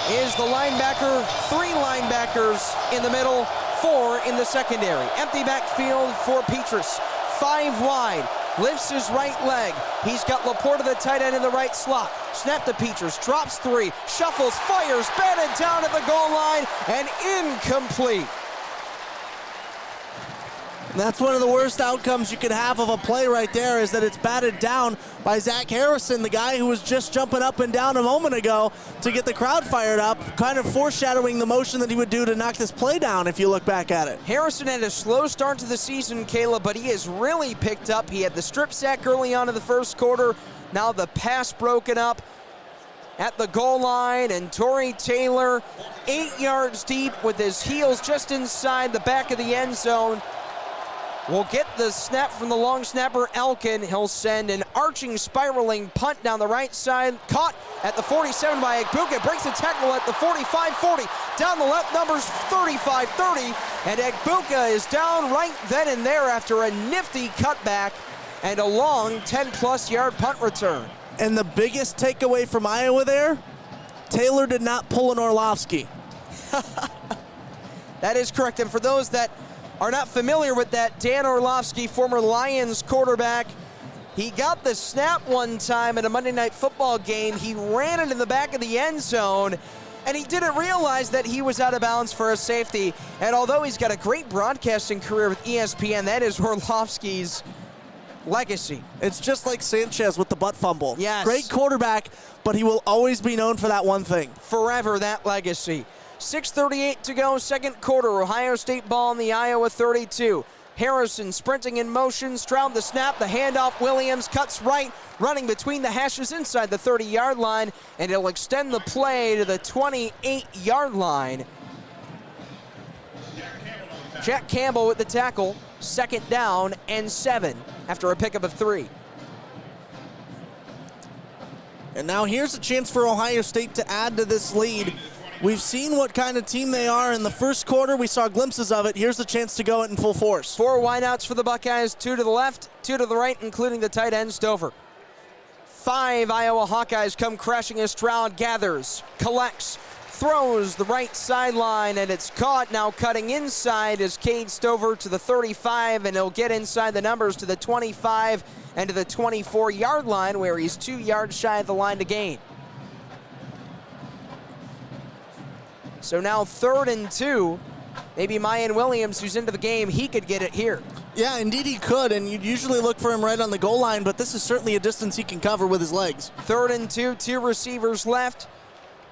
is the linebacker, 3 linebackers in the middle, 4 in the secondary. Empty backfield for Petras. 5 wide. Lifts his right leg. He's got Laporta, the tight end, in the right slot. Snap to Petras. Drops 3. Shuffles. Fires. Batted down at the goal line. And incomplete. And that's one of the worst outcomes you could have of a play right there, is that it's batted down by Zach Harrison, the guy who was just jumping up and down a moment ago to get the crowd fired up, kind of foreshadowing the motion that he would do to knock this play down if you look back at it. Harrison had a slow start to the season, Caleb, but he has really picked up. He had the strip sack early on in the first quarter. Now the pass broken up. at the goal line, and Torrey Taylor 8 yards deep with his heels just inside the back of the end zone. Will get the snap from the long snapper, Elkin. He'll send an arching, spiraling punt down the right side. Caught at the 47 by Egbuka. Breaks the tackle at the 45-40. Down the left, numbers 35-30. And Egbuka is down right then and there after a nifty cutback and a long 10-plus yard punt return. And the biggest takeaway from Iowa there, Taylor did not pull an Orlovsky. That is correct. And for those that are not familiar with that, Dan Orlovsky, former Lions quarterback, he got the snap one time in a Monday Night Football game. He ran it in the back of the end zone, and he didn't realize that he was out of bounds for a safety. And although he's got a great broadcasting career with ESPN, that is Orlovsky's legacy. It's just like Sanchez with the butt fumble. Yes. Great quarterback, but he will always be known for that one thing. Forever that legacy. 6:38 to go, second quarter. Ohio State ball in the Iowa 32. Harrison sprinting in motion. Stroud the snap, the handoff. Williams cuts right, running between the hashes inside the 30-yard line, and he'll extend the play to the 28-yard line. Jack Campbell with the tackle. Second down and 7 after a pickup of 3. And now here's a chance for Ohio State to add to this lead. We've seen what kind of team they are in the first quarter. We saw glimpses of it. Here's the chance to go it in full force. 4 wideouts for the Buckeyes, 2 to the left, 2 to the right, including the tight end Stover. 5 Iowa Hawkeyes come crashing as Stroud gathers, collects, throws the right sideline, and it's caught. Now cutting inside is Cade Stover to the 35, and he'll get inside the numbers to the 25 and to the 24-yard line, where he's 2 yards shy of the line to gain. So now 3rd and 2. Maybe Mayan Williams, who's into the game, he could get it here. Yeah, indeed he could, and you'd usually look for him right on the goal line, but this is certainly a distance he can cover with his legs. 3rd and 2, 2 receivers left.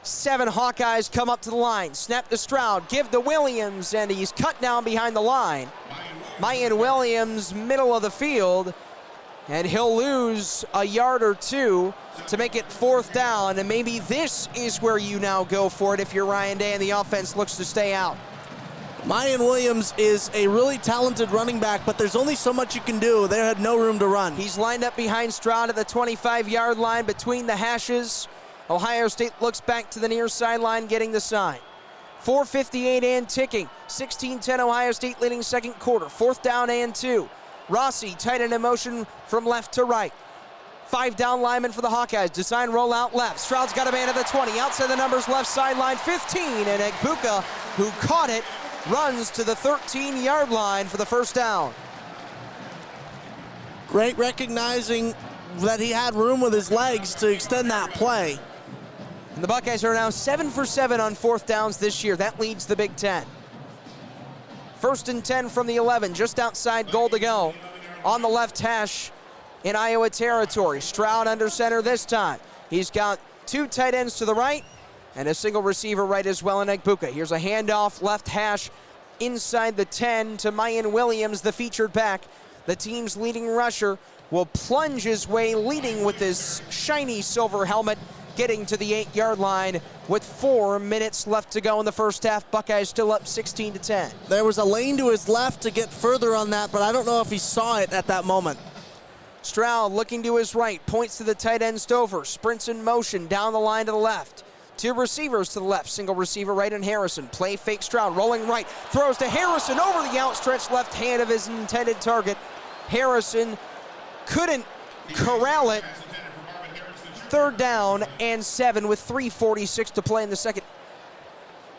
7 Hawkeyes come up to the line. Snap to Stroud, give to Williams, and he's cut down behind the line. Mayan Williams, middle of the field, and he'll lose a yard or 2 to make it 4th down, and maybe this is where you now go for it if you're Ryan Day and the offense looks to stay out. Mayan Williams is a really talented running back, but there's only so much you can do. They had no room to run. He's lined up behind Stroud at the 25-yard line between the hashes. Ohio State looks back to the near sideline, getting the sign. 4:58 and ticking. 16-10 Ohio State leading second quarter. 4th down and 2. Rossi tight end in motion from left to right. 5 down linemen for the Hawkeyes. Design roll out left. Stroud's got a man at the 20. Outside the numbers, left sideline, 15. And Egbuka, who caught it, runs to the 13-yard line for the 1st down. Great recognizing that he had room with his legs to extend that play. And the Buckeyes are now 7 for 7 on 4th downs this year. That leads the Big Ten. 1st and 10 from the 11, just outside goal to go. On the left hash in Iowa territory. Stroud under center this time. He's got 2 tight ends to the right and a single receiver right as well in Egbuka. Here's a handoff left hash inside the 10 to Mayan Williams, the featured back. The team's leading rusher will plunge his way, leading with his shiny silver helmet, getting to the 8-yard line with 4 minutes left to go in the first half. Buckeyes still up 16-10. There was a lane to his left to get further on that, but I don't know if he saw it at that moment. Stroud looking to his right, points to the tight end Stover, sprints in motion down the line to the left. 2 receivers to the left, single receiver right in Harrison. Play fake Stroud, rolling right, throws to Harrison over the outstretched left hand of his intended target. Harrison couldn't corral it. 3rd down and 7 with 3:46 to play in the second.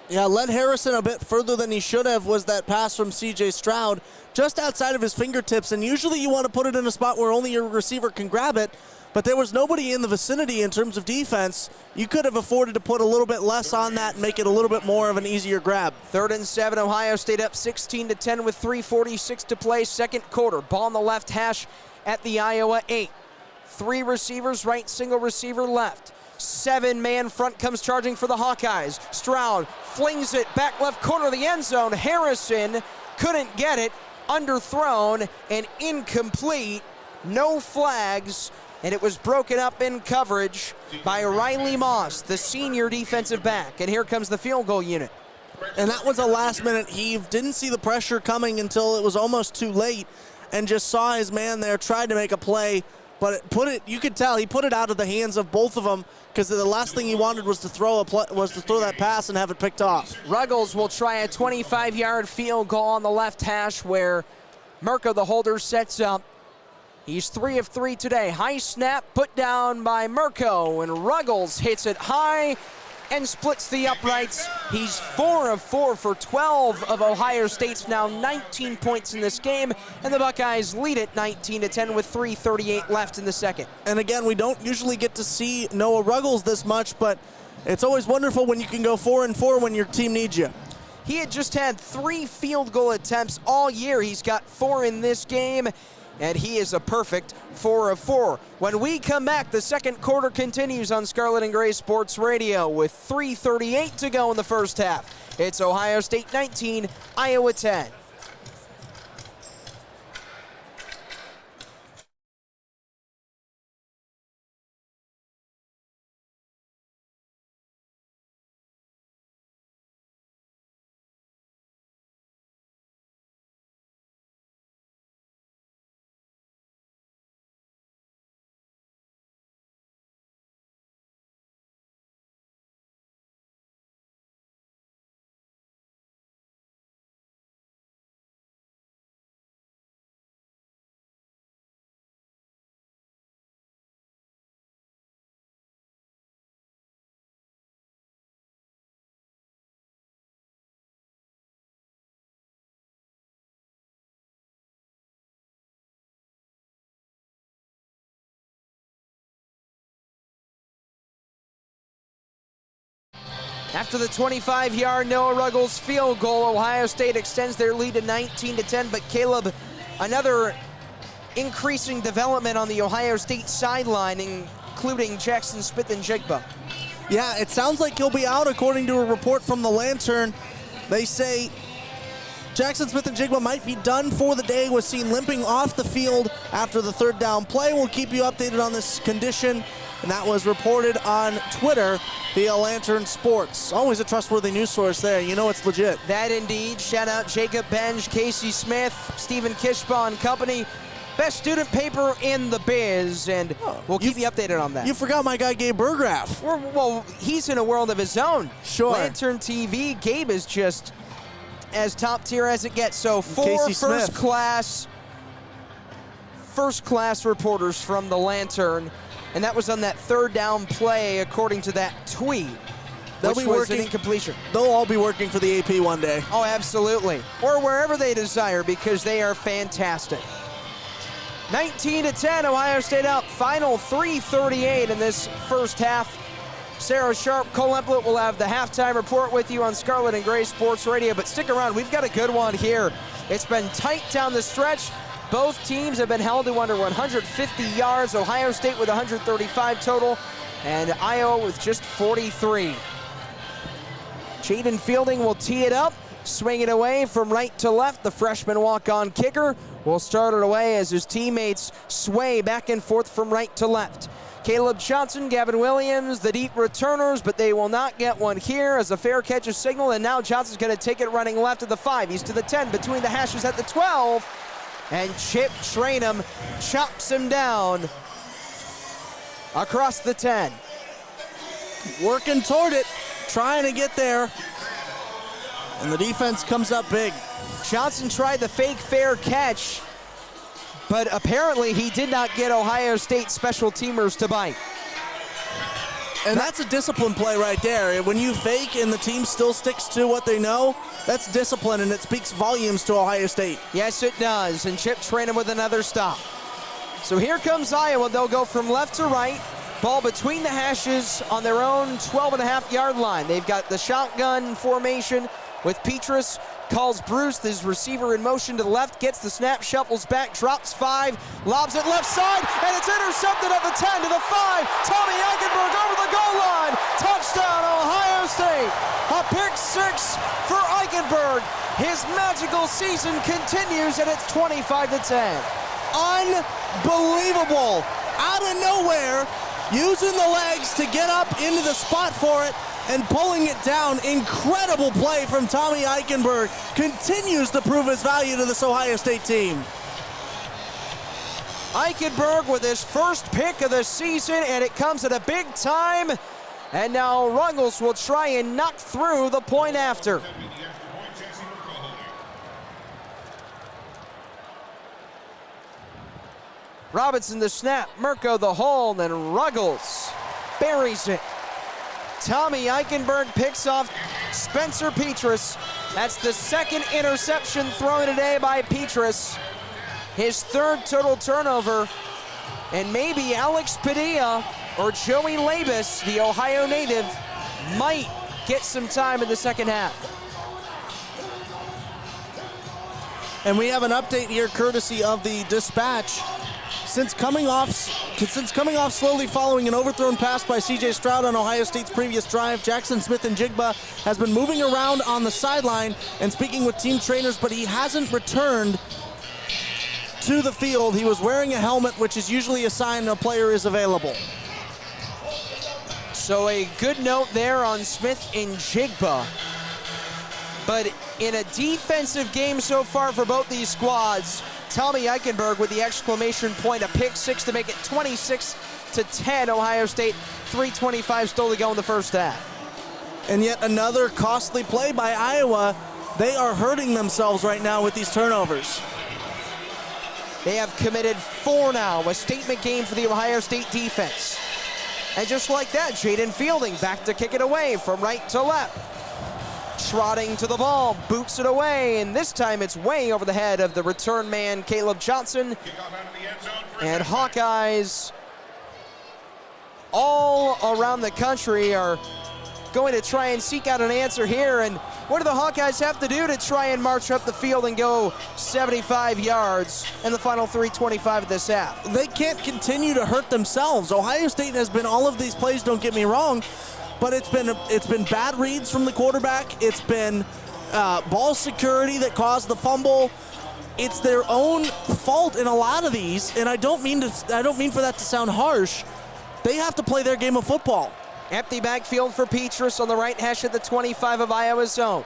Yeah, led Harrison a bit further than he should have was that pass from C.J. Stroud, just outside of his fingertips, and usually you want to put it in a spot where only your receiver can grab it, but there was nobody in the vicinity in terms of defense. You could have afforded to put a little bit less on that and make it a little bit more of an easier grab. 3rd and 7, Ohio State up 16-10 with 3:46 to play, second quarter. Ball on the left hash at the Iowa 8. 3 receivers right, single receiver left. 7-man front comes charging for the Hawkeyes. Stroud flings it back left corner of the end zone. Harrison couldn't get it, underthrown and incomplete. No flags. and it was broken up in coverage by Riley Moss, the senior defensive back. And here comes the field goal unit. And that was a last-minute heave. Didn't see the pressure coming until it was almost too late, and just saw his man there, tried to make a play, but you could tell he put it out of the hands of both of them, because the last thing he wanted was to throw that pass and have it picked off. Ruggles will try a 25-yard field goal on the left hash where Mirko, the holder, sets up. He's 3 of 3 today. High snap put down by Mirko, and Ruggles hits it high and splits the uprights. He's 4 of 4 for 12 of Ohio State's now 19 points in this game, and the Buckeyes lead it 19-10 with 3:38 left in the second. And again, we don't usually get to see Noah Ruggles this much, but it's always wonderful when you can go 4 and 4 when your team needs you. He had just had 3 field goal attempts all year. He's got 4 in this game, and he is a perfect 4 of 4. When we come back, the second quarter continues on Scarlet and Gray Sports Radio with 3:38 to go in the first half. It's Ohio State 19, Iowa 10. After the 25-yard Noah Ruggles field goal, Ohio State extends their lead to 19-10, but Caleb, another increasing development on the Ohio State sideline, including Jackson Smith-Njigba. Yeah, it sounds like he'll be out according to a report from the Lantern. They say Jackson Smith-Njigba might be done for the day, was seen limping off the field after the third down play. We'll keep you updated on this condition, and that was reported on Twitter via Lantern Sports. Always a trustworthy news source there. You know it's legit. That indeed. Shout out Jacob Benj, Casey Smith, Stephen Kishbaugh and company. Best student paper in the biz, and we'll keep you updated on that. You forgot my guy Gabe Burgraff. Well, he's in a world of his own. Sure. Lantern TV, Gabe is just as top tier as it gets. So 4 Casey Smith. first class reporters from the Lantern, and that was on that third down play according to that tweet. They'll which be was working, an incompletion. They'll all be working for the AP one day. Oh, absolutely. Or wherever they desire, because they are fantastic. 19-10, Ohio State up. Final 3:38 in this first half. Sara Sharp, Kole Emplit will have the halftime report with you on Scarlet and Gray Sports Radio, but stick around. We've got a good one here. It's been tight down the stretch. Both teams have been held to under 150 yards. Ohio State with 135 total, and Iowa with just 43. Jaden Fielding will tee it up, swing it away from right to left. The freshman walk-on kicker will start it away as his teammates sway back and forth from right to left. Caleb Johnson, Gavin Williams, the deep returners, but they will not get one here as a fair catch is signaled, and now Johnson's going to take it running left at the 5. He's to the 10, between the hashes at the 12, and Chip Trainum chops him down across the 10. Working toward it, trying to get there, and the defense comes up big. Johnson tried the fake fair catch, but apparently he did not get Ohio State special teamers to bite. And that's a discipline play right there. When you fake and the team still sticks to what they know, that's discipline, and it speaks volumes to Ohio State. Yes, it does, and Chip Trainum with another stop. So here comes Iowa. They'll go from left to right. Ball between the hashes on their own 12.5-yard line. They've got the shotgun formation with Petrus. Calls Bruce, his receiver in motion to the left, gets the snap, shuffles back, drops 5, lobs it left side, and it's intercepted at the 10 to the 5. Tommy Eichenberg over the goal line. Touchdown, Ohio State. A pick 6 for Eichenberg. His magical season continues, and it's 25-10. Unbelievable. out of nowhere, using the legs to get up into the spot for it and pulling it down. Incredible play from Tommy Eichenberg. Continues to prove his value to this Ohio State team. Eichenberg with his first pick of the season, and it comes at a big time. And now Ruggles will try and knock through the point after. Robinson the snap, Mirko the hold, and Ruggles buries it. Tommy Eichenberg picks off Spencer Petras. That's the second interception thrown today by Petras. His third total turnover. And maybe Alex Padilla or Joey Labus, the Ohio native, might get some time in the second half. And we have an update here courtesy of the Dispatch. Since coming off slowly following an overthrown pass by C.J. Stroud on Ohio State's previous drive, Jackson Smith-Njigba has been moving around on the sideline and speaking with team trainers, but he hasn't returned to the field. He was wearing a helmet, which is usually a sign a player is available. So a good note there on Smith-Njigba. But in a defensive game so far for both these squads, Tommy Eichenberg with the exclamation point, a pick six to make it 26-10. Ohio State, 3:25 still to go in the first half. And yet another costly play by Iowa. They are hurting themselves right now with these turnovers. They have committed 4 now, a statement game for the Ohio State defense. And just like that, Jaden Fielding back to kick it away from right to left. Trotting to the ball, boots it away, and this time it's way over the head of the return man, Caleb Johnson. And Hawkeyes all around the country are going to try and seek out an answer here. And what do the Hawkeyes have to do to try and march up the field and go 75 yards in the final 3:25 of this half? They can't continue to hurt themselves. Ohio State has been all of these plays, don't get me wrong, but it's been bad reads from the quarterback. It's been ball security that caused the fumble. It's their own fault in a lot of these, and I don't mean for that to sound harsh. They have to play their game of football. Empty backfield for Petras on the right hash at the 25 of Iowa's zone.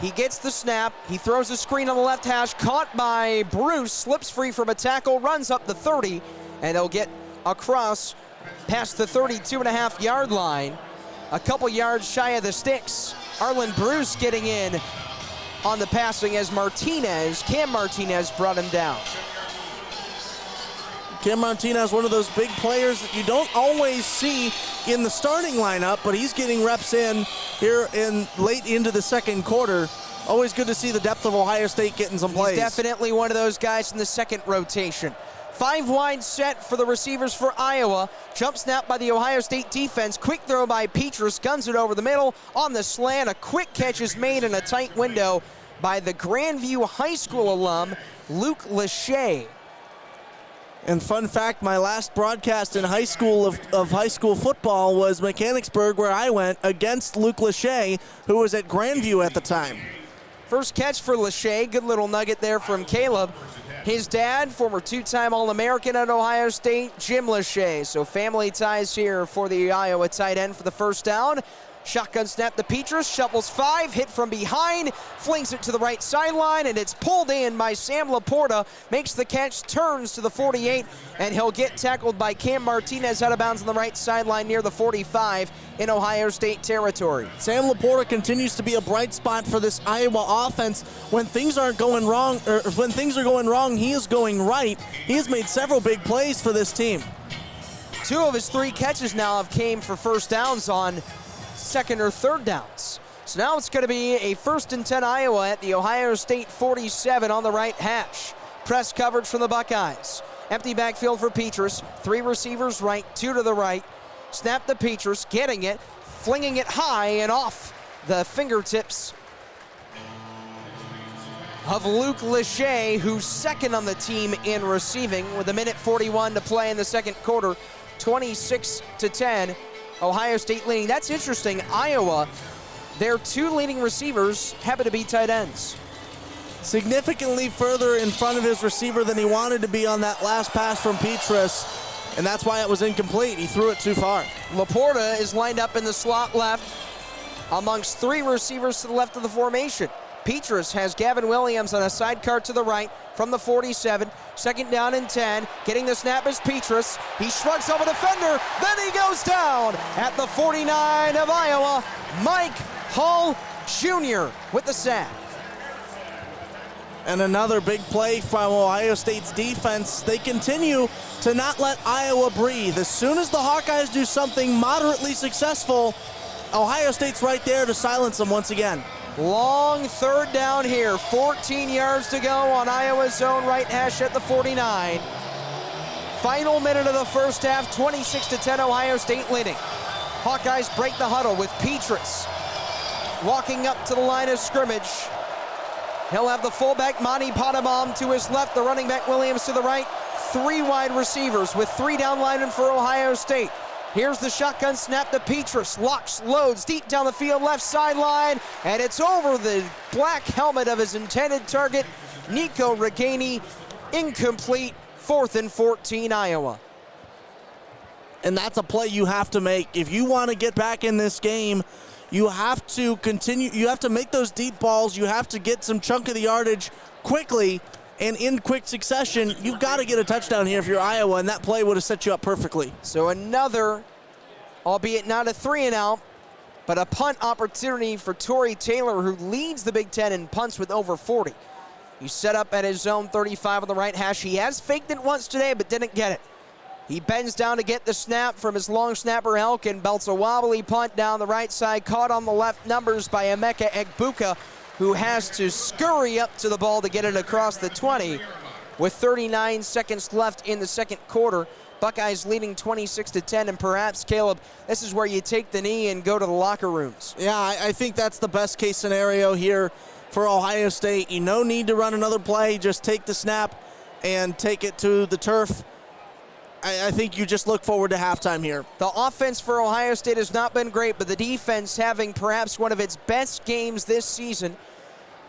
He gets the snap. He throws a screen on the left hash, caught by Bruce, slips free from a tackle, runs up the 30, and he'll get across past the 32.5-yard line. A couple yards shy of the sticks. Arlen Bruce getting in on the passing as Cam Martinez brought him down. Cam Martinez, one of those big players that you don't always see in the starting lineup, but he's getting reps in here in late into the second quarter. Always good to see the depth of Ohio State getting some plays. He's definitely one of those guys in the second rotation. 5 wide set for the receivers for Iowa. Jump snap by the Ohio State defense. Quick throw by Petras. Guns it over the middle. On the slant, a quick catch is made in a tight window by the Grandview High School alum, Luke Lachey. And fun fact, my last broadcast in high school of high school football was Mechanicsburg, where I went against Luke Lachey, who was at Grandview at the time. First catch for Lachey. Good little nugget there from Caleb. His dad, former 2-time All-American at Ohio State, Jim Lachey. So family ties here for the Iowa tight end for the first down. Shotgun snap to Petras, shuffles 5, hit from behind, flings it to the right sideline, and it's pulled in by Sam Laporta, makes the catch, turns to the 48, and he'll get tackled by Cam Martinez out of bounds on the right sideline near the 45 in Ohio State territory. Sam Laporta continues to be a bright spot for this Iowa offense. When things aren't going wrong, or when things are going wrong, he is going right. He has made several big plays for this team. 2 of his 3 catches now have came for first downs on second or third downs. So now it's going to be a 1st and 10 Iowa at the Ohio State 47 on the right hash. Press coverage from the Buckeyes. Empty backfield for Petras. 3 receivers right, 2 to the right. Snap to Petras, getting it, flinging it high and off the fingertips of Luke Lachey, who's second on the team in receiving with 1:41 to play in the second quarter. 26-10. Ohio State leading. That's interesting. Iowa, their 2 leading receivers happen to be tight ends. Significantly further in front of his receiver than he wanted to be on that last pass from Petras. and that's why it was incomplete. He threw it too far. Laporta is lined up in the slot left amongst 3 receivers to the left of the formation. Petrus has Gavin Williams on a sidecar to the right from the 47. 2nd down and 10. Getting the snap is Petrus. He shrugs off a defender. Then he goes down at the 49 of Iowa. Mike Hall Jr. with the sack. And another big play from Ohio State's defense. They continue to not let Iowa breathe. As soon as the Hawkeyes do something moderately successful, Ohio State's right there to silence them once again. Long 3rd down here. 14 yards to go on Iowa's own right hash at the 49. Final minute of the first half, 26-10, Ohio State leading. Hawkeyes break the huddle with Petrus walking up to the line of scrimmage. He'll have the fullback Monty Potabom to his left, the running back Williams to the right. 3 wide receivers with 3 down linemen for Ohio State. Here's the shotgun snap to Petrus. Locks, loads deep down the field, left sideline, and it's over the black helmet of his intended target, Nico Reganey. Incomplete. 4th and 14, Iowa. And that's a play you have to make. If you want to get back in this game, you have to continue. You have to make those deep balls. You have to get some chunk of the yardage quickly and in quick succession. You've got to get a touchdown here if you're Iowa, and that play would have set you up perfectly. So another, albeit not a 3-and-out, but a punt opportunity for Torrey Taylor, who leads the Big Ten in punts with over 40. He's set up at his zone 35 on the right hash. He has faked it once today, but didn't get it. He bends down to get the snap from his long snapper Elkin, belts a wobbly punt down the right side, caught on the left numbers by Emeka Egbuka, who has to scurry up to the ball to get it across the 20 with 39 seconds left in the 2nd quarter. Buckeyes leading 26-10, and perhaps, Caleb, this is where you take the knee and go to the locker rooms. Yeah, I think that's the best case scenario here for Ohio State. You no need to run another play, just take the snap and take it to the turf. I think you just look forward to halftime here. The offense for Ohio State has not been great, but the defense having perhaps one of its best games this season.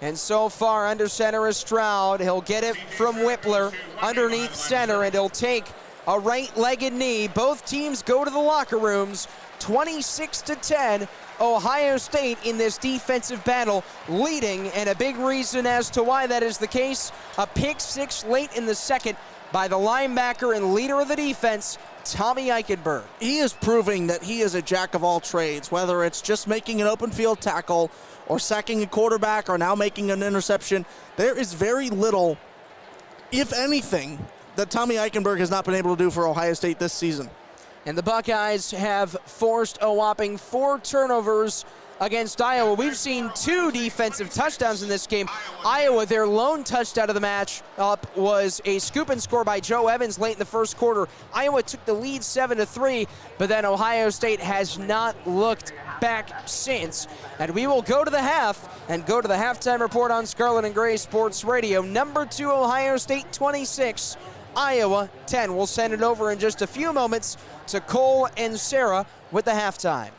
And so far, under center is Stroud. He'll get it from Whippler underneath center, and he'll take a right-legged knee. Both teams go to the locker rooms. 26-10, Ohio State in this defensive battle leading, and a big reason as to why that is the case, a pick 6 late in the 2nd by the linebacker and leader of the defense, Tommy Eichenberg. He is proving that he is a jack of all trades, whether it's just making an open field tackle or sacking a quarterback or now making an interception. There is very little, if anything, that Tommy Eichenberg has not been able to do for Ohio State this season. And the Buckeyes have forced a whopping 4 turnovers against Iowa. We've seen 2 defensive touchdowns in this game. Iowa, their lone touchdown of the match up was a scoop and score by Joe Evans late in the 1st quarter. Iowa took the lead 7-3, but then Ohio State has not looked back since. And we will go to the half and go to the halftime report on Scarlet and Gray Sports Radio. Number 2, Ohio State 26, Iowa 10. We'll send it over in just a few moments to Kole and Sara with the halftime.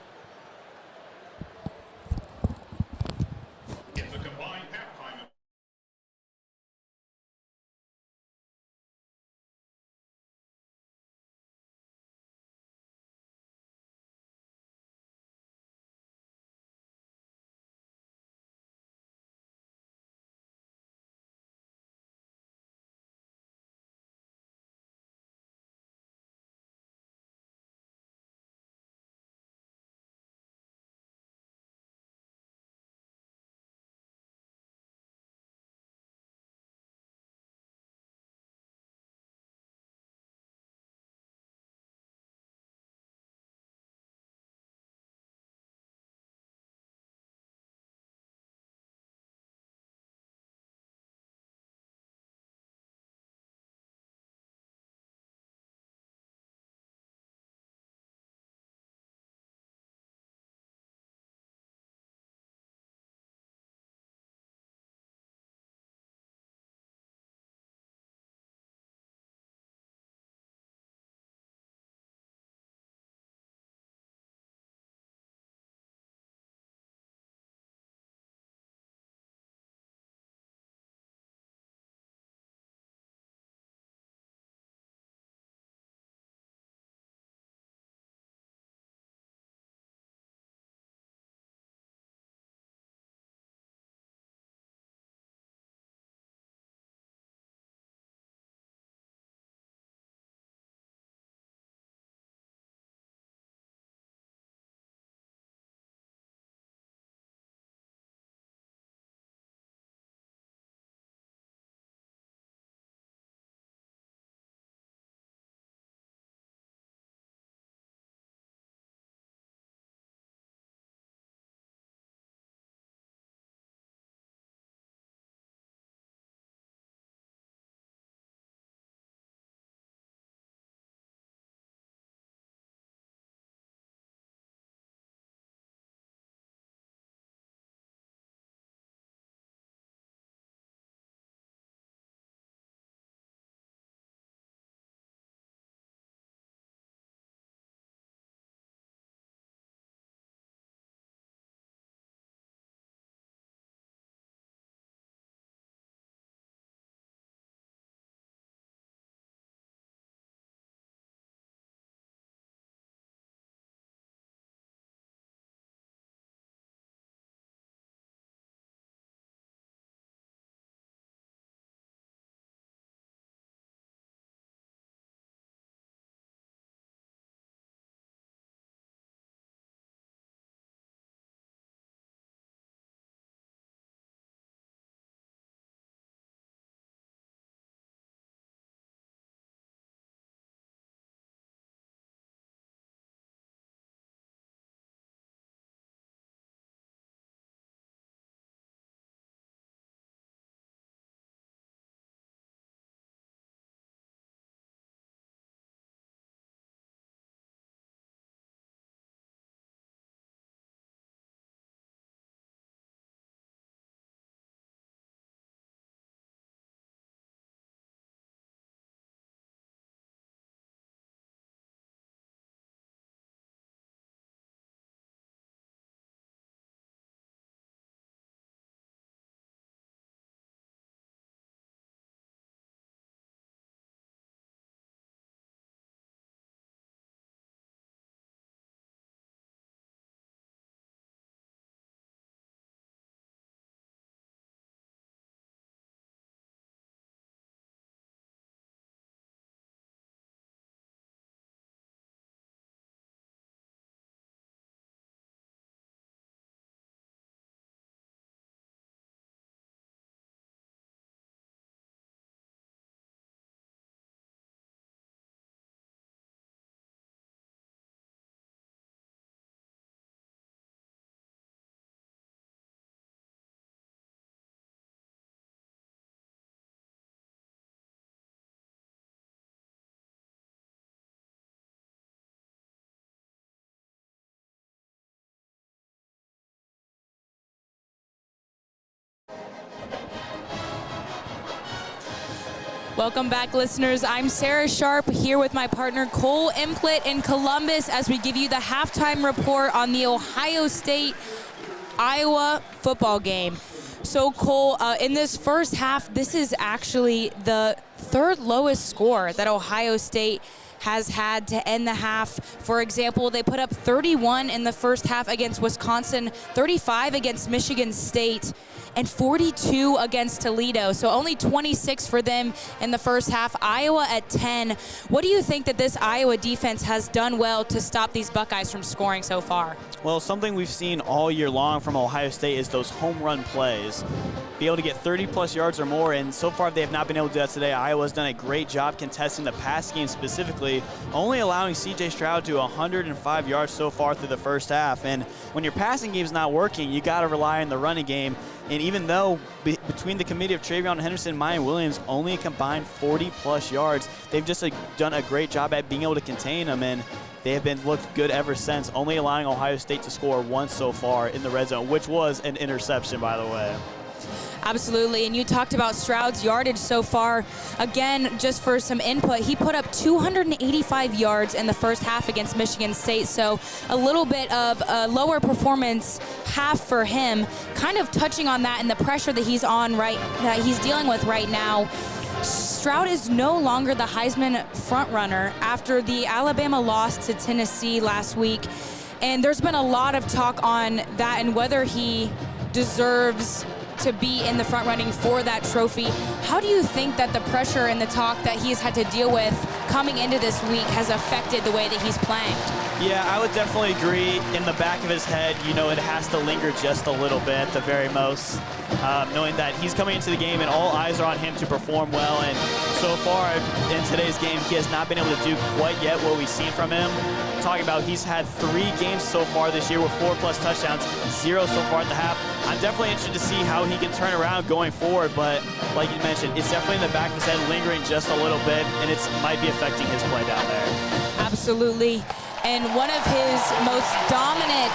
Welcome back, listeners. I'm Sara Sharp here with my partner Kole Emplit in Columbus as we give you the halftime report on the Ohio State-Iowa football game. So, Kole, in this first half, this is actually the third lowest score that Ohio State has had to end the half. For example, they put up 31 in the first half against Wisconsin, 35 against Michigan State, and 42 against Toledo. So only 26 for them in the first half. Iowa at 10. What do you think that this Iowa defense has done well to stop these Buckeyes from scoring so far? Well, something we've seen all year long from Ohio State is those home run plays. Be able to get 30-plus yards or more, and so far they have not been able to do that today. Iowa's done a great job contesting the pass game specifically, only allowing C.J. Stroud to 105 yards so far through the first half. And when your passing game's not working, you got to rely on the running game. And even though between the committee of TreVeyon Henderson and Mayan Williams only combined 40-plus yards, they've just done a great job at being able to contain them, and they have been looked good ever since, only allowing Ohio State to score once so far in the red zone, which was an interception, by the way. Absolutely, and you talked about Stroud's yardage so far. Again, just for some input, he put up 285 yards in the first half against Michigan State, so a little bit of a lower performance half for him. Kind of touching on that and the pressure that he's dealing with right now. Stroud is no longer the Heisman frontrunner after the Alabama loss to Tennessee last week, and there's been a lot of talk on that and whether he deserves to be in the front running for that trophy. How do you think that the pressure and the talk that he's had to deal with coming into this week has affected the way that he's playing? Yeah, I would definitely agree. In the back of his head, you know, it has to linger just a little bit at the very most, knowing that he's coming into the game and all eyes are on him to perform well. And so far in today's game, he has not been able to do quite yet what we've seen from him. Talking about he's had 3 games so far this year with 4+ touchdowns, 0 so far at the half. I'm definitely interested to see how he can turn around going forward, but like you mentioned, it's definitely in the back of his head lingering just a little bit, and it might be affecting his play down there. Absolutely. And one of his most dominant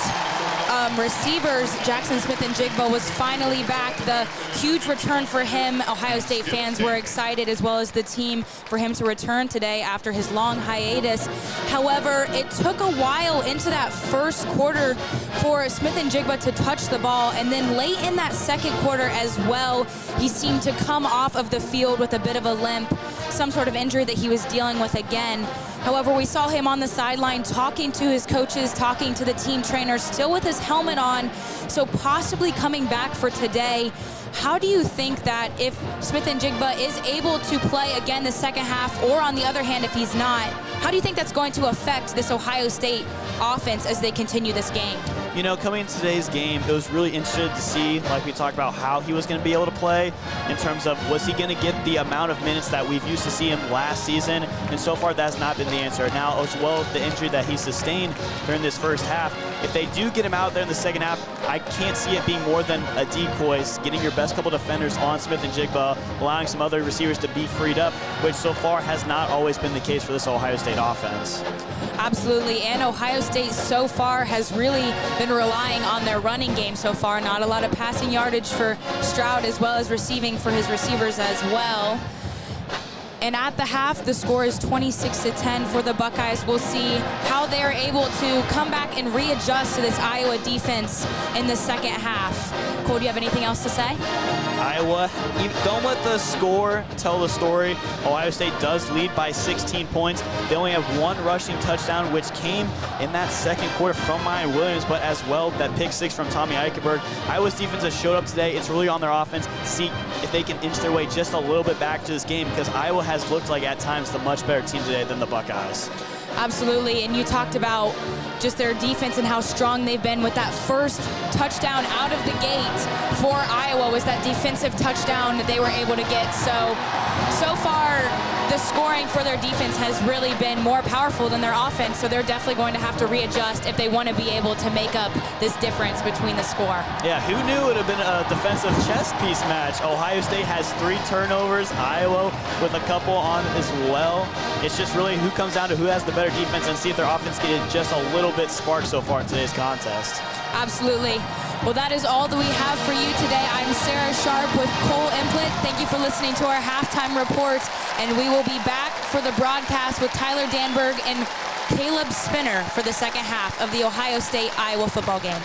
receivers, Jackson Smith-Njigba, was finally back. The huge return for him. Ohio State fans were excited, as well as the team, for him to return today after his long hiatus. However, it took a while into that first quarter for Smith-Njigba to touch the ball, and then late in that second quarter as well, he seemed to come off of the field with a bit of a limp, some sort of injury that he was dealing with again. However, we saw him on the sideline talking to his coaches, talking to the team trainer, still with his helmet on, so possibly coming back for today. How do you think that if Smith-Njigba is able to play again the second half, or on the other hand, if he's not, how do you think that's going to affect this Ohio State offense as they continue this game? You know, coming into today's game, it was really interesting to see, like we talked about, how he was going to be able to play in terms of was he going to get the amount of minutes that we've used to see him last season, and so far that's not been the answer. Now, as well as the injury that he sustained during this first half, if they do get him out there in the second half, I can't see it being more than a decoy, getting your best couple defenders on Smith-Njigba, allowing some other receivers to be freed up, which so far has not always been the case for this Ohio State offense. Absolutely, and Ohio State so far has really been relying on their running game so far. Not a lot of passing yardage for Stroud, as well as receiving for his receivers as well. And at the half, the score is 26-10 for the Buckeyes. We'll see how they're able to come back and readjust to this Iowa defense in the second half. Cole, do you have anything else to say? Iowa, don't let the score tell the story. Ohio State does lead by 16 points. They only have 1 rushing touchdown, which came in that second quarter from Mayan Williams, but as well that pick 6 from Tommy Eichenberg. Iowa's defense has showed up today. It's really on their offense to see if they can inch their way just a little bit back to this game, because Iowa has looked like at times the much better team today than the Buckeyes. Absolutely, and you talked about just their defense and how strong they've been with that first touchdown out of the gate for Iowa was that defensive touchdown that they were able to get. So far, the scoring for their defense has really been more powerful than their offense, so they're definitely going to have to readjust if they want to be able to make up this difference between the score. Yeah, who knew it would have been a defensive chess piece match? Ohio State has 3 turnovers, Iowa with a couple on as well. It's just really who comes down to who has the better defense, and see if their offense can get just a little bit sparked so far in today's contest. Absolutely. Well, that is all that we have for you today. I'm Sara Sharp with Kole Emplit. Thank you for listening to our halftime report, and we will be back for the broadcast with Tyler Danburg and Caleb Spinner for the second half of the Ohio State-Iowa football game.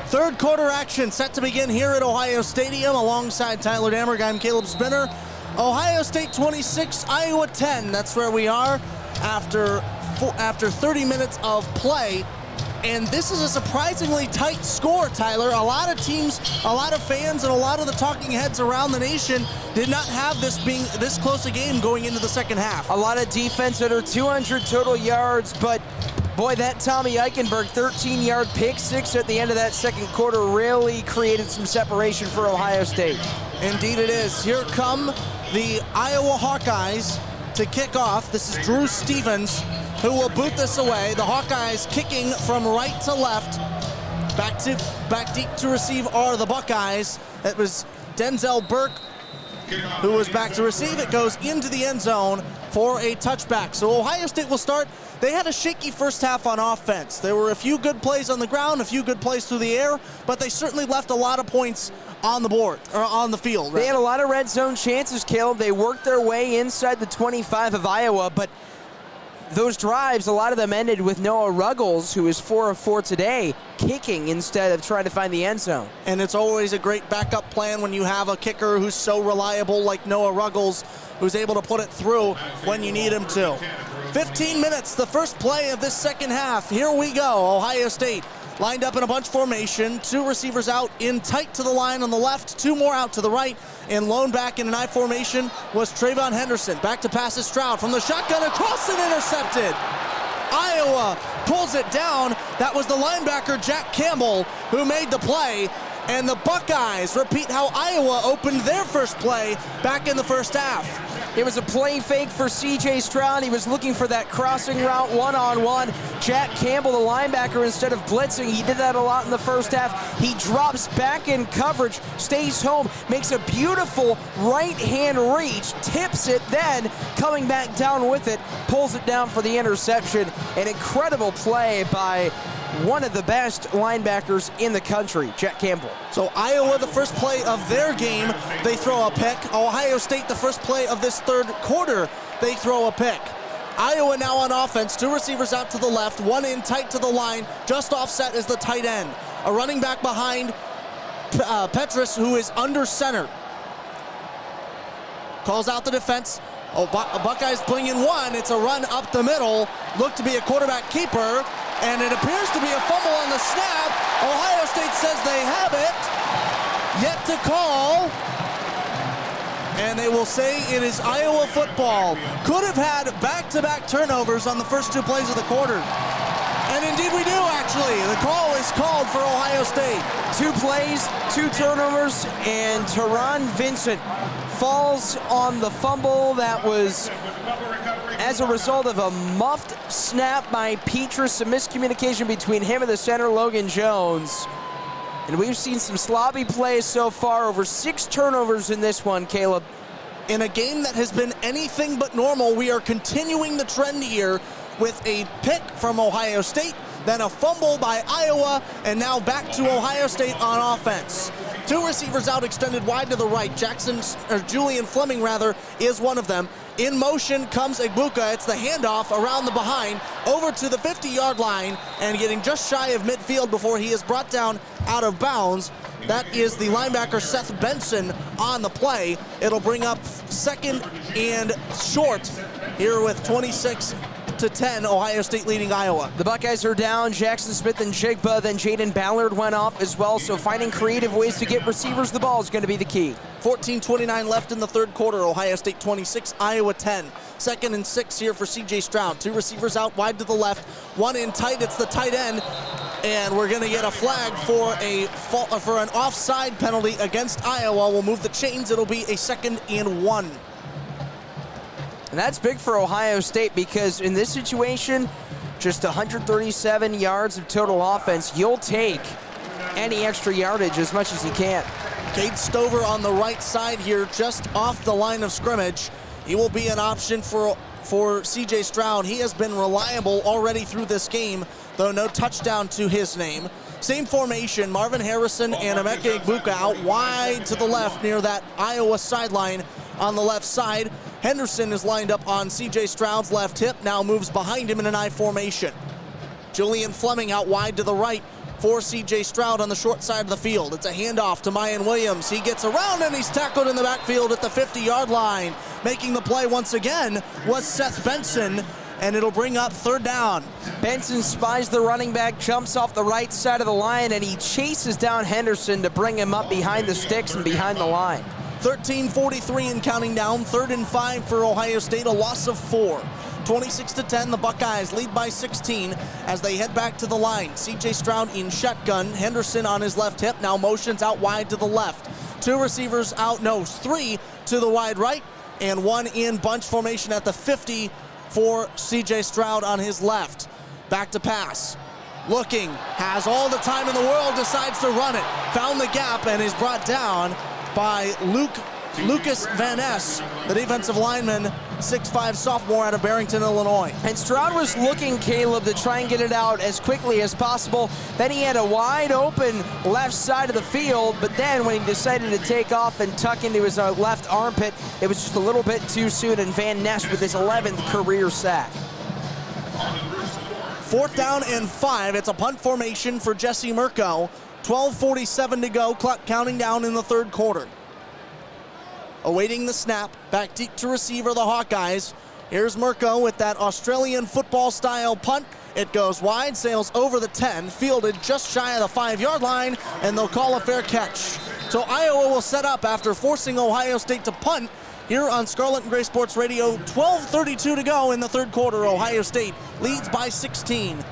Third quarter action set to begin here at Ohio Stadium. Alongside Tyler Danburg, I'm Caleb Spinner. Ohio State 26, Iowa 10. That's where we are after 30 minutes of play. And this is a surprisingly tight score, Tyler. A lot of teams, a lot of fans, and a lot of the talking heads around the nation did not have this being this close a game going into the second half. A lot of defense, under 200 total yards, but boy, that Tommy Eichenberg 13-yard pick six at the end of that second quarter really created some separation for Ohio State. Indeed it is. Here come the Iowa Hawkeyes to kick off. This is Drew Stevens, who will boot this away. The Hawkeyes kicking from right to left. Back deep to receive are the Buckeyes. It was Denzel Burke who was back to receive. It goes into the end zone for a touchback. So Ohio State will start. They had a shaky first half on offense. There were a few good plays on the ground, a few good plays through the air, but they certainly left a lot of points on the board, or on the field. They had a lot of red zone chances, Caleb. They worked their way inside the 25 of Iowa, but those drives, a lot of them ended with Noah Ruggles, who is 4 of 4 today, kicking instead of trying to find the end zone. And it's always a great backup plan when you have a kicker who's so reliable like Noah Ruggles, who's able to put it through when you need him to. 15 minutes, the first play of this second half. Here we go. Ohio State lined up in a bunch formation. 2 receivers out in tight to the line on the left, 2 more out to the right. And lone back in an I formation was TreVeyon Henderson. Back to pass is Stroud from the shotgun across and intercepted. Iowa pulls it down. That was the linebacker Jack Campbell who made the play. And the Buckeyes repeat how Iowa opened their first play back in the first half. It was a play fake for C.J. Stroud. He was looking for that crossing route one-on-one. Jack Campbell, the linebacker, instead of blitzing, he did that a lot in the first half. He drops back in coverage, stays home, makes a beautiful right-hand reach, tips it, then coming back down with it, pulls it down for the interception. An incredible play by one of the best linebackers in the country, Jack Campbell. So Iowa, the first play of their game, they throw a pick. Ohio State, the first play of this third quarter, they throw a pick. Iowa now on offense, 2 receivers out to the left, 1 in tight to the line, just offset is the tight end. A running back behind Petrus, who is under center. Calls out the defense. Buckeyes bring in 1. It's a run up the middle. Looked to be a quarterback keeper. And it appears to be a fumble on the snap. Ohio State says they have it. Yet to call. And they will say it is Iowa football. Could have had back-to-back turnovers on the first 2 plays of the quarter. And indeed we do, actually. The call is called for Ohio State. 2 plays, 2 turnovers, and Teron Vincent falls on the fumble that was as a result of a muffed snap by Petrus, a miscommunication between him and the center, Logan Jones. And we've seen some sloppy plays so far, over 6 turnovers in this one, Caleb. In a game that has been anything but normal, we are continuing the trend here with a pick from Ohio State, then a fumble by Iowa, and now back to Ohio State on offense. 2 receivers out extended wide to the right. Julian Fleming is one of them. In motion comes Egbuka. It's the handoff around the behind over to the 50-yard line and getting just shy of midfield before he is brought down out of bounds. That is the linebacker Seth Benson on the play. It'll bring up 2nd and short here with 26-10, Ohio State leading Iowa. The Buckeyes are down. Jackson Smith and Jigba, then Jaden Ballard went off as well, so finding creative ways to get receivers the ball is going to be the key. 14:29 left in the third quarter. Ohio State 26, Iowa 10. 2nd and 6 here for C.J. Stroud. 2 receivers out wide to the left, 1 in tight. It's the tight end, and we're going to get a flag for an offside penalty against Iowa. We'll move the chains. It'll be a 2nd and 1. And that's big for Ohio State because in this situation, just 137 yards of total offense. You'll take any extra yardage as much as you can. Cade Stover on the right side here, just off the line of scrimmage. He will be an option for C.J. Stroud. He has been reliable already through this game, though no touchdown to his name. Same formation, Marvin Harrison and Emeka Egbuka out wide to the left near that Iowa sideline on the left side. Henderson is lined up on C.J. Stroud's left hip, now moves behind him in an I formation. Julian Fleming out wide to the right for C.J. Stroud on the short side of the field. It's a handoff to Mayan Williams. He gets around and he's tackled in the backfield at the 50-yard line. Making the play once again was Seth Benson, and it'll bring up third down. Benson spies the running back, jumps off the right side of the line, and he chases down Henderson to bring him up behind the sticks and behind the line. 13:43 and counting down, 3rd and 5 for Ohio State, a loss of 4. 26-10, the Buckeyes lead by 16 as they head back to the line. C.J. Stroud in shotgun, Henderson on his left hip, now motions out wide to the left. 2 receivers out nose, 3 to the wide right, and 1 in bunch formation at the 50 for C.J. Stroud on his left. Back to pass. Looking, has all the time in the world, decides to run it. Found the gap and is brought down by Lucas Van Ness, the defensive lineman, 6'5" sophomore out of Barrington, Illinois. And Stroud was looking, Caleb, to try and get it out as quickly as possible. Then he had a wide open left side of the field, but then when he decided to take off and tuck into his left armpit, it was just a little bit too soon, and Van Ness with his 11th career sack. 4th down and 5. It's a punt formation for Jesse Mirko. 12:47 to go, clock counting down in the 3rd quarter. Awaiting the snap, back deep to receiver, the Hawkeyes. Here's Mirko with that Australian football-style punt. It goes wide, sails over the 10, fielded just shy of the 5-yard line, and they'll call a fair catch. So Iowa will set up after forcing Ohio State to punt here on Scarlet and Gray Sports Radio. 12:32 to go in the 3rd quarter. Ohio State leads by 16.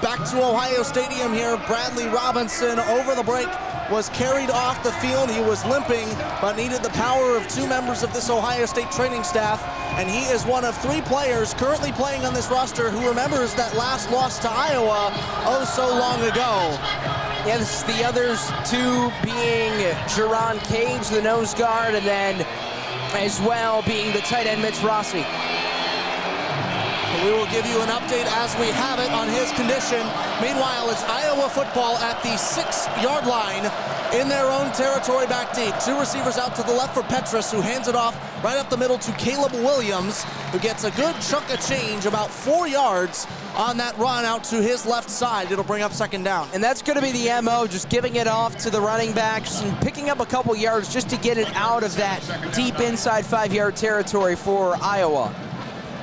Back to Ohio Stadium here. Bradley Robinson over the break was carried off the field. He was limping, but needed the power of 2 members of this Ohio State training staff, and he is one of 3 players currently playing on this roster who remembers that last loss to Iowa oh so long ago. Yes, the others 2 being Jerron Cage, the nose guard, and then as well being the tight end Mitch Rossi. We will give you an update as we have it on his condition. Meanwhile, it's Iowa football at the 6-yard line in their own territory back deep. 2 receivers out to the left for Petrus, who hands it off right up the middle to Caleb Williams, who gets a good chunk of change, about 4 yards on that run out to his left side. It'll bring up 2nd down. And that's going to be the MO, just giving it off to the running backs and picking up a couple yards just to get it out of that deep inside 5-yard territory for Iowa.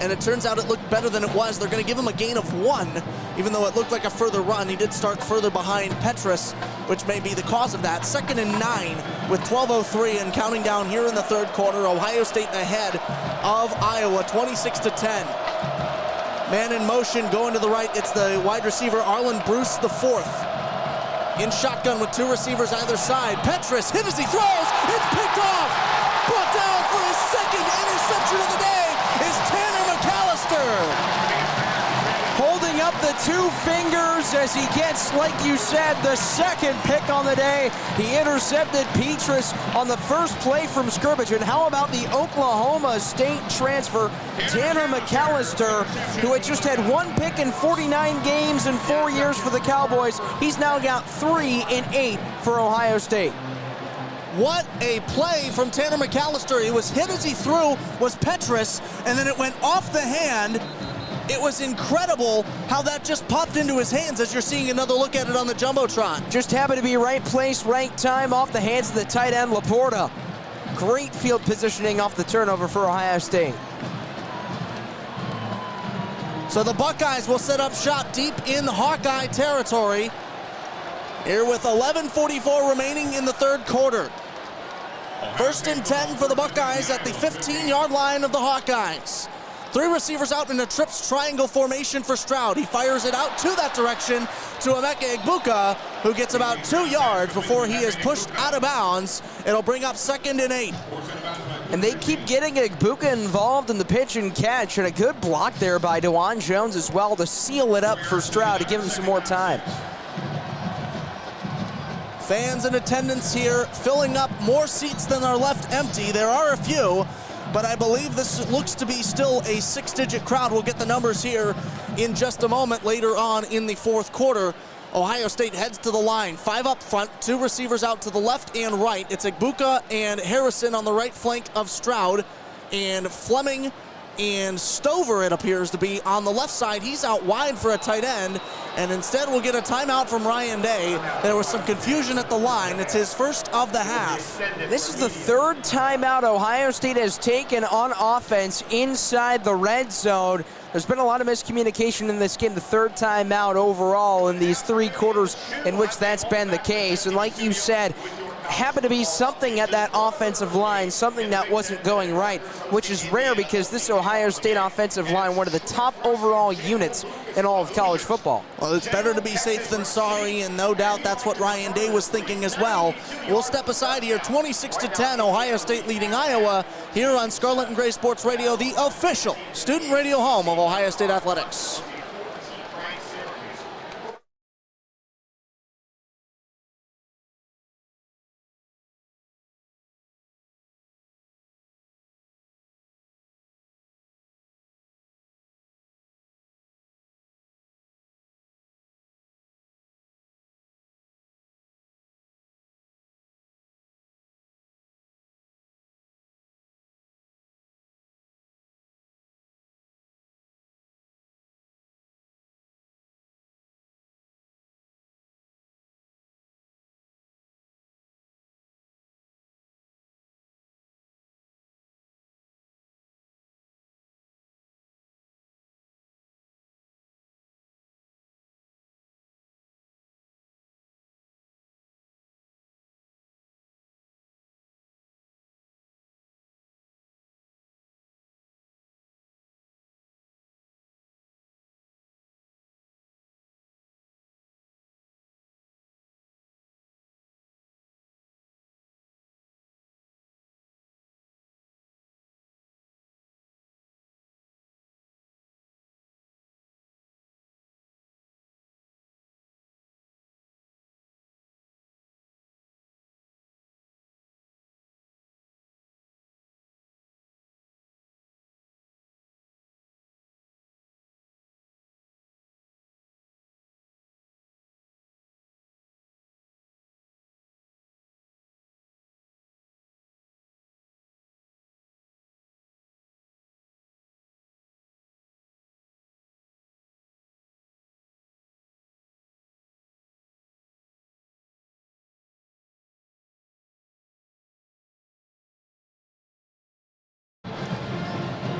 And it turns out it looked better than it was. They're going to give him a gain of 1 even though it looked like a further run. He did start further behind Petrus, which may be the cause of that. 2nd and 9 with 12:03 and counting down here in the third quarter. Ohio State ahead of Iowa, 26-10. Man in motion going to the right. It's the wide receiver, Arlen Bruce the fourth. In shotgun with 2 receivers either side. Petrus hit as he throws. It's picked off. Brought down for his second interception of the day is Tanner McAllister. Holding up the 2 fingers as he gets, like you said, the second pick on the day. He intercepted Petrus on the first play from scrimmage. And how about the Oklahoma State transfer, Tanner McAllister, who had just had 1 pick in 49 games in 4 years for the Cowboys. He's now got 3 in 8 for Ohio State. What a play from Tanner McAllister. He was hit as he threw, was Petrus, and then it went off the hand. It was incredible how that just popped into his hands as you're seeing another look at it on the Jumbotron. Just happened to be right place, right time, off the hands of the tight end, Laporta. Great field positioning off the turnover for Ohio State. So the Buckeyes will set up shop deep in Hawkeye territory here with 11:44 remaining in the third quarter. 1st and 10 for the Buckeyes at the 15-yard line of the Hawkeyes. 3 receivers out in a trips triangle formation for Stroud. He fires it out to that direction to Emeka Egbuka, who gets about 2 yards before he is pushed out of bounds. It'll bring up 2nd and 8. And they keep getting Egbuka involved in the pitch and catch, and a good block there by DeJuan Jones as well to seal it up for Stroud to give him some more time. Fans in attendance here filling up more seats than are left empty. There are a few, but I believe this looks to be still a 6-digit crowd. We'll get the numbers here in just a moment later on in the fourth quarter. Ohio State heads to the line. 5 up front, 2 receivers out to the left and right. It's Egbuka and Harrison on the right flank of Stroud, and Fleming and Stover, it appears to be, on the left side. He's out wide for a tight end, and instead we'll get a timeout from Ryan Day. There was some confusion at the line. It's his first of the half. This is the 3rd timeout Ohio State has taken on offense inside the red zone. There's been a lot of miscommunication in this game, the 3rd timeout overall in these 3 quarters in which that's been the case. And like you said, happened to be something at that offensive line, something that wasn't going right, which is rare because this Ohio State offensive line, one of the top overall units in all of college football. Well, it's better to be safe than sorry, and no doubt that's what Ryan Day was thinking as well. We'll step aside here, 26-10, Ohio State leading Iowa here on Scarlet and Gray Sports Radio, the official student radio home of Ohio State Athletics.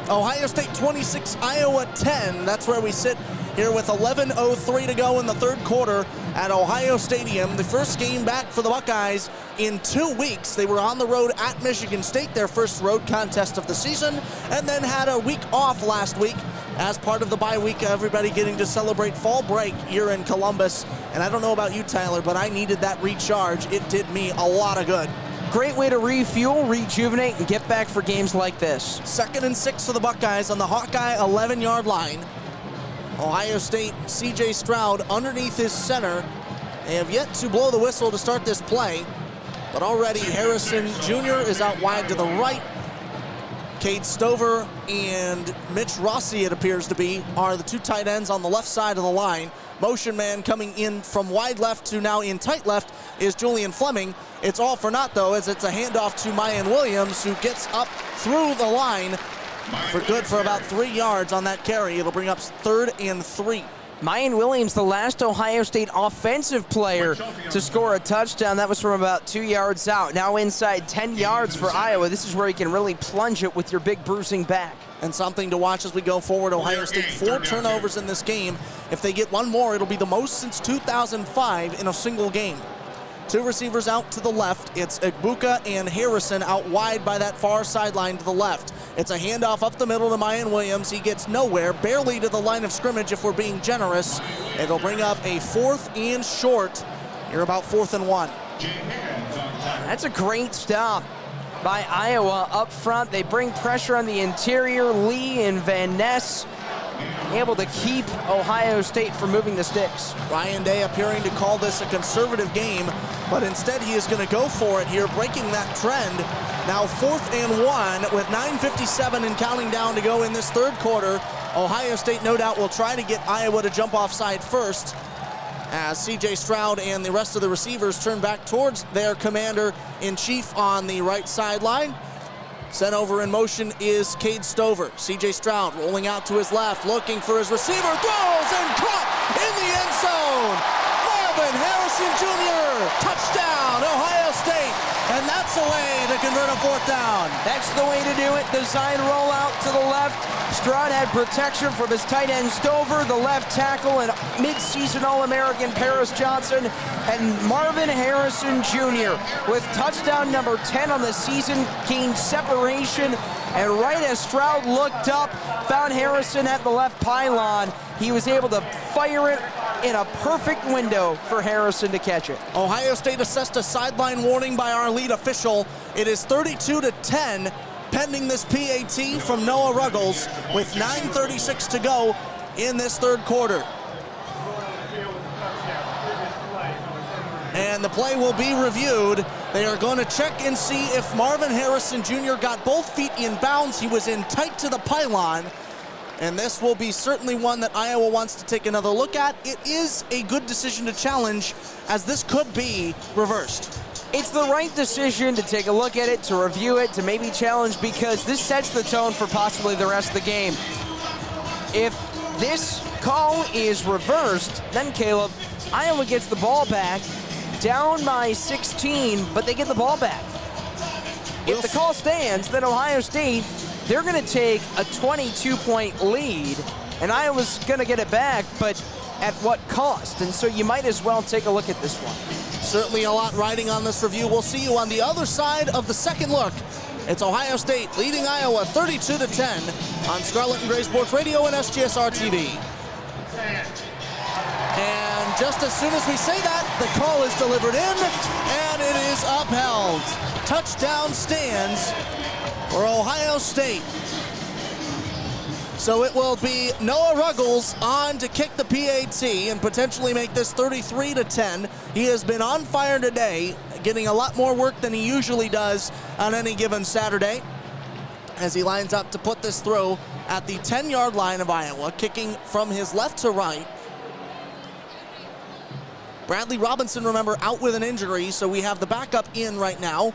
Ohio State 26, Iowa 10. That's where we sit here with 11:03 to go in the third quarter at Ohio Stadium. The first game back for the Buckeyes in 2 weeks. They were on the road at Michigan State, their first road contest of the season, and then had a week off last week as part of the bye week, everybody getting to celebrate fall break here in Columbus. And I don't know about you, Tyler, but I needed that recharge. It did me a lot of good. Great way to refuel, rejuvenate, and get back for games like this. 2nd and 6 for the Buckeyes on the Hawkeye 11-yard line. Ohio State, C.J. Stroud underneath his center. They have yet to blow the whistle to start this play, but already Harrison Jr. is out wide to the right. Cade Stover and Mitch Rossi, it appears to be, are the two tight ends on the left side of the line. Motion man coming in from wide left to now in tight left is Julian Fleming. It's all for naught, though, as it's a handoff to Mayan Williams, who gets up through the line for good for about 3 yards on that carry. It'll bring up 3rd and 3. Mayan Williams, the last Ohio State offensive player to score a touchdown. That was from about 2 yards out. Now inside 10 yards for Iowa. This is where you can really plunge it with your big bruising back. And something to watch as we go forward. Ohio State 4 turnovers in this game. If they get one more, it'll be the most since 2005 in a single game. 2 receivers out to the left. It's Egbuka and Harrison out wide by that far sideline to the left. It's a handoff up the middle to Mayan Williams. He gets nowhere, barely to the line of scrimmage if we're being generous. It'll bring up a 4th and short. You're about 4th and 1. That's a great stop by Iowa up front. They bring pressure on the interior. Lee and Van Ness able to keep Ohio State from moving the sticks. Ryan Day appearing to call this a conservative game, but instead he is going to go for it here, breaking that trend. Now 4th and 1 with 9:57 and counting down to go in this third quarter. Ohio State no doubt will try to get Iowa to jump offside first, as C.J. Stroud and the rest of the receivers turn back towards their commander-in-chief on the right sideline. Sent over in motion is Cade Stover. C.J. Stroud rolling out to his left, looking for his receiver, throws and caught in the end zone. Marvin Harrison Jr., touchdown, Ohio State. And that's the way to convert a 4th down. That's the way to do it. Design rollout to the left. Stroud had protection from his tight end Stover, the left tackle, and mid-season All-American Paris Johnson, and Marvin Harrison Jr. with touchdown number 10 on the season, gained separation, and right as Stroud looked up, found Harrison at the left pylon, he was able to fire it in a perfect window for Harrison to catch it. Ohio State assessed a sideline warning by our lead official. It is 32-10. Pending this PAT from Noah Ruggles with 9:36 to go in this third quarter. And the play will be reviewed. They are going to check and see if Marvin Harrison Jr. got both feet in bounds. He was in tight to the pylon. And this will be certainly one that Iowa wants to take another look at. It is a good decision to challenge, as this could be reversed. It's the right decision to take a look at it, to review it, to maybe challenge, because this sets the tone for possibly the rest of the game. If this call is reversed, then Caleb, Iowa gets the ball back, down by 16, but they get the ball back. If the call stands, then Ohio State, they're going to take a 22-point lead, and Iowa's going to get it back, but at what cost? And so you might as well take a look at this one. Certainly a lot riding on this review. We'll see you on the other side of the second look. It's Ohio State leading Iowa 32-10 on Scarlet and Gray Sports Radio and SGSR TV. And just as soon as we say that, the call is delivered in, and it is upheld. Touchdown stands for Ohio State. So it will be Noah Ruggles on to kick the PAT and potentially make this 33-10. He has been on fire today, getting a lot more work than he usually does on any given Saturday, as he lines up to put this through at the 10-yard line of Iowa, kicking from his left to right. Bradley Robinson, remember, out with an injury, so we have the backup in right now.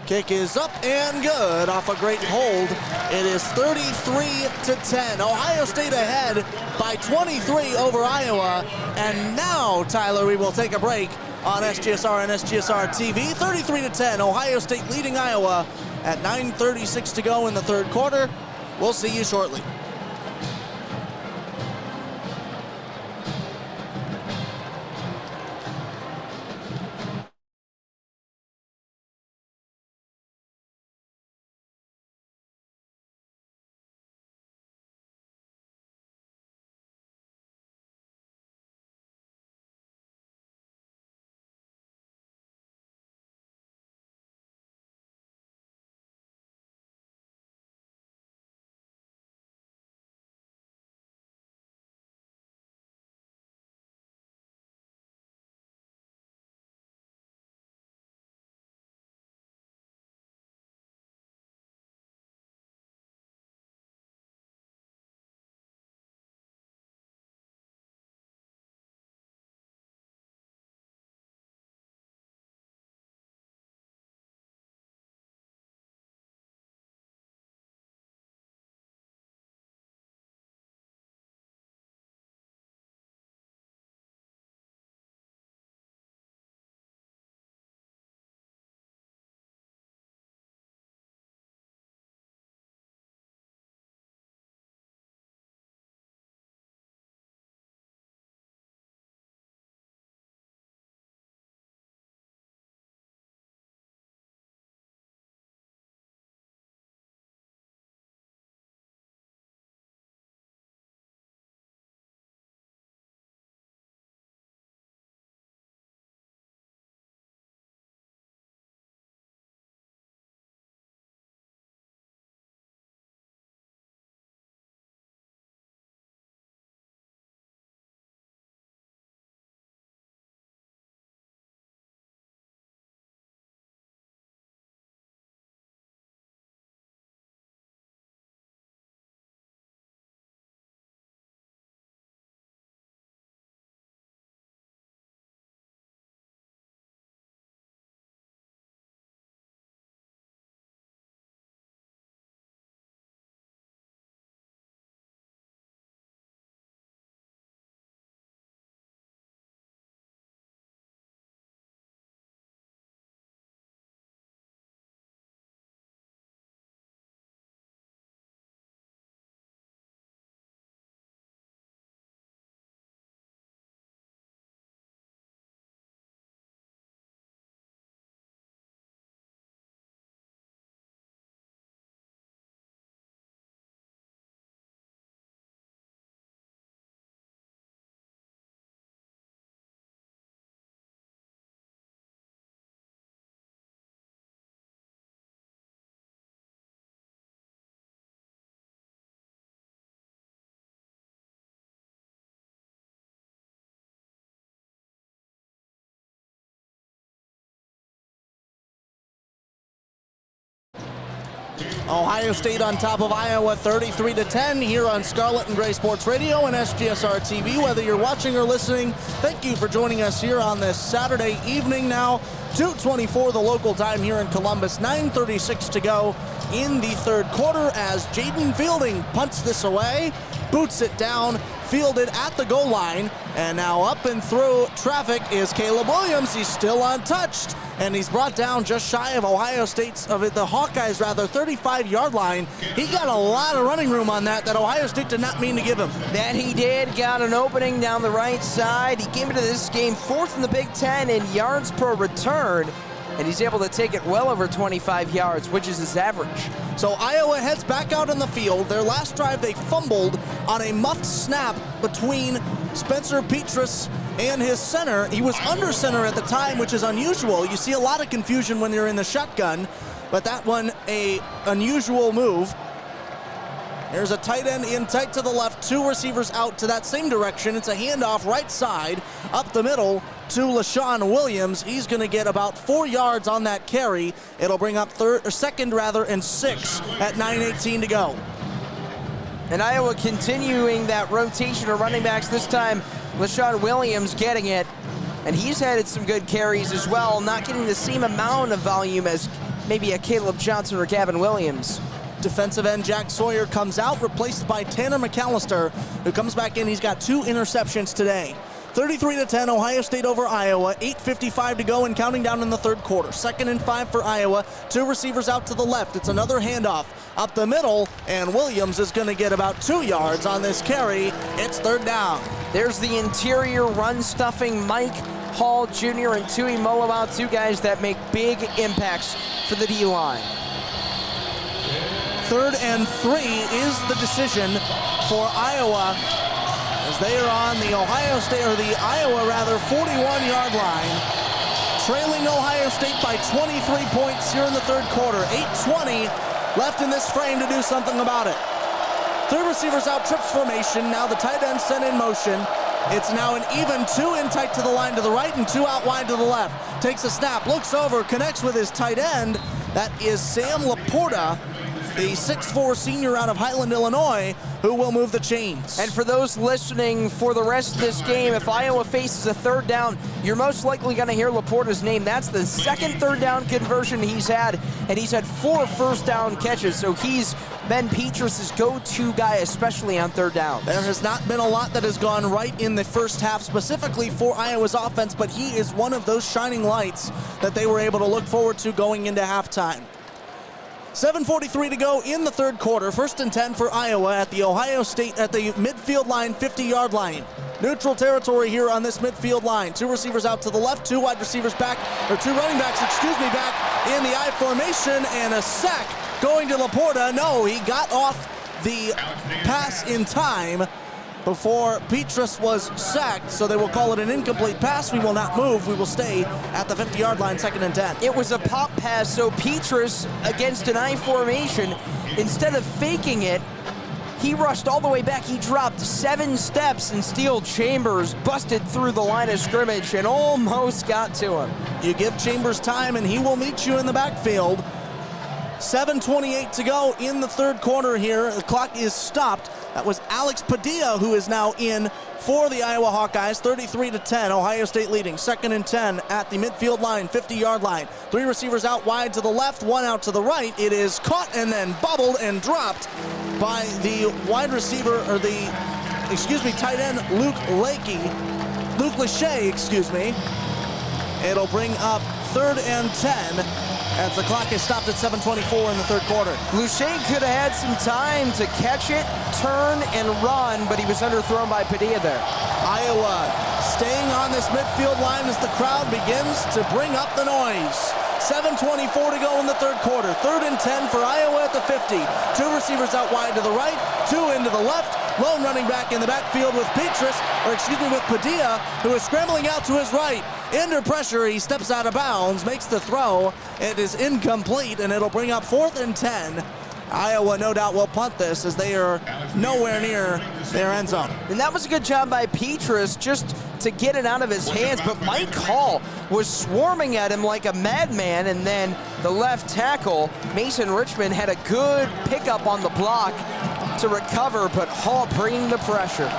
Kick is up and good off a great hold. It is 33-10. Ohio State ahead by 23 over Iowa. And now, Tyler, we will take a break on SGSR and SGSR TV. 33-10, Ohio State leading Iowa at 9:36 to go in the third quarter. We'll see you shortly. Ohio State on top of Iowa 33-10 here on Scarlet and Gray Sports Radio and SGSR TV. Whether you're watching or listening, thank you for joining us here on this Saturday evening now. 2:24 the local time here in Columbus, 9:36 to go in the third quarter as Jaden Fielding punts this away, boots it down, fielded at the goal line, and now up and through traffic is Caleb Williams. He's still untouched, and he's brought down just shy of Ohio State's, of the Hawkeyes rather, 35-yard line. He got a lot of running room on that Ohio State did not mean to give him. That he did, got an opening down the right side. He came into this game fourth in the Big Ten in yards per return, and he's able to take it well over 25 yards, which is his average. So Iowa heads back out on the field. Their last drive, they fumbled on a muffed snap between Spencer Petras and his center. He was under center at the time, which is unusual. You see a lot of confusion when you're in the shotgun, but that one, a unusual move. There's a tight end in tight to the left, two receivers out to that same direction. It's a handoff right side, up the middle to LaShawn Williams. He's going to get about 4 yards on that carry. It'll bring up second and 6 at 9:18 to go. And Iowa continuing that rotation of running backs, this time LaShawn Williams getting it. And he's had some good carries as well, not getting the same amount of volume as maybe a Caleb Johnson or Gavin Williams. Defensive end Jack Sawyer comes out, replaced by Tanner McAllister, who comes back in. He's got 2 interceptions today. 33-10, Ohio State over Iowa. 8:55 to go and counting down in the third quarter. 2nd and 5 for Iowa. 2 receivers out to the left. It's another handoff up the middle, and Williams is going to get about 2 yards on this carry. It's third down. There's the interior run-stuffing Mike Hall Jr. and Tui Mulawau, 2 guys that make big impacts for the D-line. 3rd and 3 is the decision for Iowa, as they are on the Iowa 41-yard line, trailing Ohio State by 23 points here in the third quarter. 8:20 left in this frame to do something about it. 3 receivers out, trips formation. Now the tight end sent in motion. It's now an even 2 in tight to the line to the right and 2 out wide to the left. Takes a snap, looks over, connects with his tight end. That is Sam Laporta, the 6'4 senior out of Highland, Illinois, who will move the chains. And for those listening for the rest of this game, if Iowa faces a third down, you're most likely going to hear Laporta's name. That's the second third down conversion he's had, and he's had 4 first down catches. So he's been Petras' go-to guy, especially on third down. There has not been a lot that has gone right in the first half, specifically for Iowa's offense, but he is one of those shining lights that they were able to look forward to going into halftime. 7:43 to go in the third quarter. 1st and 10 for Iowa at the midfield line, 50-yard line. Neutral territory here on this midfield line. 2 receivers out to the left, 2 wide receivers back, or 2 running backs, back in the I formation, and a sack going to Laporta. No, he got off the pass in time before Petras was sacked, so they will call it an incomplete pass. We will not move. We will stay at the 50-yard line, 2nd and 10. It was a pop pass, so Petras, against an I formation, instead of faking it, he rushed all the way back. He dropped 7 steps, and Steel Chambers busted through the line of scrimmage and almost got to him. You give Chambers time, and he will meet you in the backfield. 7:28 to go in the third quarter here. The clock is stopped. That was Alex Padilla, who is now in for the Iowa Hawkeyes. 33-10, Ohio State leading. 2nd and 10 at the midfield line, 50-yard line. 3 receivers out wide to the left, 1 out to the right. It is caught and then bobbled and dropped by the tight end Luke Lachey. It'll bring up 3rd and 10 as the clock is stopped at 7:24 in the third quarter. Lachey could have had some time to catch it, turn, and run, but he was underthrown by Padilla there. Iowa staying on this midfield line as the crowd begins to bring up the noise. 7:24 to go in the third quarter. 3rd and 10 for Iowa at the 50. 2 receivers out wide to the right, 2 into the left. Lone running back in the backfield with Padilla, who is scrambling out to his right. Under pressure, he steps out of bounds, makes the throw. It is incomplete, and it'll bring up 4th and 10. Iowa no doubt will punt this as they are nowhere near their end zone. And that was a good job by Petras, just to get it out of his hands, but Mike Hall was swarming at him like a madman, and then the left tackle, Mason Richmond, had a good pickup on the block to recover, but Hall bringing the pressure.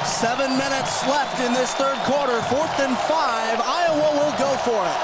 7 minutes left in this third quarter, 4th and 5. Iowa will go for it.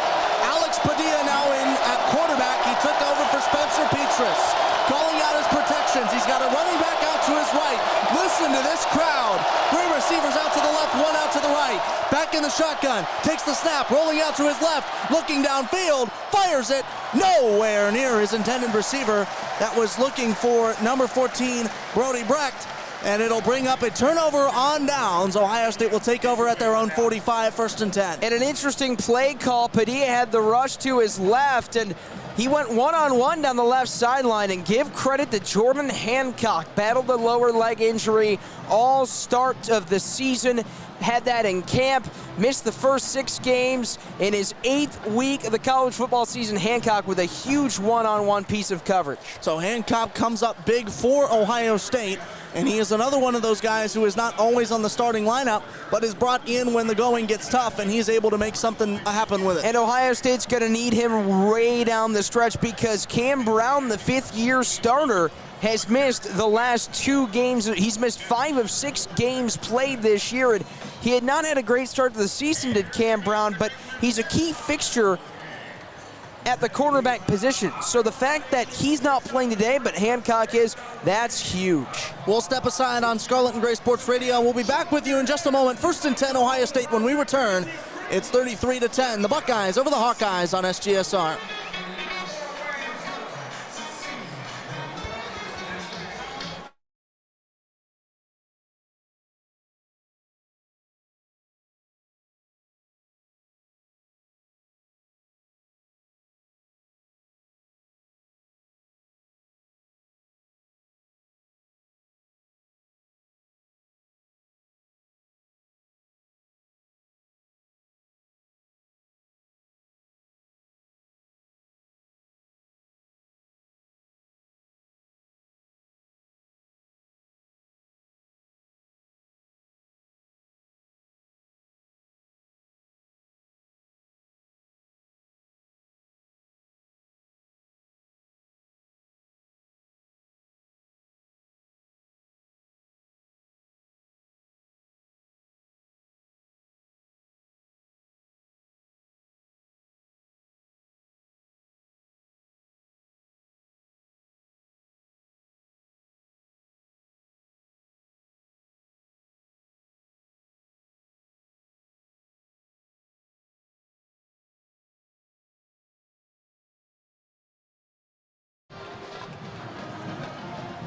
Alex Padilla now in at quarterback. He took over for Spencer Petras, calling out his protections. He's got a running back out to his right. Listen to this crowd. 3 receivers out to the left, 1 out to the right. Back in the shotgun, takes the snap, rolling out to his left, looking downfield, fires it nowhere near his intended receiver. That was looking for number 14, Brody Brecht. And it'll bring up a turnover on downs. Ohio State will take over at their own 45, 1st and 10. And an interesting play call. Padilla had the rush to his left, and he went one-on-one down the left sideline. And give credit to Jordan Hancock. Battled the lower leg injury all start of the season. Had that in camp. Missed the first 6 games. In his 8th week of the college football season, Hancock with a huge one-on-one piece of coverage. So Hancock comes up big for Ohio State. And he is another one of those guys who is not always on the starting lineup, but is brought in when the going gets tough, and he's able to make something happen with it. And Ohio State's going to need him way down the stretch because Cam Brown, the 5th-year starter, has missed the last 2 games. He's missed 5 of 6 games played this year, and he had not had a great start to the season, did Cam Brown, but he's a key fixture at the cornerback position. So the fact that he's not playing today, but Hancock is, that's huge. We'll step aside on Scarlet and Gray Sports Radio. We'll be back with you in just a moment. 1st and 10, Ohio State. When we return, it's 33-10. The Buckeyes over the Hawkeyes on SGSR.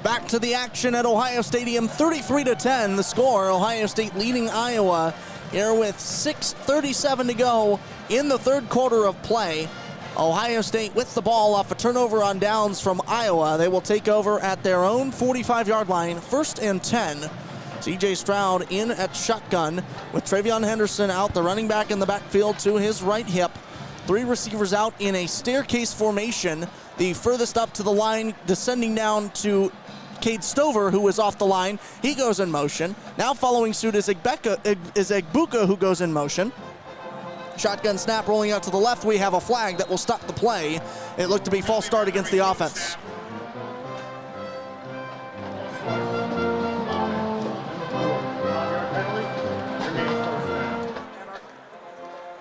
Back to the action at Ohio Stadium, 33-10 the score. Ohio State leading Iowa here with 6:37 to go in the third quarter of play. Ohio State with the ball off a turnover on downs from Iowa. They will take over at their own 45-yard line, 1st and 10. C.J. Stroud in at shotgun with TreVeyon Henderson out, the running back in the backfield to his right hip. 3 receivers out in a staircase formation. The furthest up to the line, descending down to Cade Stover, who was off the line. He goes in motion. Now following suit is Egbuka, who goes in motion. Shotgun snap rolling out to the left. We have a flag that will stop the play. It looked to be false start against the offense.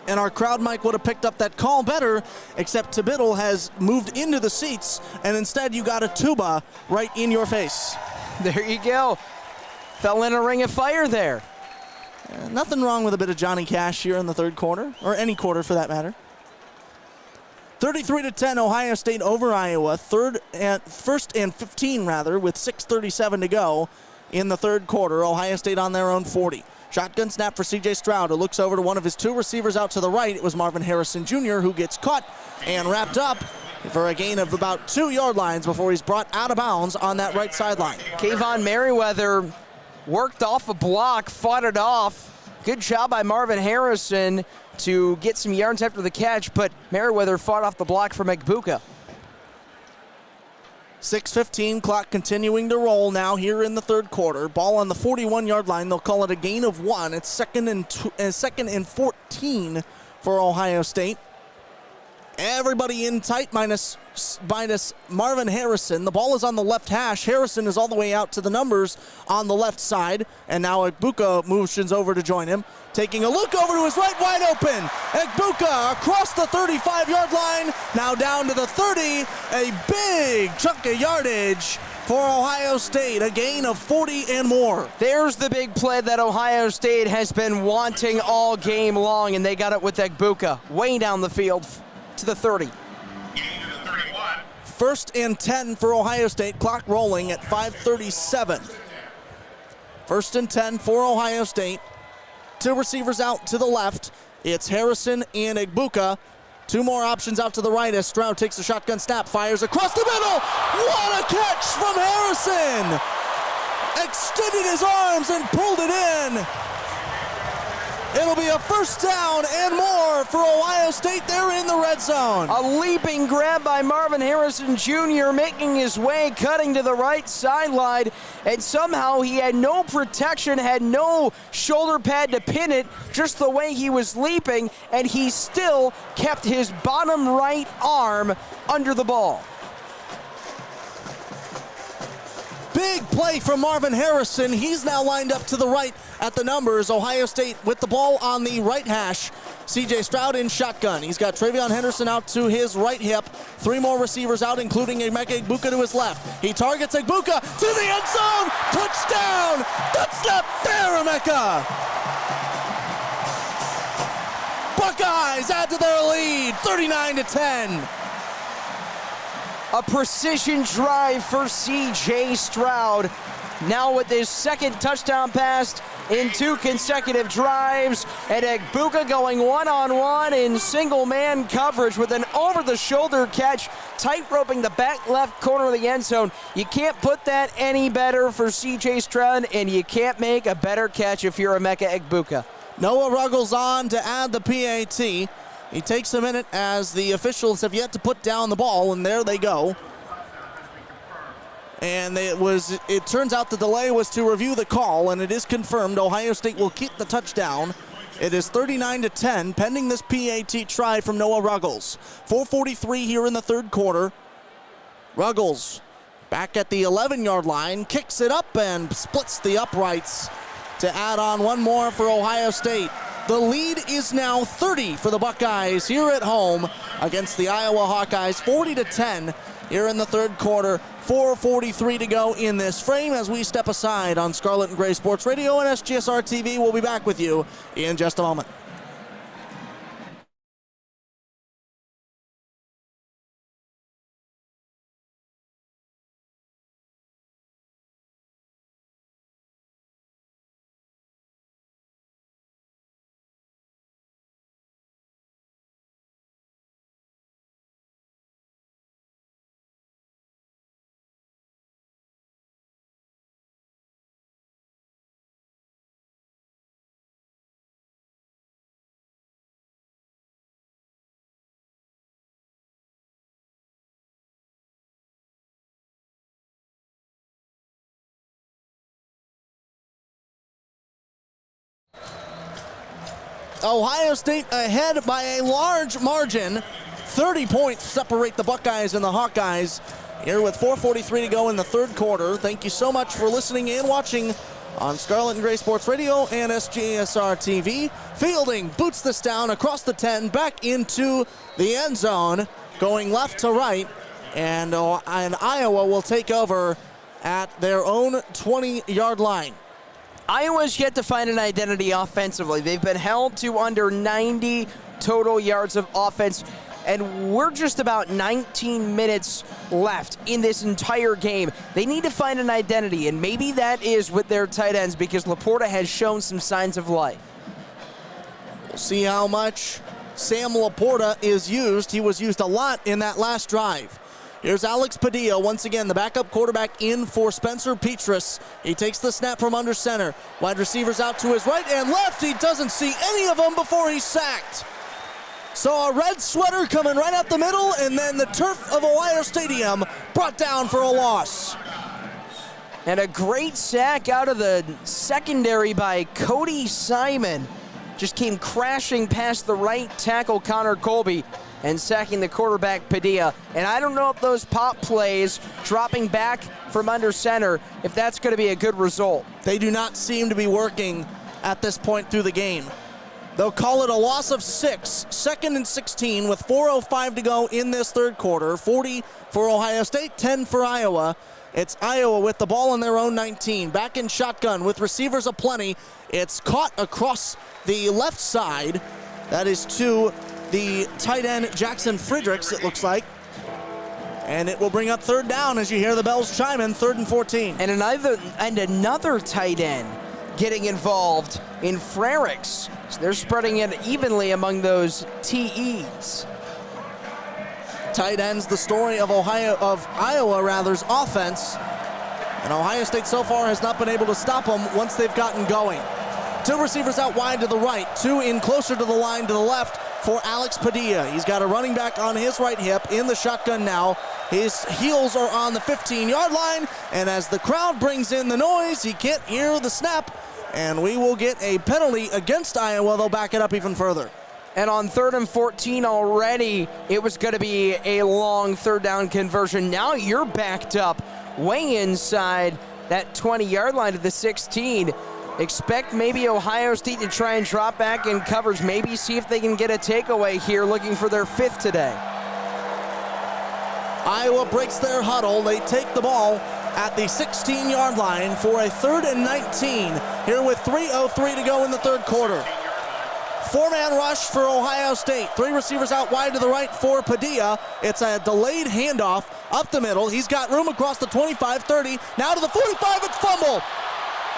And our crowd mic would have picked up that call better, except Tabiddle has moved into the seats, and instead you got a tuba right in your face. There you go. Fell in a ring of fire there. Nothing wrong with a bit of Johnny Cash here in the third quarter, or any quarter for that matter. 33-10, Ohio State over Iowa. 1st and 15 rather, with 6:37 to go in the third quarter. Ohio State on their own 40. Shotgun snap for C.J. Stroud, who looks over to one of his 2 receivers out to the right. It was Marvin Harrison Jr. who gets caught and wrapped up for a gain of about 2 yard lines before he's brought out of bounds on that right sideline. Kayvon Merriweather worked off a block, fought it off. Good job by Marvin Harrison to get some yards after the catch, but Merriweather fought off the block from Egbuka. 6:15, clock continuing to roll now here in the third quarter. Ball on the 41-yard line. They'll call it a gain of 1. It's second and 14 for Ohio State. Everybody in tight minus Marvin Harrison. The ball is on the left hash. Harrison is all the way out to the numbers on the left side. And now Egbuka motions over to join him. Taking a look over to his right, wide open. Egbuka across the 35-yard line. Now down to the 30. A big chunk of yardage for Ohio State. A gain of 40 and more. There's the big play that Ohio State has been wanting all game long, and they got it with Egbuka way down the field to the 30. First and 10 for Ohio State. Clock rolling at 5:37. First and 10 for Ohio State. 2 receivers out to the left. It's Harrison and Egbuka. 2 more options out to the right as Stroud takes a shotgun snap, fires across the middle. What a catch from Harrison! Extended his arms and pulled it in. It'll be a first down and more for Ohio State. They're in the red zone. A leaping grab by Marvin Harrison Jr. making his way, cutting to the right sideline, and somehow he had no protection, had no shoulder pad to pin it, just the way he was leaping, and he still kept his bottom right arm under the ball. Big play from Marvin Harrison. He's now lined up to the right at the numbers. Ohio State with the ball on the right hash. C.J. Stroud in shotgun. He's got TreVeyon Henderson out to his right hip. 3 more receivers out, including Emeka Egbuka to his left. He targets Egbuka to the end zone. Touchdown! That's not fair, Emeka! Buckeyes add to their lead, 39-10. A precision drive for C.J. Stroud. Now with his second touchdown pass in 2 consecutive drives, and Egbuka going one-on-one in single-man coverage with an over-the-shoulder catch, tight-roping the back left corner of the end zone. You can't put that any better for C.J. Stroud, and you can't make a better catch if you're Emeka Egbuka. Noah Ruggles on to add the PAT. He takes a minute as the officials have yet to put down the ball, and there they go. And it turns out the delay was to review the call, and it is confirmed Ohio State will keep the touchdown. It is 39-10, pending this PAT try from Noah Ruggles. 4:43 here in the third quarter. Ruggles back at the 11-yard line, kicks it up and splits the uprights to add on 1 more for Ohio State. The lead is now 30 for the Buckeyes here at home against the Iowa Hawkeyes, 40-10 here in the third quarter. 4:43 to go in this frame as we step aside on Scarlet and Gray Sports Radio and SGSR TV. We'll be back with you in just a moment. Ohio State ahead by a large margin. 30 points separate the Buckeyes and the Hawkeyes here with 4:43 to go in the third quarter. Thank you so much for listening and watching on Scarlet and Gray Sports Radio and SGSR TV. Fielding boots this down across the 10, back into the end zone, going left to right, and Iowa will take over at their own 20-yard line. Iowa's yet to find an identity offensively. They've been held to under 90 total yards of offense, and we're just about 19 minutes left in this entire game. They need to find an identity, and maybe that is with their tight ends because Laporta has shown some signs of life. We'll see how much Sam Laporta is used. He was used a lot in that last drive. Here's Alex Padilla, once again, the backup quarterback in for Spencer Petras. He takes the snap from under center. Wide receivers out to his right and left. He doesn't see any of them before he's sacked. So a red sweater coming right up the middle, and then the turf of Ohio Stadium brought down for a loss. And a great sack out of the secondary by Cody Simon. Just came crashing past the right tackle, Connor Colby, and sacking the quarterback, Padilla. And I don't know if those pop plays, dropping back from under center, if that's going to be a good result. They do not seem to be working at this point through the game. They'll call it a loss of 6, 2nd and 16 with 4:05 to go in this third quarter. 40 for Ohio State, 10 for Iowa. It's Iowa with the ball on their own 19. Back in shotgun with receivers aplenty. It's caught across the left side. That is to the tight end Jackson Friedrichs, it looks like. And it will bring up third down as you hear the bells chime in, 3rd and 14. And another tight end getting involved in Frericks. So they're spreading it evenly among those TEs. Tight ends, the story of Iowa's offense. And Ohio State so far has not been able to stop them once they've gotten going. 2 receivers out wide to the right, 2 in closer to the line to the left for Alex Padilla. He's got a running back on his right hip in the shotgun now. His heels are on the 15-yard line, and as the crowd brings in the noise, he can't hear the snap, and we will get a penalty against Iowa. They'll back it up even further. And on 3rd and 14 already, it was going to be a long third down conversion. Now you're backed up way inside that 20-yard line to the 16. Expect maybe Ohio State to try and drop back in coverage, maybe see if they can get a takeaway here, looking for their 5th today. Iowa breaks their huddle. They take the ball at the 16-yard line for a 3rd and 19 here with 3:03 to go in the third quarter. 4-man rush for Ohio State. 3 receivers out wide to the right for Padilla. It's a delayed handoff up the middle. He's got room across the 25, 30. Now to the 45, it's fumble.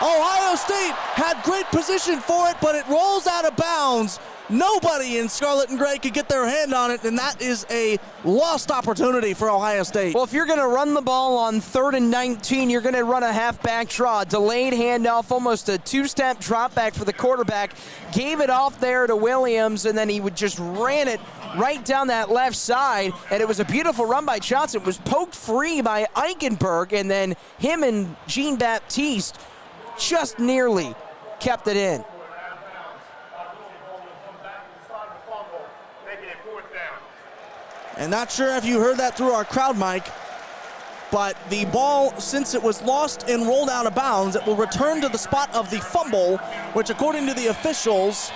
Ohio State had great position for it, but it rolls out of bounds. Nobody in Scarlet and Gray could get their hand on it, and that is a lost opportunity for Ohio State. Well, if you're going to run the ball on 3rd and 19, you're going to run a halfback draw. Delayed handoff, almost a 2-step drop back for the quarterback. Gave it off there to Williams, and then he would just ran it right down that left side, and it was a beautiful run by Johnson. It was poked free by Eichenberg, and then him and Jean-Baptiste just nearly kept it in. And not sure if you heard that through our crowd mic, but the ball, since it was lost and rolled out of bounds, it will return to the spot of the fumble, which according to the officials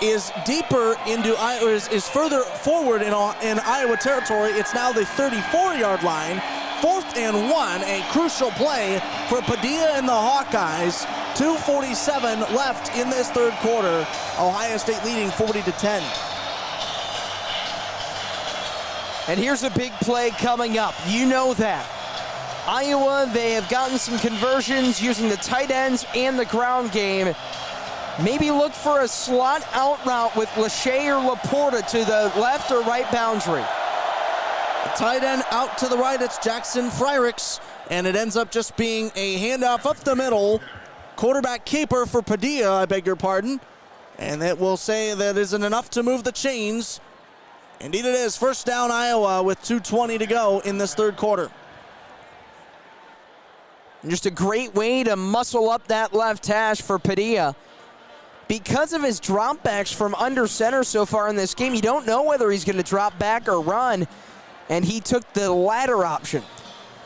is deeper into Iowa, is further forward in Iowa territory. It's now the 34-yard line. 4th and 1, a crucial play for Padilla and the Hawkeyes. 2:47 left in this third quarter. Ohio State leading 40-10. And here's a big play coming up. You know that. Iowa, they have gotten some conversions using the tight ends and the ground game. Maybe look for a slot out route with Lachey or Laporta to the left or right boundary. The tight end out to the right, it's Jackson Frericks, and it ends up just being a handoff up the middle. Quarterback keeper for Padilla, I beg your pardon. And it will say that isn't enough to move the chains. Indeed it is. First down Iowa with 2:20 to go in this third quarter. Just a great way to muscle up that left hash for Padilla. Because of his dropbacks from under center so far in this game, you don't know whether he's going to drop back or run, and he took the latter option.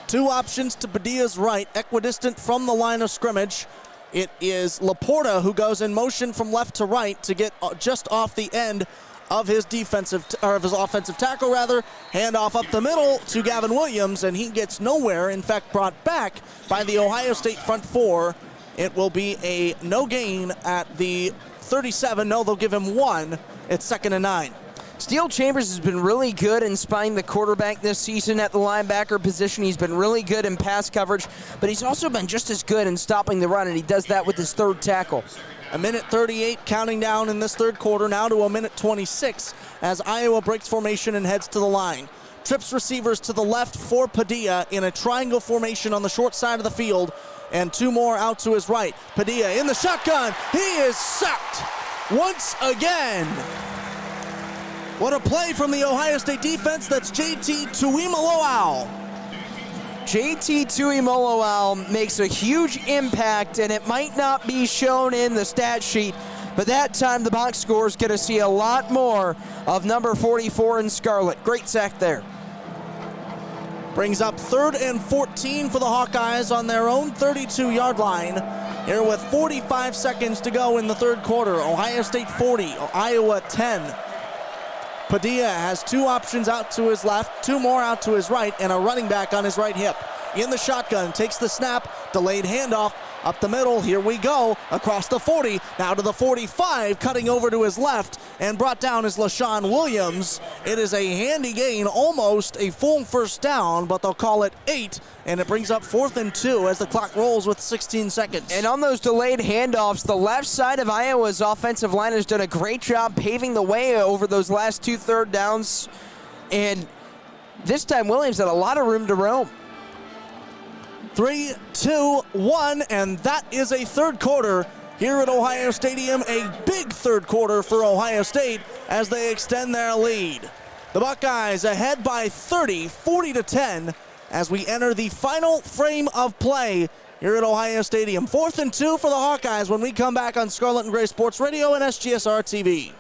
2 options to Padilla's right, equidistant from the line of scrimmage. It is Laporta who goes in motion from left to right to get just off the end of his offensive tackle rather. Handoff up the middle to Gavin Williams, and he gets nowhere. In fact, brought back by the Ohio State front 4. It will be a no gain at the 37. No, they'll give him 1. It's 2nd and 9. Steele Chambers has been really good in spying the quarterback this season at the linebacker position. He's been really good in pass coverage, but he's also been just as good in stopping the run, and he does that with his 3rd tackle. 1:38 counting down in this third quarter, now to 1:26 as Iowa breaks formation and heads to the line. Trips receivers to the left for Padilla in a triangle formation on the short side of the field, and 2 more out to his right. Padilla in the shotgun. He is sacked once again. What a play from the Ohio State defense. That's JT Tuimoloau. JT Tuimoloau makes a huge impact, and it might not be shown in the stat sheet, but that time the box score is going to see a lot more of number 44 in Scarlet. Great sack there. Brings up 3rd and 14 for the Hawkeyes on their own 32-yard line. Here with 45 seconds to go in the third quarter. Ohio State 40, Iowa 10. Padilla has 2 options out to his left, 2 more out to his right, and a running back on his right hip. In the shotgun, takes the snap, delayed handoff, up the middle, here we go, across the 40, now to the 45, cutting over to his left, and brought down is LaShawn Williams. It is a handy gain, almost a full first down, but they'll call it 8, and it brings up 4th and 2 as the clock rolls with 16 seconds. And on those delayed handoffs, the left side of Iowa's offensive line has done a great job paving the way over those last 2 third downs, and this time Williams had a lot of room to roam. 3, 2, 1, and that is a third quarter here at Ohio Stadium. A big third quarter for Ohio State as they extend their lead. The Buckeyes ahead by 30, 40-10, as we enter the final frame of play here at Ohio Stadium. 4th and 2 for the Hawkeyes when we come back on Scarlet and Gray Sports Radio and SGSR TV.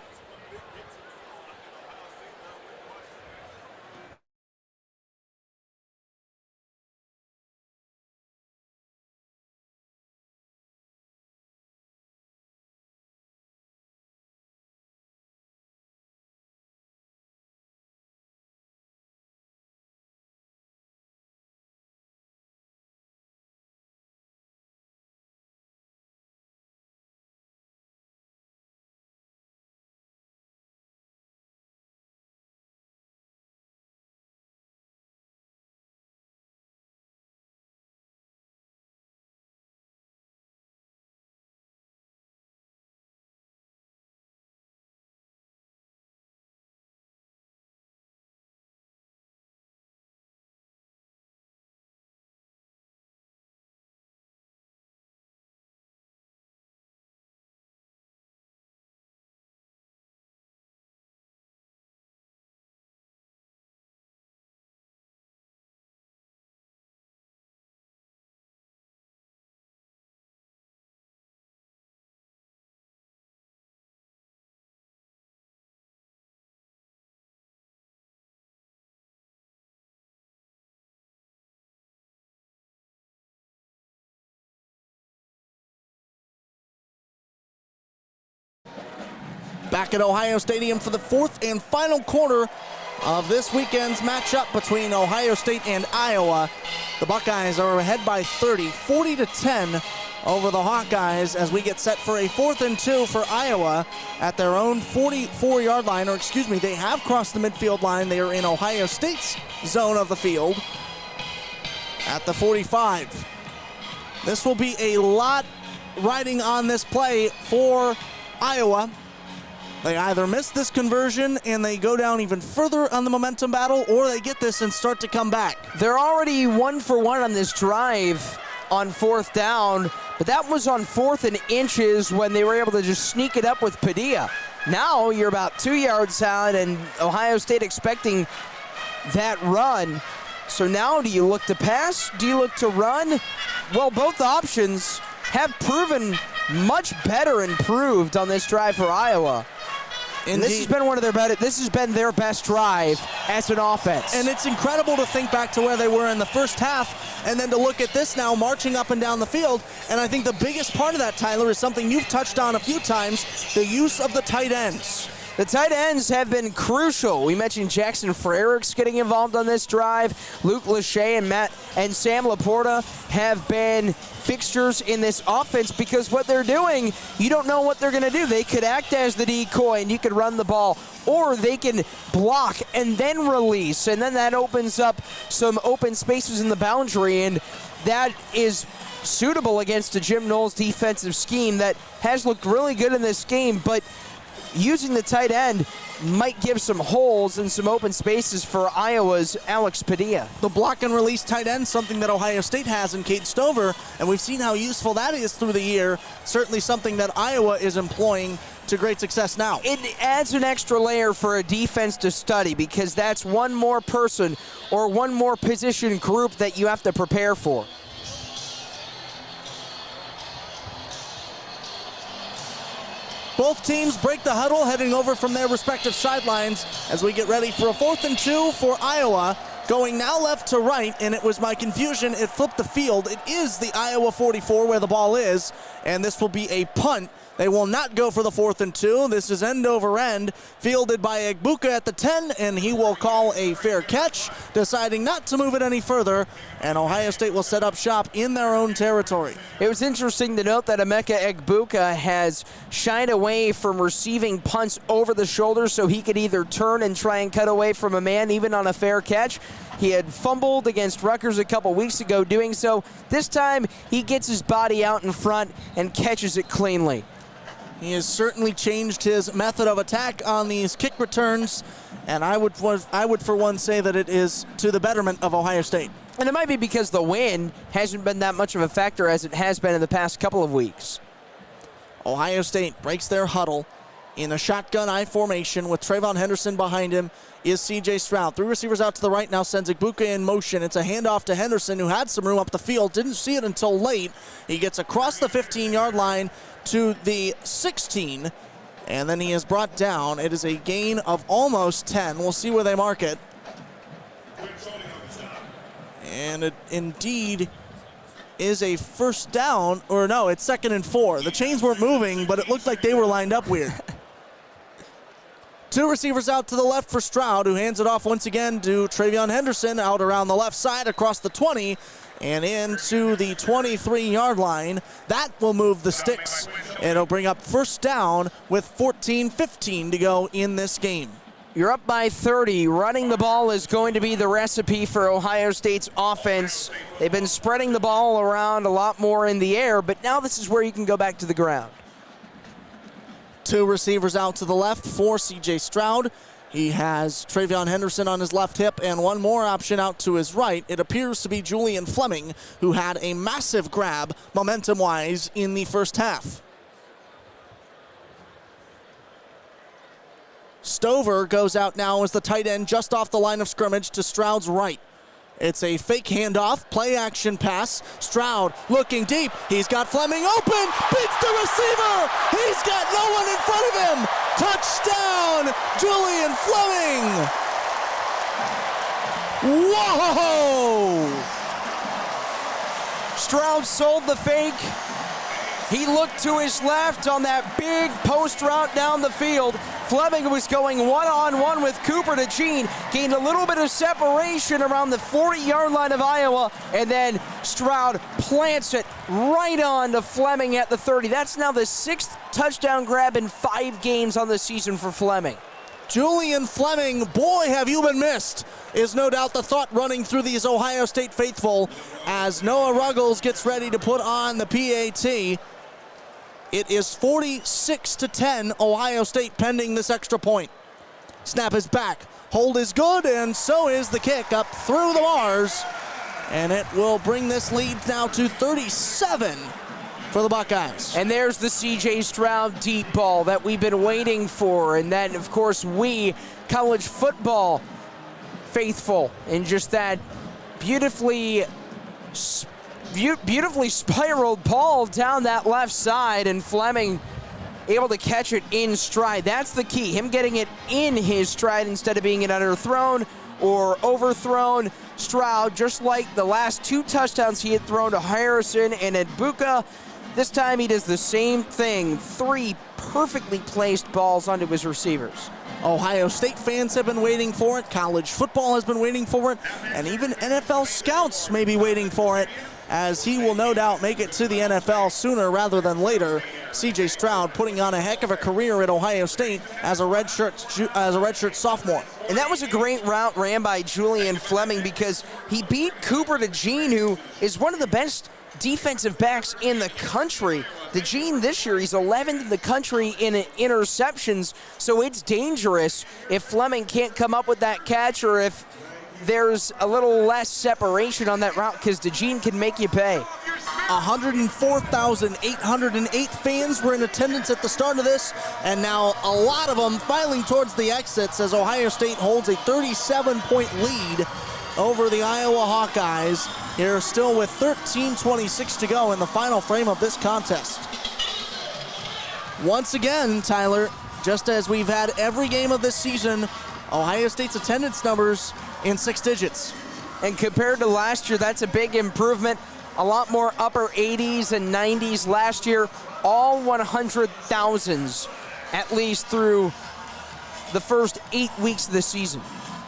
Back at Ohio Stadium for the 4th and final quarter of this weekend's matchup between Ohio State and Iowa. The Buckeyes are ahead by 30, 40-10 over the Hawkeyes as we get set for a 4th and 2 for Iowa at their own 44-yard line, or excuse me, they have crossed the midfield line. They are in Ohio State's zone of the field at the 45. This will be a lot riding on this play for Iowa. They either miss this conversion and they go down even further on the momentum battle, or they get this and start to come back. They're already 1 for 1 on this drive on 4th down, but that was on 4th and inches when they were able to just sneak it up with Padilla. Now you're about 2 yards out, and Ohio State expecting that run. So now do you look to pass? Do you look to run? Well, both options have proven much better improved on this drive for Iowa. And this has been one of their better. This has been their best drive as an offense. And it's incredible to think back to where they were in the first half, and then to look at this now, marching up and down the field. And I think the biggest part of that, Tyler, is something you've touched on a few times: the use of the tight ends. The tight ends have been crucial. We mentioned Jackson Frericks getting involved on this drive. Luke Lachey and Sam Laporta have been fixtures in this offense because what they're doing, you don't know what they're going to do. They could act as the decoy and you could run the ball, or they can block and then release, and then that opens up some open spaces in the boundary, and that is suitable against a Jim Knowles defensive scheme that has looked really good in this game, but using the tight end might give some holes and some open spaces for Iowa's Alex Padilla. The block and release tight end, something that Ohio State has in Cade Stover, and we've seen how useful that is through the year. Certainly something that Iowa is employing to great success now. It adds an extra layer for a defense to study because that's one more person or one more position group that you have to prepare for. Both teams break the huddle, heading over from their respective sidelines as we get ready for a 4th and 2 for Iowa. Going now left to right, and it was my confusion. It flipped the field. It is the Iowa 44 where the ball is, and this will be a punt. They will not go for the 4th and 2. This is end over end, fielded by Egbuka at the 10, and he will call a fair catch, deciding not to move it any further, and Ohio State will set up shop in their own territory. It was interesting to note that Emeka Egbuka has shied away from receiving punts over the shoulder so he could either turn and try and cut away from a man, even on a fair catch. He had fumbled against Rutgers a couple weeks ago doing so. This time, he gets his body out in front and catches it cleanly. He has certainly changed his method of attack on these kick returns, and I would for one say that it is to the betterment of Ohio State. And it might be because the wind hasn't been that much of a factor as it has been in the past couple of weeks. Ohio State breaks their huddle in a shotgun I formation with TreVeyon Henderson behind him is C.J. Stroud. 3 receivers out to the right now, sends Egbuka in motion. It's a handoff to Henderson, who had some room up the field. Didn't see it until late. He gets across the 15-yard line to the 16, and then he is brought down. It is a gain of almost 10. We'll see where they mark it. And it indeed is a first down, or no, it's 2nd and 4. The chains weren't moving, but it looked like they were lined up weird. 2 receivers out to the left for Stroud, who hands it off once again to TreVeyon Henderson out around the left side across the 20 and into the 23-yard line. That will move the sticks. It'll bring up first down with 14:15 to go in this game. You're up by 30. Running the ball is going to be the recipe for Ohio State's offense. They've been spreading the ball around a lot more in the air, but now this is where you can go back to the ground. 2 receivers out to the left for C.J. Stroud. He has TreVeyon Henderson on his left hip and one more option out to his right. It appears to be Julian Fleming, who had a massive grab momentum-wise in the first half. Stover goes out now as the tight end just off the line of scrimmage to Stroud's right. It's a fake handoff, play action pass. Stroud looking deep. He's got Fleming open, beats the receiver. He's got no one in front of him. Touchdown, Julian Fleming. Whoa! Stroud sold the fake. He looked to his left on that big post route down the field. Fleming was going one-on-one with Cooper DeJean, gained a little bit of separation around the 40-yard line of Iowa, and then Stroud plants it right on to Fleming at the 30. That's now the 6th touchdown grab in 5 games on the season for Fleming. Julian Fleming, boy, have you been missed, is no doubt the thought running through these Ohio State faithful as Noah Ruggles gets ready to put on the PAT. It is 46-10, Ohio State pending this extra point. Snap is back, hold is good, and so is the kick up through the bars. And it will bring this lead now to 37 for the Buckeyes. And there's the C.J. Stroud deep ball that we've been waiting for, and then, of course, we, college football faithful, in just that beautifully spiraled ball down that left side, and Fleming able to catch it in stride. That's the key, him getting it in his stride instead of being it underthrown or overthrown. Stroud, just like the last 2 touchdowns he had thrown to Harrison and Egbuka, this time he does the same thing. 3 perfectly placed balls onto his receivers. Ohio State fans have been waiting for it, college football has been waiting for it, and even NFL scouts may be waiting for it, as he will no doubt make it to the NFL sooner rather than later. C.J. Stroud putting on a heck of a career at Ohio State as a redshirt sophomore. And that was a great route ran by Julian Fleming because he beat Cooper DeJean, who is one of the best defensive backs in the country. DeJean this year, he's 11th in the country in interceptions, so it's dangerous if Fleming can't come up with that catch or if there's a little less separation on that route, because DeJean can make you pay. 104,808 fans were in attendance at the start of this, and now a lot of them filing towards the exits as Ohio State holds a 37-point lead over the Iowa Hawkeyes. Here still with 13:26 to go in the final frame of this contest. Once again, Tyler, just as we've had every game of this season, Ohio State's attendance numbers in 6 digits. And compared to last year, that's a big improvement. A lot more upper 80s and 90s last year. All 100,000s, at least through the first 8 weeks of the season.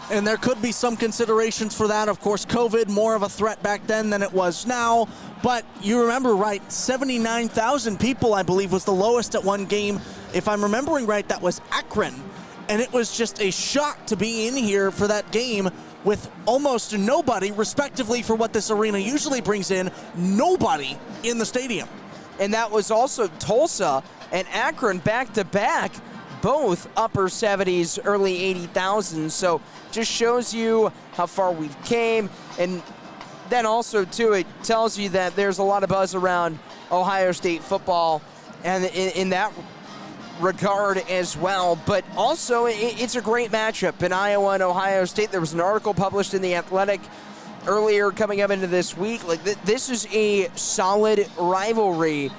And there could be some considerations for that. Of course, COVID, more of a threat back then than it was now. But you remember right, 79,000 people, I believe, was the lowest at one game. If I'm remembering right, that was Akron. And it was just a shock to be in here for that game with almost nobody, respectively, for what this arena usually brings in, nobody in the stadium. And that was also Tulsa and Akron back-to-back, both upper 70s, early 80,000. So just shows you how far we've came. And then also, too, it tells you that there's a lot of buzz around Ohio State football and in that regard as well. But also, it's a great matchup in Iowa and Ohio State. There was an article published in The Athletic earlier coming up into this week. Like, this is a solid rivalry.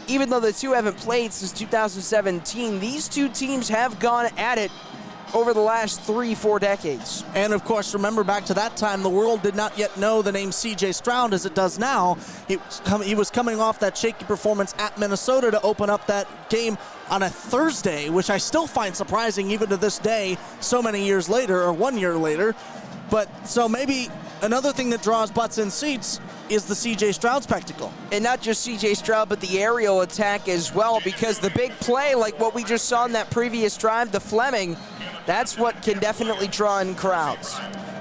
Even though the two haven't played since 2017, these two teams have gone at it over the last 3-4 decades. And of course, remember back to that time, the world did not yet know the name C.J. Stroud as it does now. He was coming off that shaky performance at Minnesota to open up that game on a Thursday, which I still find surprising even to this day, so many years later, or 1 year later. But so maybe another thing that draws butts in seats is the C.J. Stroud spectacle. And not just C.J. Stroud, but the aerial attack as well, because the big play, like what we just saw in that previous drive, the Fleming, that's what can definitely draw in crowds.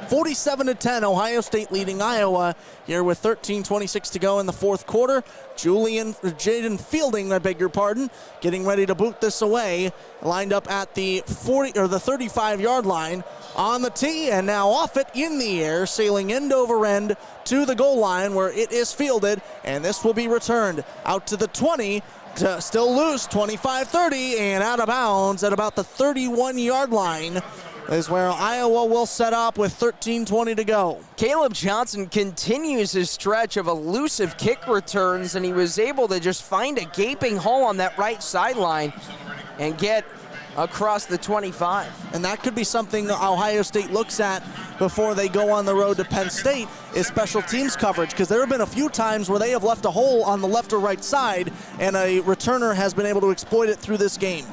47-10, Ohio State leading Iowa here with 13:26 to go in the fourth quarter. Jaden Fielding, I beg your pardon, getting ready to boot this away, lined up at the 35-yard line on the tee, and now off it in the air, sailing end over end to the goal line where it is fielded, and this will be returned out to the 20. Still loose, 25-30, and out of bounds at about the 31-yard line is where Iowa will set up with 13:20 to go. Caleb Johnson continues his stretch of elusive kick returns, and he was able to just find a gaping hole on that right sideline and get across the 25. And that could be something that Ohio State looks at before they go on the road to Penn State, is special teams coverage, because there have been a few times where they have left a hole on the left or right side, and a returner has been able to exploit it through this game.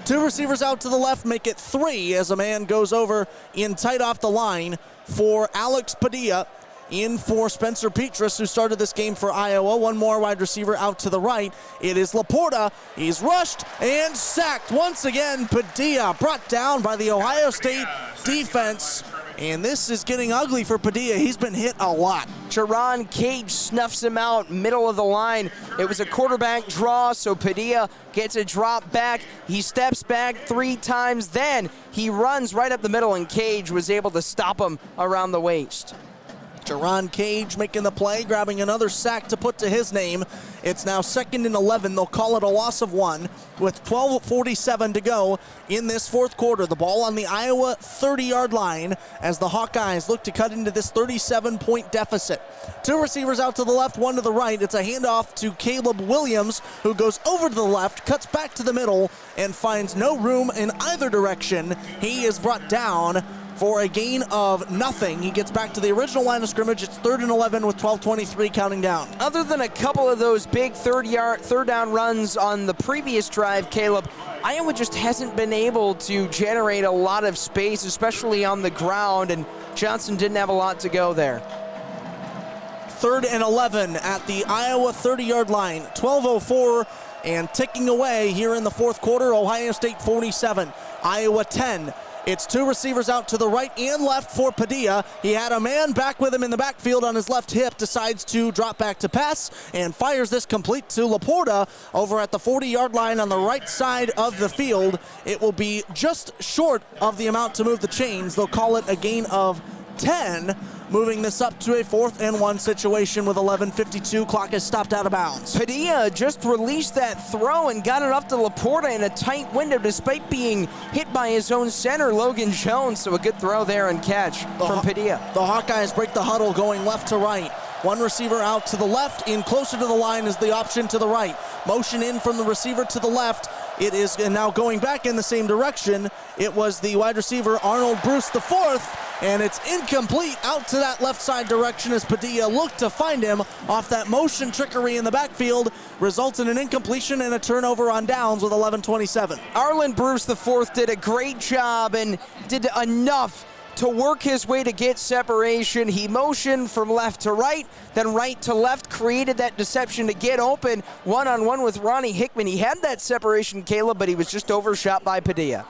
Two receivers out to the left make it 3 as a man goes over in tight off the line for Alex Padilla, in for Spencer Petras, who started this game for Iowa. One more wide receiver out to the right. It is Laporta. He's rushed and sacked once again. Padilla brought down by the Ohio State defense. And this is getting ugly for Padilla. He's been hit a lot. Jerron Cage snuffs him out, middle of the line. It was a quarterback draw, so Padilla gets a drop back. He steps back 3 times, then he runs right up the middle, and Cage was able to stop him around the waist. Jerron Cage making the play, grabbing another sack to put to his name. It's now 2nd and 11. They'll call it a loss of 1 with 12:47 to go in this fourth quarter. The ball on the Iowa 30-yard line as the Hawkeyes look to cut into this 37-point deficit. 2 receivers out to the left, 1 to the right. It's a handoff to Caleb Williams, who goes over to the left, cuts back to the middle, and finds no room in either direction. He is brought down for a gain of nothing. He gets back to the original line of scrimmage. It's 3rd and 11 with 12:23 counting down. Other than a couple of those big third down runs on the previous drive, Caleb, Iowa just hasn't been able to generate a lot of space, especially on the ground, and Johnson didn't have a lot to go there. 3rd and 11 at the Iowa 30-yard line. 12:04 and ticking away here in the fourth quarter. Ohio State 47, Iowa 10. It's 2 receivers out to the right and left for Padilla. He had a man back with him in the backfield on his left hip, decides to drop back to pass, and fires this complete to Laporta over at the 40-yard line on the right side of the field. It will be just short of the amount to move the chains. They'll call it a gain of 10, moving this up to a 4th and 1 situation with 11:52. Clock is stopped out of bounds. Padilla just released that throw and got it up to Laporta in a tight window despite being hit by his own center, Logan Jones. So a good throw there and catch from Padilla. The Hawkeyes break the huddle going left to right. One receiver out to the left, in closer to the line is the option to the right. Motion in from the receiver to the left. It is now going back in the same direction. It was the wide receiver Arnold Bruce IV, and it's incomplete out to that left side direction as Padilla looked to find him off that motion trickery in the backfield. Results in an incompletion and a turnover on downs with 11:27. Arnold Bruce IV did a great job and did enough to work his way to get separation. He motioned from left to right, then right to left, created that deception to get open one-on-one with Ronnie Hickman. He had that separation, Caleb, but he was just overshot by Padilla.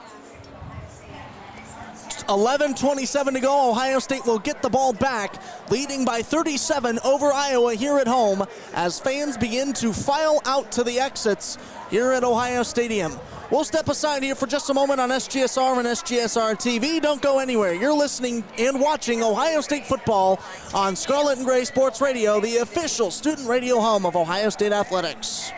11:27 to go. Ohio State will get the ball back, leading by 37 over Iowa here at home as fans begin to file out to the exits here at Ohio Stadium. We'll step aside here for just a moment on SGSR and SGSR TV. Don't go anywhere. You're listening and watching Ohio State football on Scarlet and Gray Sports Radio, the official student radio home of Ohio State Athletics.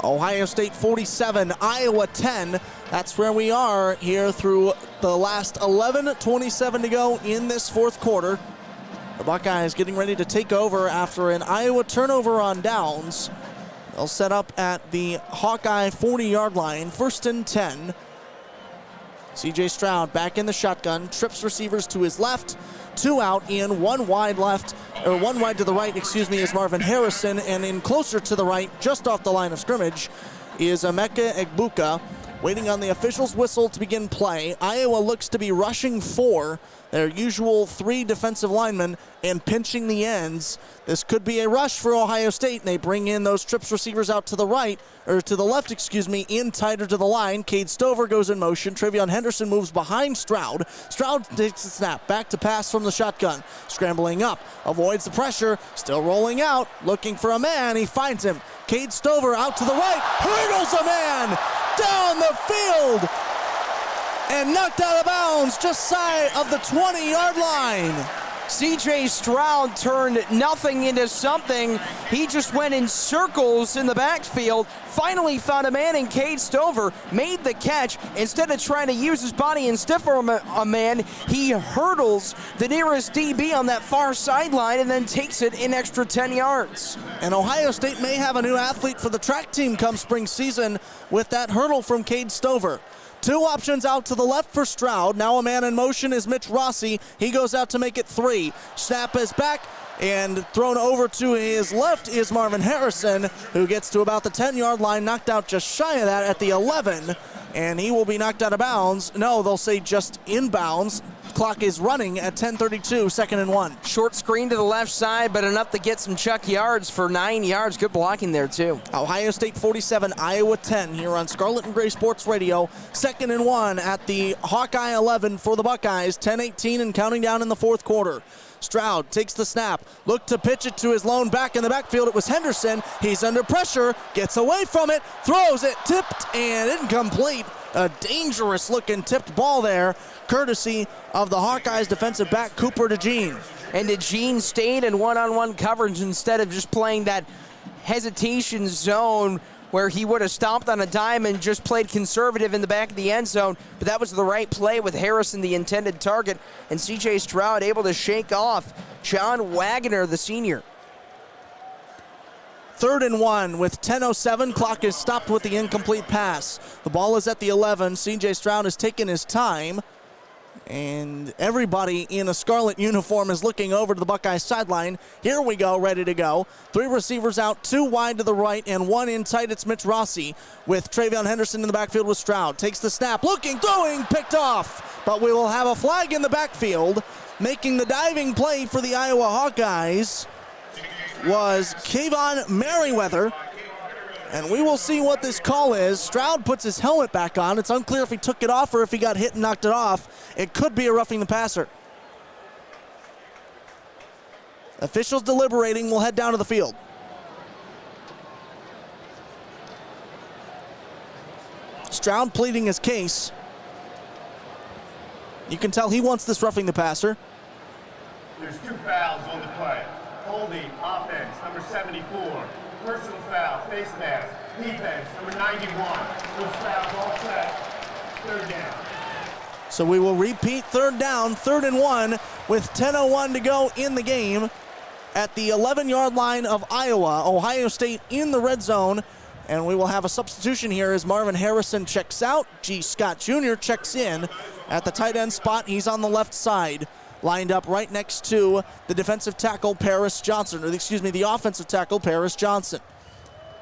Ohio State 47, Iowa 10. That's where we are here through the last 11:27 to go in this fourth quarter. The Buckeyes getting ready to take over after an Iowa turnover on downs. They'll set up at the Hawkeye 40-yard line, 1st and 10. C.J. Stroud back in the shotgun, trips receivers to his left, 2 out in, 1 wide left, or 1 wide to the right, is Marvin Harrison, and in closer to the right, just off the line of scrimmage, is Emeka Egbuka, waiting on the official's whistle to begin play. Iowa looks to be rushing 4, their usual 3 defensive linemen, and pinching the ends. This could be a rush for Ohio State, and they bring in those trips receivers out to the right, or to the left, in tighter to the line. Cade Stover goes in motion. TreVeyon Henderson moves behind Stroud. Stroud takes the snap, back to pass from the shotgun. Scrambling up, avoids the pressure, still rolling out, looking for a man. He finds him. Cade Stover out to the right, hurdles a man down the field, and knocked out of bounds just shy of the 20-yard line. C.J. Stroud turned nothing into something. He just went in circles in the backfield, finally found a man in Cade Stover, made the catch. Instead of trying to use his body and stiff arm a man, he hurdles the nearest DB on that far sideline and then takes it an extra 10 yards. And Ohio State may have a new athlete for the track team come spring season with that hurdle from Cade Stover. Two options out to the left for Stroud. Now a man in motion is Mitch Rossi. He goes out to make it 3. Snap is back, and thrown over to his left is Marvin Harrison, who gets to about the 10-yard line, knocked out just shy of that at the 11, and he will be knocked out of bounds. No, they'll say just inbounds. Clock is running at 10:32, 2nd and 1. Short screen to the left side, but enough to get some chuck yards for 9 yards. Good blocking there, too. Ohio State 47, Iowa 10 here on Scarlet and Gray Sports Radio. 2nd and 1 at the Hawkeye 11 for the Buckeyes. 10:18 and counting down in the fourth quarter. Stroud takes the snap, looked to pitch it to his lone back in the backfield. It was Henderson. He's under pressure, gets away from it, throws it, tipped and incomplete. A dangerous-looking tipped ball there, courtesy of the Hawkeyes defensive back Cooper DeJean. And DeJean stayed in one-on-one coverage instead of just playing that hesitation zone where he would have stomped on a dime and just played conservative in the back of the end zone. But that was the right play with Harrison, the intended target, and C.J. Stroud able to shake off John Wagner, the senior. 3rd and 1 with 10:07. Clock is stopped with the incomplete pass. The ball is at the 11. C.J. Stroud has taken his time, and everybody in a Scarlet uniform is looking over to the Buckeye sideline. Here we go, ready to go. 3 receivers out, 2 wide to the right, and 1 in tight. It's Mitch Rossi with TreVeyon Henderson in the backfield with Stroud. Takes the snap, looking, throwing, picked off. But we will have a flag in the backfield. Making the diving play for the Iowa Hawkeyes was Kayvon Merriweather. And we will see what this call is. Stroud puts his helmet back on. It's unclear if he took it off or if he got hit and knocked it off. It could be a roughing the passer. Officials deliberating. We'll head down to the field. Stroud pleading his case. You can tell he wants this roughing the passer. There's 2 fouls on the play. Holding, offense, number 74. Personal foul, face mask, defense, number 91. Those fouls all set. 3rd down. So we will repeat 3rd down, 3rd and 1 with 10:01 to go in the game at the 11-yard line of Iowa. Ohio State in the red zone, and we will have a substitution here as Marvin Harrison checks out. G. Scott Jr. checks in at the tight end spot. He's on the left side, lined up right next to the defensive tackle, Paris Johnson, or the offensive tackle, Paris Johnson.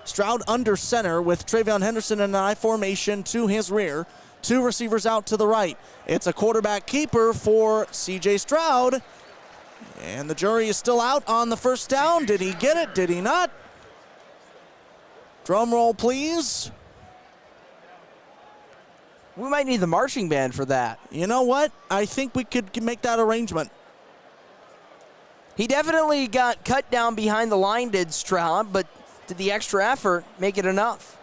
Stroud under center with TreVeyon Henderson in an I formation to his rear. 2 receivers out to the right. It's a quarterback keeper for C.J. Stroud. And the jury is still out on the first down. Did he get it? Did he not? Drum roll, please. We might need the marching band for that. You know what? I think we could make that arrangement. He definitely got cut down behind the line, did Stroud, but did the extra effort make it enough?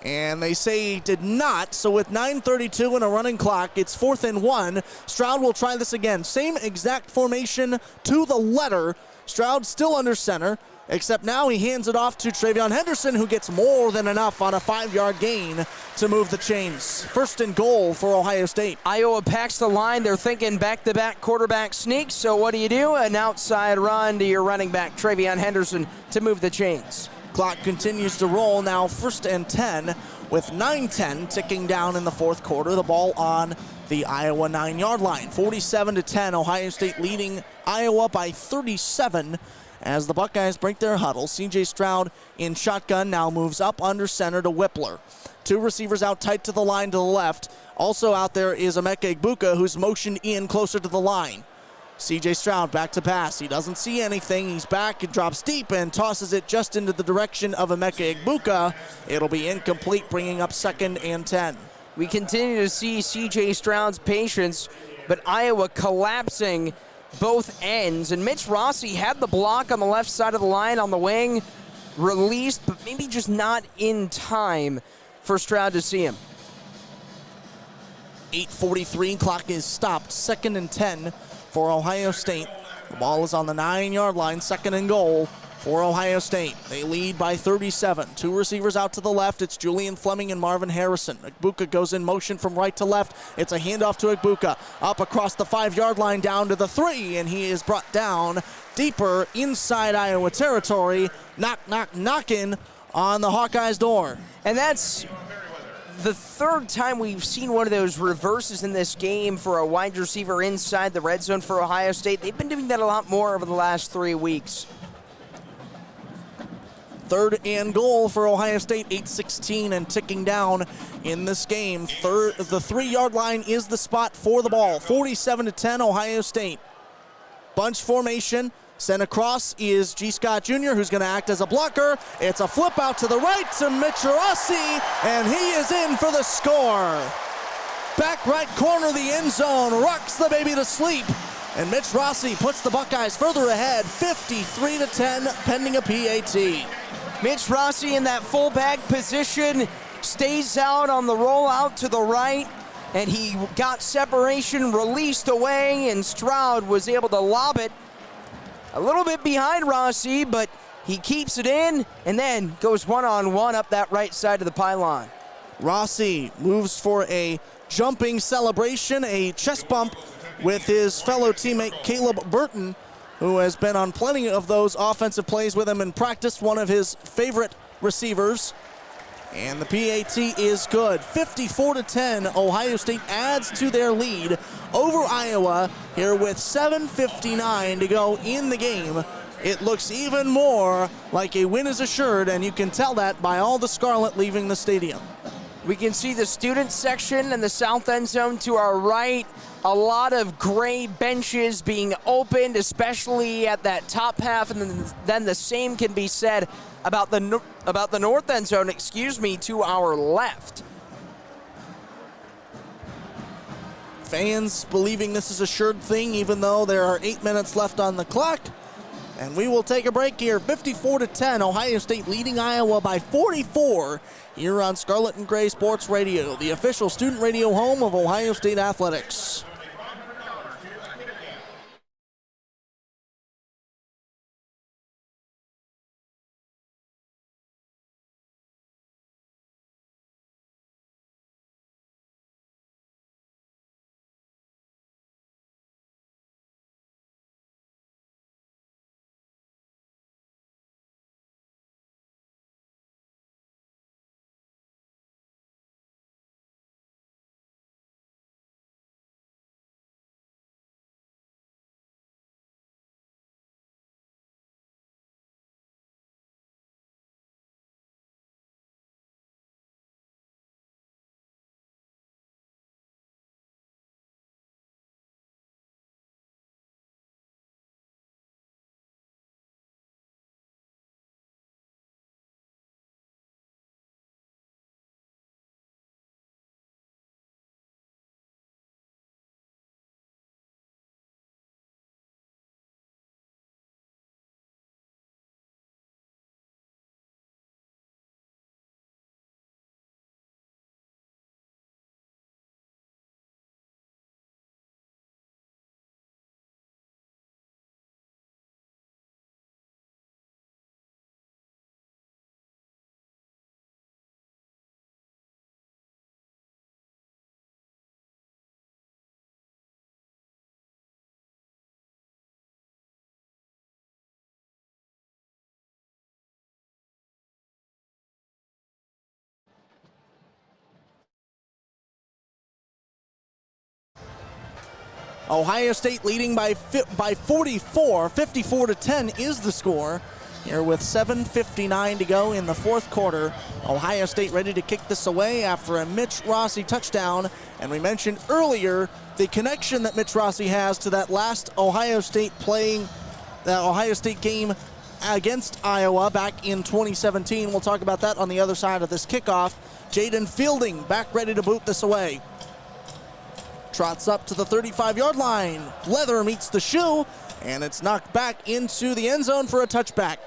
And they say he did not, so with 9:32 and a running clock, it's 4th and 1. Stroud will try this again. Same exact formation to the letter. Stroud still under center, except now he hands it off to TreVeyon Henderson, who gets more than enough on a 5-yard gain to move the chains. 1st and goal for Ohio State. Iowa packs the line. They're thinking back-to-back quarterback sneaks, so what do? An outside run to your running back, TreVeyon Henderson, to move the chains. Clock continues to roll now, 1st and 10 with 9:10 ticking down in the fourth quarter. The ball on the Iowa 9-yard line. 47-10, Ohio State leading Iowa by 37 as the Buckeyes break their huddle. C.J. Stroud in shotgun now moves up under center to Whippler. 2 receivers out tight to the line to the left. Also out there is Emeka Egbuka, who's motioned in closer to the line. C.J. Stroud back to pass. He doesn't see anything. He's back and drops deep and tosses it just into the direction of Emeka Egbuka. It'll be incomplete, bringing up 2nd and 10. We continue to see C.J. Stroud's patience, but Iowa collapsing both ends. And Mitch Rossi had the block on the left side of the line on the wing, released, but maybe just not in time for Stroud to see him. 8:43, clock is stopped. 2nd and 10 for Ohio State. The ball is on the 9-yard line, 2nd and goal for Ohio State. They lead by 37. 2 receivers out to the left. It's Julian Fleming and Marvin Harrison. Egbuka goes in motion from right to left. It's a handoff to Egbuka. Up across the 5-yard line down to the 3, and he is brought down deeper inside Iowa territory. Knocking on the Hawkeyes' door. And that's the third time we've seen one of those reverses in this game for a wide receiver inside the red zone for Ohio State. They've been doing that a lot more over the last 3 weeks. 3rd and goal for Ohio State, 8:16 and ticking down in this game. The 3-yard line is the spot for the ball. 47-10 Ohio State. Bunch formation. Sent across is G. Scott Jr., who's going to act as a blocker. It's a flip out to the right to Mitch Rossi, and he is in for the score. Back right corner of the end zone, rocks the baby to sleep, and Mitch Rossi puts the Buckeyes further ahead, 53-10, pending a PAT. Mitch Rossi in that fullback position stays out on the rollout to the right, and he got separation, released away, and Stroud was able to lob it a little bit behind Rossi, but he keeps it in and then goes one-on-one up that right side of the pylon. Rossi moves for a jumping celebration, a chest bump with his fellow teammate Caleb Burton, who has been on plenty of those offensive plays with him in practice, one of his favorite receivers. And the PAT is good. 54-10, Ohio State adds to their lead over Iowa here with 7:59 to go in the game. It looks even more like a win is assured, and you can tell that by all the Scarlet leaving the stadium. We can see the student section in the south end zone to our right. A lot of gray benches being opened, especially at that top half, and then the same can be said about the north end zone, to our left. Fans believing this is a assured thing, even though there are 8 minutes left on the clock. And we will take a break here. 54-10, Ohio State leading Iowa by 44 here on Scarlet and Gray Sports Radio, the official student radio home of Ohio State Athletics. Ohio State leading by 44. 54-10 is the score. Here with 7:59 to go in the fourth quarter. Ohio State ready to kick this away after a Mitch Rossi touchdown. And we mentioned earlier the connection that Mitch Rossi has to that last Ohio State game against Iowa back in 2017. We'll talk about that on the other side of this kickoff. Jaden Fielding back ready to boot this away. Trots up to the 35-yard line. Leather meets the shoe, and it's knocked back into the end zone for a touchback.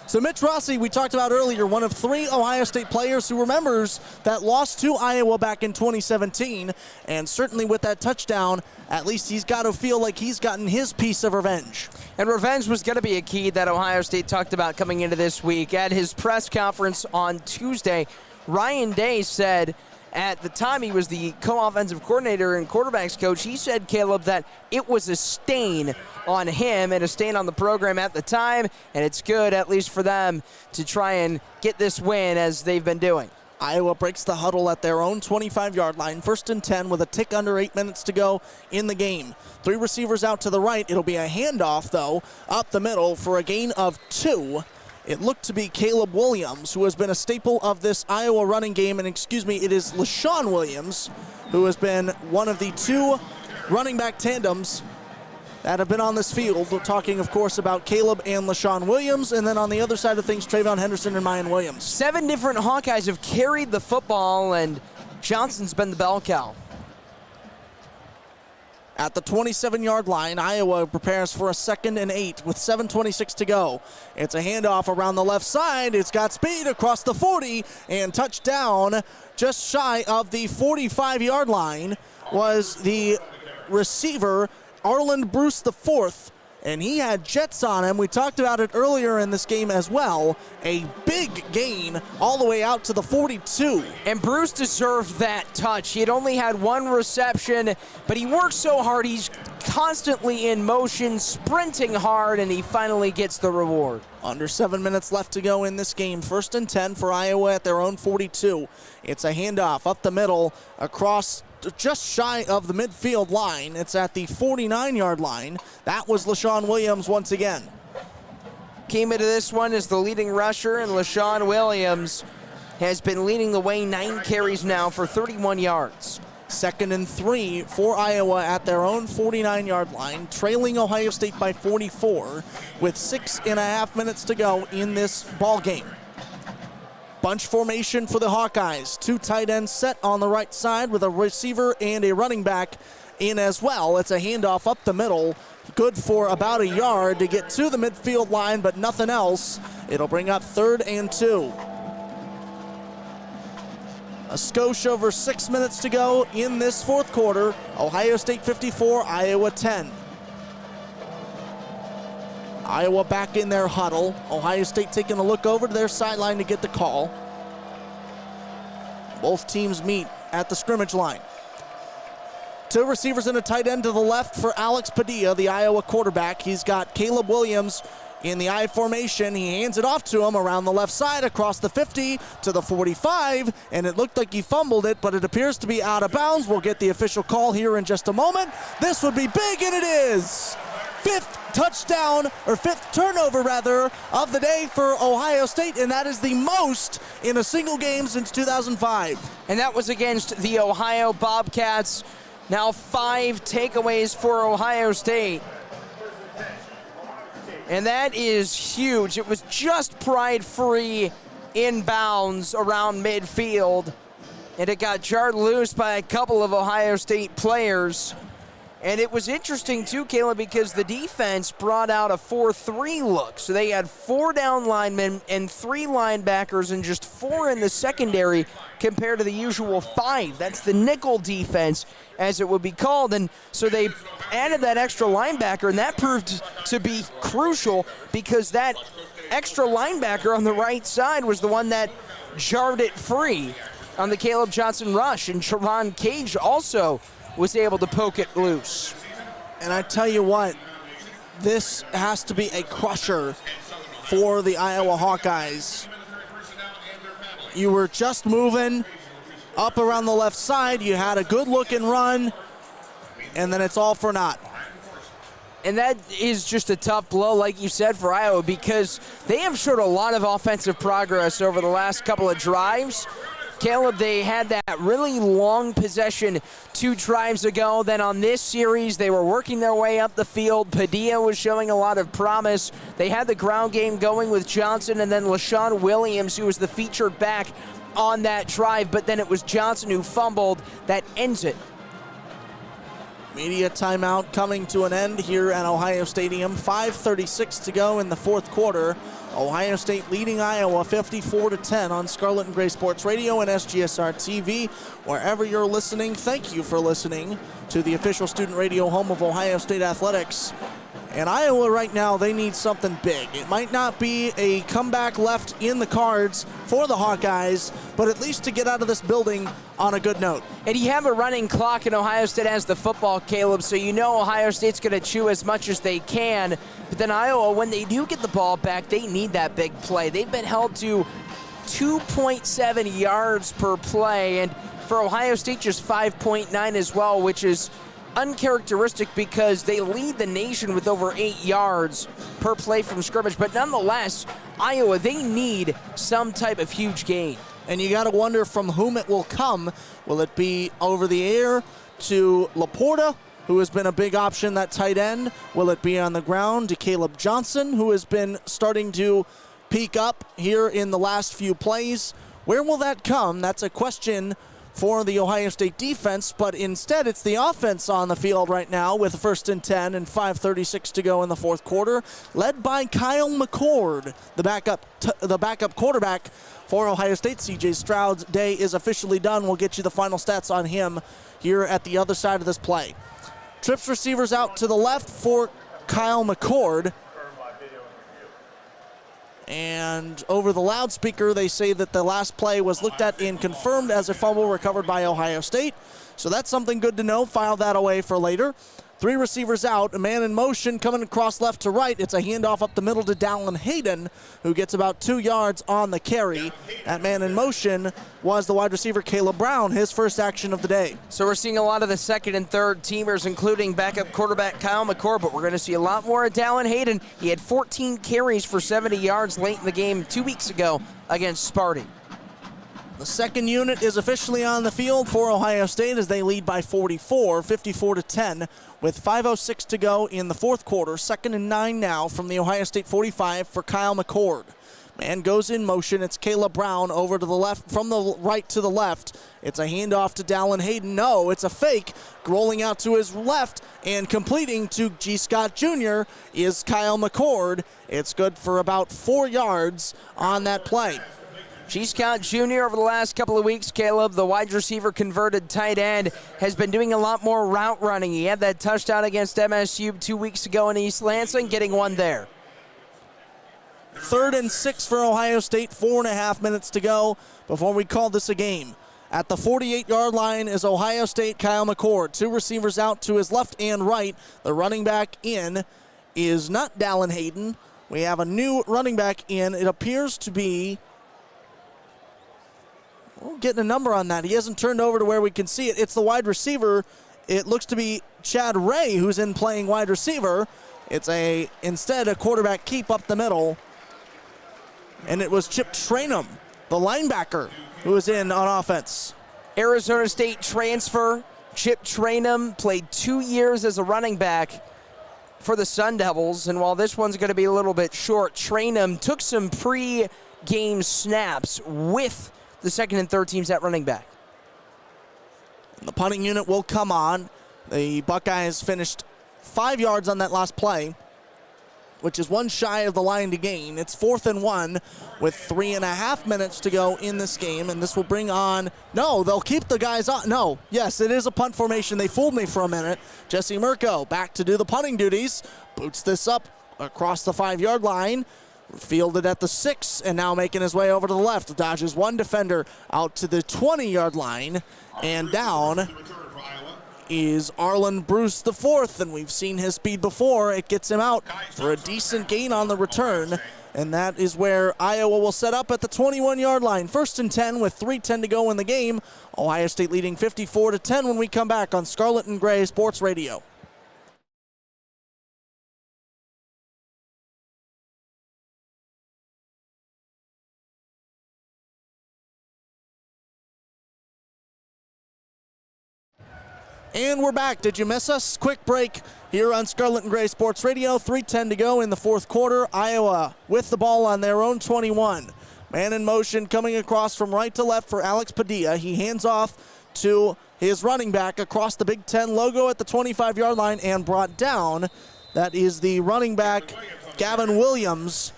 So Mitch Rossi, we talked about earlier, one of 3 Ohio State players who remembers that loss to Iowa back in 2017, and certainly with that touchdown, at least he's got to feel like he's gotten his piece of revenge. And revenge was going to be a key that Ohio State talked about coming into this week. At his press conference on Tuesday, Ryan Day said, at the time he was the co-offensive coordinator and quarterbacks coach, he said, Caleb, that it was a stain on him and a stain on the program at the time, and it's good, at least for them, to try and get this win as they've been doing. Iowa breaks the huddle at their own 25-yard line, 1st and 10 with a tick under 8 minutes to go in the game. 3 receivers out to the right. It'll be a handoff, though, up the middle for a gain of 2. It looked to be Caleb Williams, who has been a staple of this Iowa running game. And it is LaShawn Williams, who has been one of the 2 running back tandems that have been on this field. We're talking, of course, about Caleb and LaShawn Williams. And then on the other side of things, TreVeyon Henderson and Mayan Williams. 7 different Hawkeyes have carried the football, and Johnson's been the bell cow. At the 27-yard line, Iowa prepares for a 2nd and 8 with 7:26 to go. It's a handoff around the left side. It's got speed across the 40, and touchdown just shy of the 45-yard line was the receiver, Arland Bruce IV, and he had jets on him. We talked about it earlier in this game as well. A big gain all the way out to the 42. And Bruce deserved that touch. He had only had 1 reception, but he worked so hard. He's constantly in motion, sprinting hard, and he finally gets the reward. Under 7 minutes left to go in this game. 1st and 10 for Iowa at their own 42. It's a handoff up the middle across just shy of the midfield line. It's at the 49-yard line. That was LaShawn Williams once again. Came into this one as the leading rusher, and LaShawn Williams has been leading the way, 9 carries now for 31 yards. 2nd and 3 for Iowa at their own 49-yard line, trailing Ohio State by 44 with 6.5 minutes to go in this ball game. Bunch formation for the Hawkeyes. 2 tight ends set on the right side with a receiver and a running back in as well. It's a handoff up the middle. Good for about a yard to get to the midfield line, but nothing else. It'll bring up 3rd and 2. A skosh over 6 minutes to go in this 4th quarter. Ohio State 54, Iowa 10. Iowa back in their huddle. Ohio State taking a look over to their sideline to get the call. Both teams meet at the scrimmage line. 2 receivers and a tight end to the left for Alex Padilla, the Iowa quarterback. He's got Caleb Williams in the I formation. He hands it off to him around the left side across the 50 to the 45, and it looked like he fumbled it, but it appears to be out of bounds. We'll get the official call here in just a moment. This would be big, and it is. 5th touchdown, or 5th turnover rather, of the day for Ohio State, and that is the most in a single game since 2005. And that was against the Ohio Bobcats. Now 5 takeaways for Ohio State. And that is huge. It was just pride-free inbounds around midfield, and it got jarred loose by a couple of Ohio State players. And it was interesting, too, Caleb, because the defense brought out a 4-3 look. So they had 4 down linemen and 3 linebackers and just 4 in the secondary compared to the usual 5. That's the nickel defense, as it would be called. And so they added that extra linebacker, and that proved to be crucial because that extra linebacker on the right side was the one that jarred it free on the Caleb Johnson rush. And Sharon Cage also was able to poke it loose. And I tell you what, this has to be a crusher for the Iowa Hawkeyes. You were just moving up around the left side. You had a good look and run, and then it's all for naught. And that is just a tough blow, like you said, for Iowa, because they have showed a lot of offensive progress over the last couple of drives. Caleb, they had that really long possession 2 drives ago. Then on this series, they were working their way up the field. Padilla was showing a lot of promise. They had the ground game going with Johnson, and then LaShawn Williams, who was the featured back on that drive. But then it was Johnson who fumbled. That ends it. Media timeout coming to an end here at Ohio Stadium. 5:36 to go in the 4th quarter. Ohio State leading Iowa 54-10 on Scarlet and Gray Sports Radio and SGSR TV. Wherever you're listening, thank you for listening to the official student radio home of Ohio State Athletics. And Iowa right now, they need something big. It might not be a comeback left in the cards for the Hawkeyes, but at least to get out of this building on a good note. And you have a running clock, and Ohio State has the football, Caleb, so you know Ohio State's going to chew as much as they can. But then Iowa, when they do get the ball back, they need that big play. They've been held to 2.7 yards per play, and for Ohio State, just 5.9 as well, which is uncharacteristic because they lead the nation with over 8 yards per play from scrimmage. But nonetheless, Iowa, they need some type of huge gain. And you got to wonder from whom it will come. Will it be over the air to Laporta, who has been a big option, that tight end? Will it be on the ground to Caleb Johnson, who has been starting to peak up here in the last few plays? Where will that come? That's a question for the Ohio State defense, but instead it's the offense on the field right now with 1st and 10 and 5:36 to go in the fourth quarter, led by Kyle McCord, the backup quarterback for Ohio State. CJ Stroud's day is officially done. We'll get you the final stats on him here at the other side of this play. Trips receivers out to the left for Kyle McCord. And over the loudspeaker, they say that the last play was looked at and confirmed as a fumble recovered by Ohio State. So that's something good to know. File that away for later. 3 receivers out, a man in motion coming across left to right. It's a handoff up the middle to Dallin Hayden, who gets about 2 yards on the carry. That man in motion was the wide receiver Caleb Brown, his first action of the day. So we're seeing a lot of the second and third teamers, including backup quarterback Kyle McCord, but we're going to see a lot more of Dallin Hayden. He had 14 carries for 70 yards late in the game 2 weeks ago against Sparty. The second unit is officially on the field for Ohio State as they lead by 54-10, with 5:06 to go in the fourth quarter. 2nd and 9 now from the Ohio State 45 for Kyle McCord. Man goes in motion. It's Caleb Brown over to the left, from the right to the left. It's a handoff to Dallin Hayden. No, it's a fake. Rolling out to his left and completing to G. Scott Jr. is Kyle McCord. It's good for about 4 yards on that play. G. Scott Jr. over the last couple of weeks, Caleb, the wide receiver converted tight end, has been doing a lot more route running. He had that touchdown against MSU 2 weeks ago in East Lansing, getting one there. 3rd and 6 for Ohio State, 4.5 minutes to go before we call this a game. At the 48-yard line is Ohio State, Kyle McCord. 2 receivers out to his left and right. The running back in is not Dallin Hayden. We have a new running back in. It appears to be... We're getting a number on that. He hasn't turned over to where we can see it. It's the wide receiver. It looks to be Chad Ray who's in playing wide receiver. It's instead a quarterback keep up the middle. And it was Chip Trainum, the linebacker, who was in on offense. Arizona State transfer. Chip Trainum played 2 years as a running back for the Sun Devils. And while this one's going to be a little bit short, Trainum took some pre-game snaps with the second and third teams at running back. The punting unit will come on. The Buckeyes finished 5 yards on that last play, which is 1 shy of the line to gain. It's 4th and 1 with 3.5 minutes to go in this game, and this will bring on... No, they'll keep the guys on. No, yes, it is a punt formation. They fooled me for a minute. Jesse Mirko back to do the punting duties. Boots this up across the 5-yard line. Fielded at the 6 and now making his way over to the left. Dodges 1 defender out to the 20-yard line, and down is Arlen Bruce IV, and we've seen his speed before. It gets him out for a decent gain on the return, and that is where Iowa will set up at the 21-yard line. 1st and 10 with 3:10 to go in the game. Ohio State leading 54-10 when we come back on Scarlet and Gray Sports Radio. And we're back. Did you miss us? Quick break here on Scarlet and Gray Sports Radio. 3:10 to go in the fourth quarter. Iowa with the ball on their own 21. Man in motion coming across from right to left for Alex Padilla. He hands off to his running back across the Big Ten logo at the 25-yard line and brought down. That is the running back, Gavin Williams,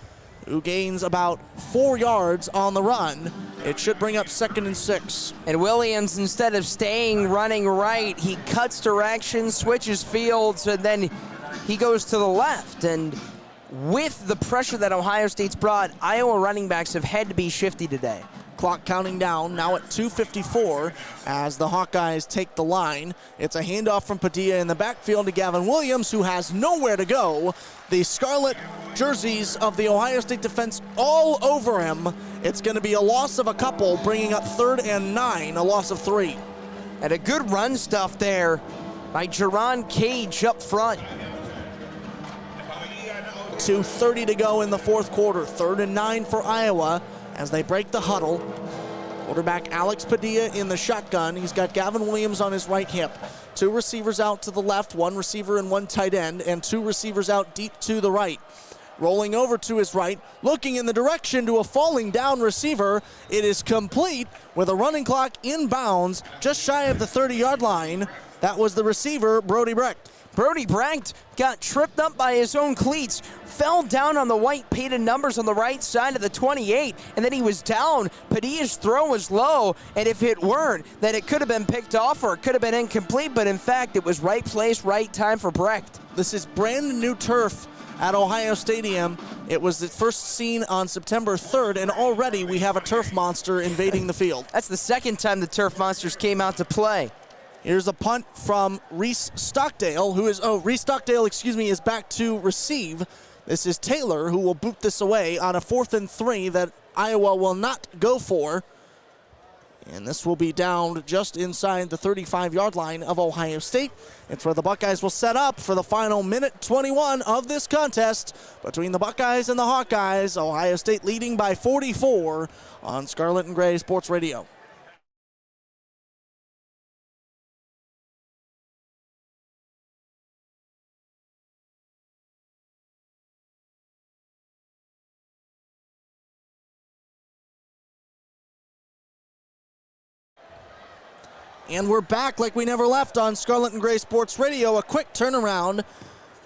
who gains about 4 yards on the run. It should bring up 2nd and 6. And Williams, instead of staying running right, he cuts direction, switches fields, and then he goes to the left. And with the pressure that Ohio State's brought, Iowa running backs have had to be shifty today. Clock counting down, now at 2:54 as the Hawkeyes take the line. It's a handoff from Padilla in the backfield to Gavin Williams, who has nowhere to go. The Scarlet jerseys of the Ohio State defense all over him. It's going to be a loss of a couple, bringing up 3rd and 9, a loss of 3. And a good run stuff there by Jerron Cage up front. 2:30 to go in the fourth quarter. 3rd and 9 for Iowa as they break the huddle. Quarterback Alex Padilla in the shotgun. He's got Gavin Williams on his right hip. 2 receivers out to the left, 1 receiver and 1 tight end, and 2 receivers out deep to the right. Rolling over to his right, looking in the direction to a falling down receiver. It is complete with a running clock inbounds just shy of the 30-yard line. That was the receiver, Brody Brecht. Brody Brecht got tripped up by his own cleats, fell down on the white painted numbers on the right side of the 28, and then he was down. Padilla's throw was low, and if it weren't, then it could have been picked off or it could have been incomplete, but in fact, it was right place, right time for Brecht. This is brand new turf at Ohio Stadium. It was first seen on September 3rd, and already we have a turf monster invading the field. That's the second time the turf monsters came out to play. Here's a punt from Reese Stockdale, is back to receive. This is Taylor, who will boot this away on a 4th and 3 that Iowa will not go for. And this will be down just inside the 35-yard line of Ohio State. It's where the Buckeyes will set up for the final minute 21 of this contest between the Buckeyes and the Hawkeyes. Ohio State leading by 44 on Scarlet and Gray Sports Radio. And we're back like we never left on Scarlet and Gray Sports Radio. A quick turnaround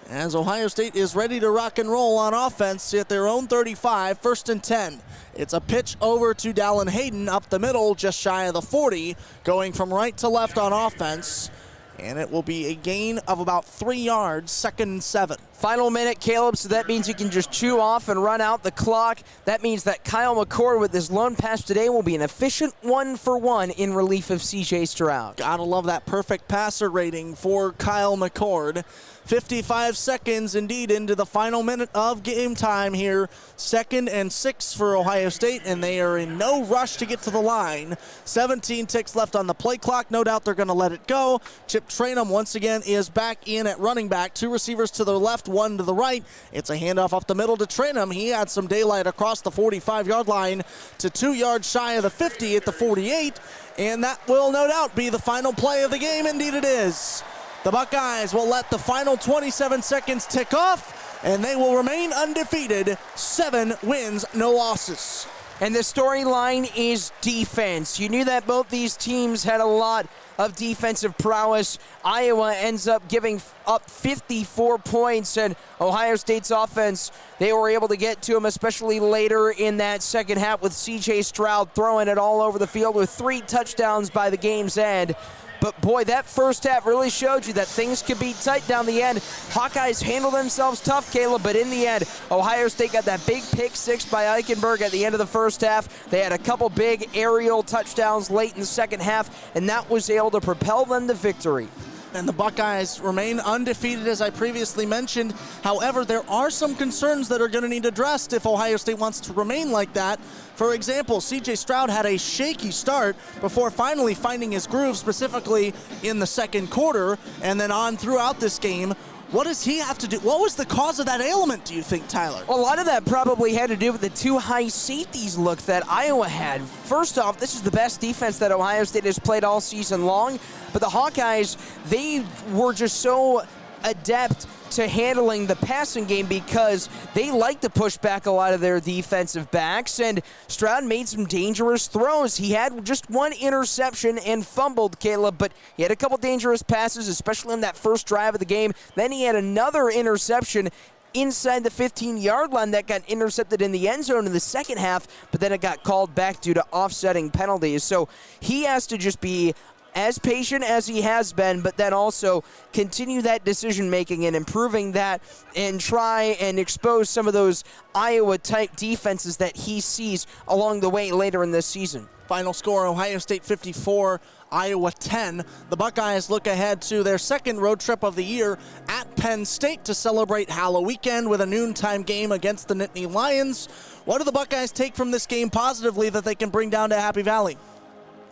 as Ohio State is ready to rock and roll on offense at their own 35, 1st and 10. It's a pitch over to Dallin Hayden up the middle, just shy of the 40, going from right to left on offense. And it will be a gain of about 3 yards, 2nd and 7. Final minute, Caleb, so that means you can just chew off and run out the clock. That means that Kyle McCord with his lone pass today will be an efficient 1-for-1 in relief of C.J. Stroud. Gotta love that perfect passer rating for Kyle McCord. 55 seconds indeed into the final minute of game time here. 2nd and 6 for Ohio State, and they are in no rush to get to the line. 17 ticks left on the play clock. No doubt they're going to let it go. Chip Trainum once again is back in at running back. 2 receivers to the left, 1 to the right. It's a handoff up the middle to Trainum. He had some daylight across the 45-yard line to 2 yards shy of the 50 at the 48, and that will no doubt be the final play of the game. Indeed it is. The Buckeyes will let the final 27 seconds tick off, and they will remain undefeated. 7 wins, no losses. And the storyline is defense. You knew that both these teams had a lot of defensive prowess. Iowa ends up giving up 54 points, and Ohio State's offense, they were able to get to him, especially later in that second half with C.J. Stroud throwing it all over the field with 3 touchdowns by the game's end. But boy, that first half really showed you that things could be tight down the end. Hawkeyes handled themselves tough, Caleb, but in the end, Ohio State got that big pick 6 by Eichenberg at the end of the first half. They had a couple big aerial touchdowns late in the second half, and that was able to propel them to victory. And the Buckeyes remain undefeated, as I previously mentioned. However, there are some concerns that are going to need addressed if Ohio State wants to remain like that. For example, C.J. Stroud had a shaky start before finally finding his groove, specifically in the second quarter, and then on throughout this game. What does he have to do? What was the cause of that ailment, do you think, Tyler? Well, a lot of that probably had to do with the 2 high safeties look that Iowa had. First off, this is the best defense that Ohio State has played all season long, but the Hawkeyes, they were just so adept to handling the passing game because they like to push back a lot of their defensive backs, and Stroud made some dangerous throws. He had just 1 interception and fumbled, Caleb, but he had a couple dangerous passes, especially in that first drive of the game. Then he had another interception inside the 15-yard line that got intercepted in the end zone in the second half, but then it got called back due to offsetting penalties. So he has to just be as patient as he has been, but then also continue that decision-making and improving that and try and expose some of those Iowa-type defenses that he sees along the way later in this season. Final score, Ohio State 54, Iowa 10. The Buckeyes look ahead to their second road trip of the year at Penn State to celebrate Halloween weekend with a noontime game against the Nittany Lions. What do the Buckeyes take from this game positively that they can bring down to Happy Valley?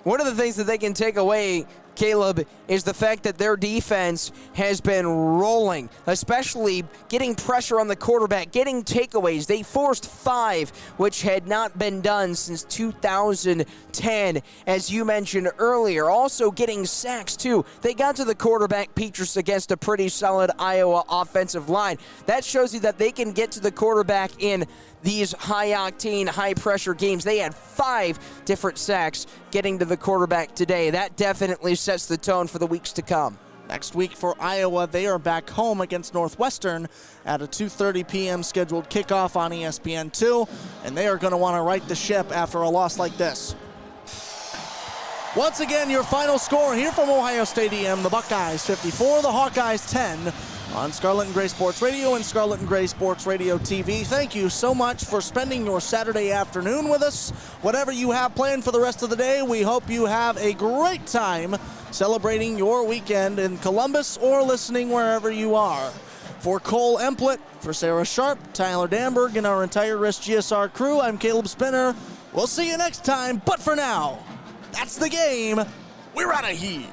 One of the things that they can take away, Caleb, is the fact that their defense has been rolling, especially getting pressure on the quarterback, getting takeaways. They forced 5, which had not been done since 2010, as you mentioned earlier. Also getting sacks, too. They got to the quarterback, Petrus, against a pretty solid Iowa offensive line. That shows you that they can get to the quarterback in these high-octane, high-pressure games. They had 5 different sacks getting to the quarterback today. That definitely sets the tone for the weeks to come. Next week for Iowa, they are back home against Northwestern at a 2:30 p.m. scheduled kickoff on ESPN2, and they are going to want to right the ship after a loss like this. Once again, your final score here from Ohio Stadium, the Buckeyes 54, the Hawkeyes 10. On Scarlet and Gray Sports Radio and Scarlet and Gray Sports Radio TV. Thank you so much for spending your Saturday afternoon with us. Whatever you have planned for the rest of the day, we hope you have a great time celebrating your weekend in Columbus or listening wherever you are. For Kole Emplit, for Sara Sharp, Tyler Danburg, and our entire SGSR crew, I'm Caleb Spinner. We'll see you next time, but for now, that's the game. We're out of here.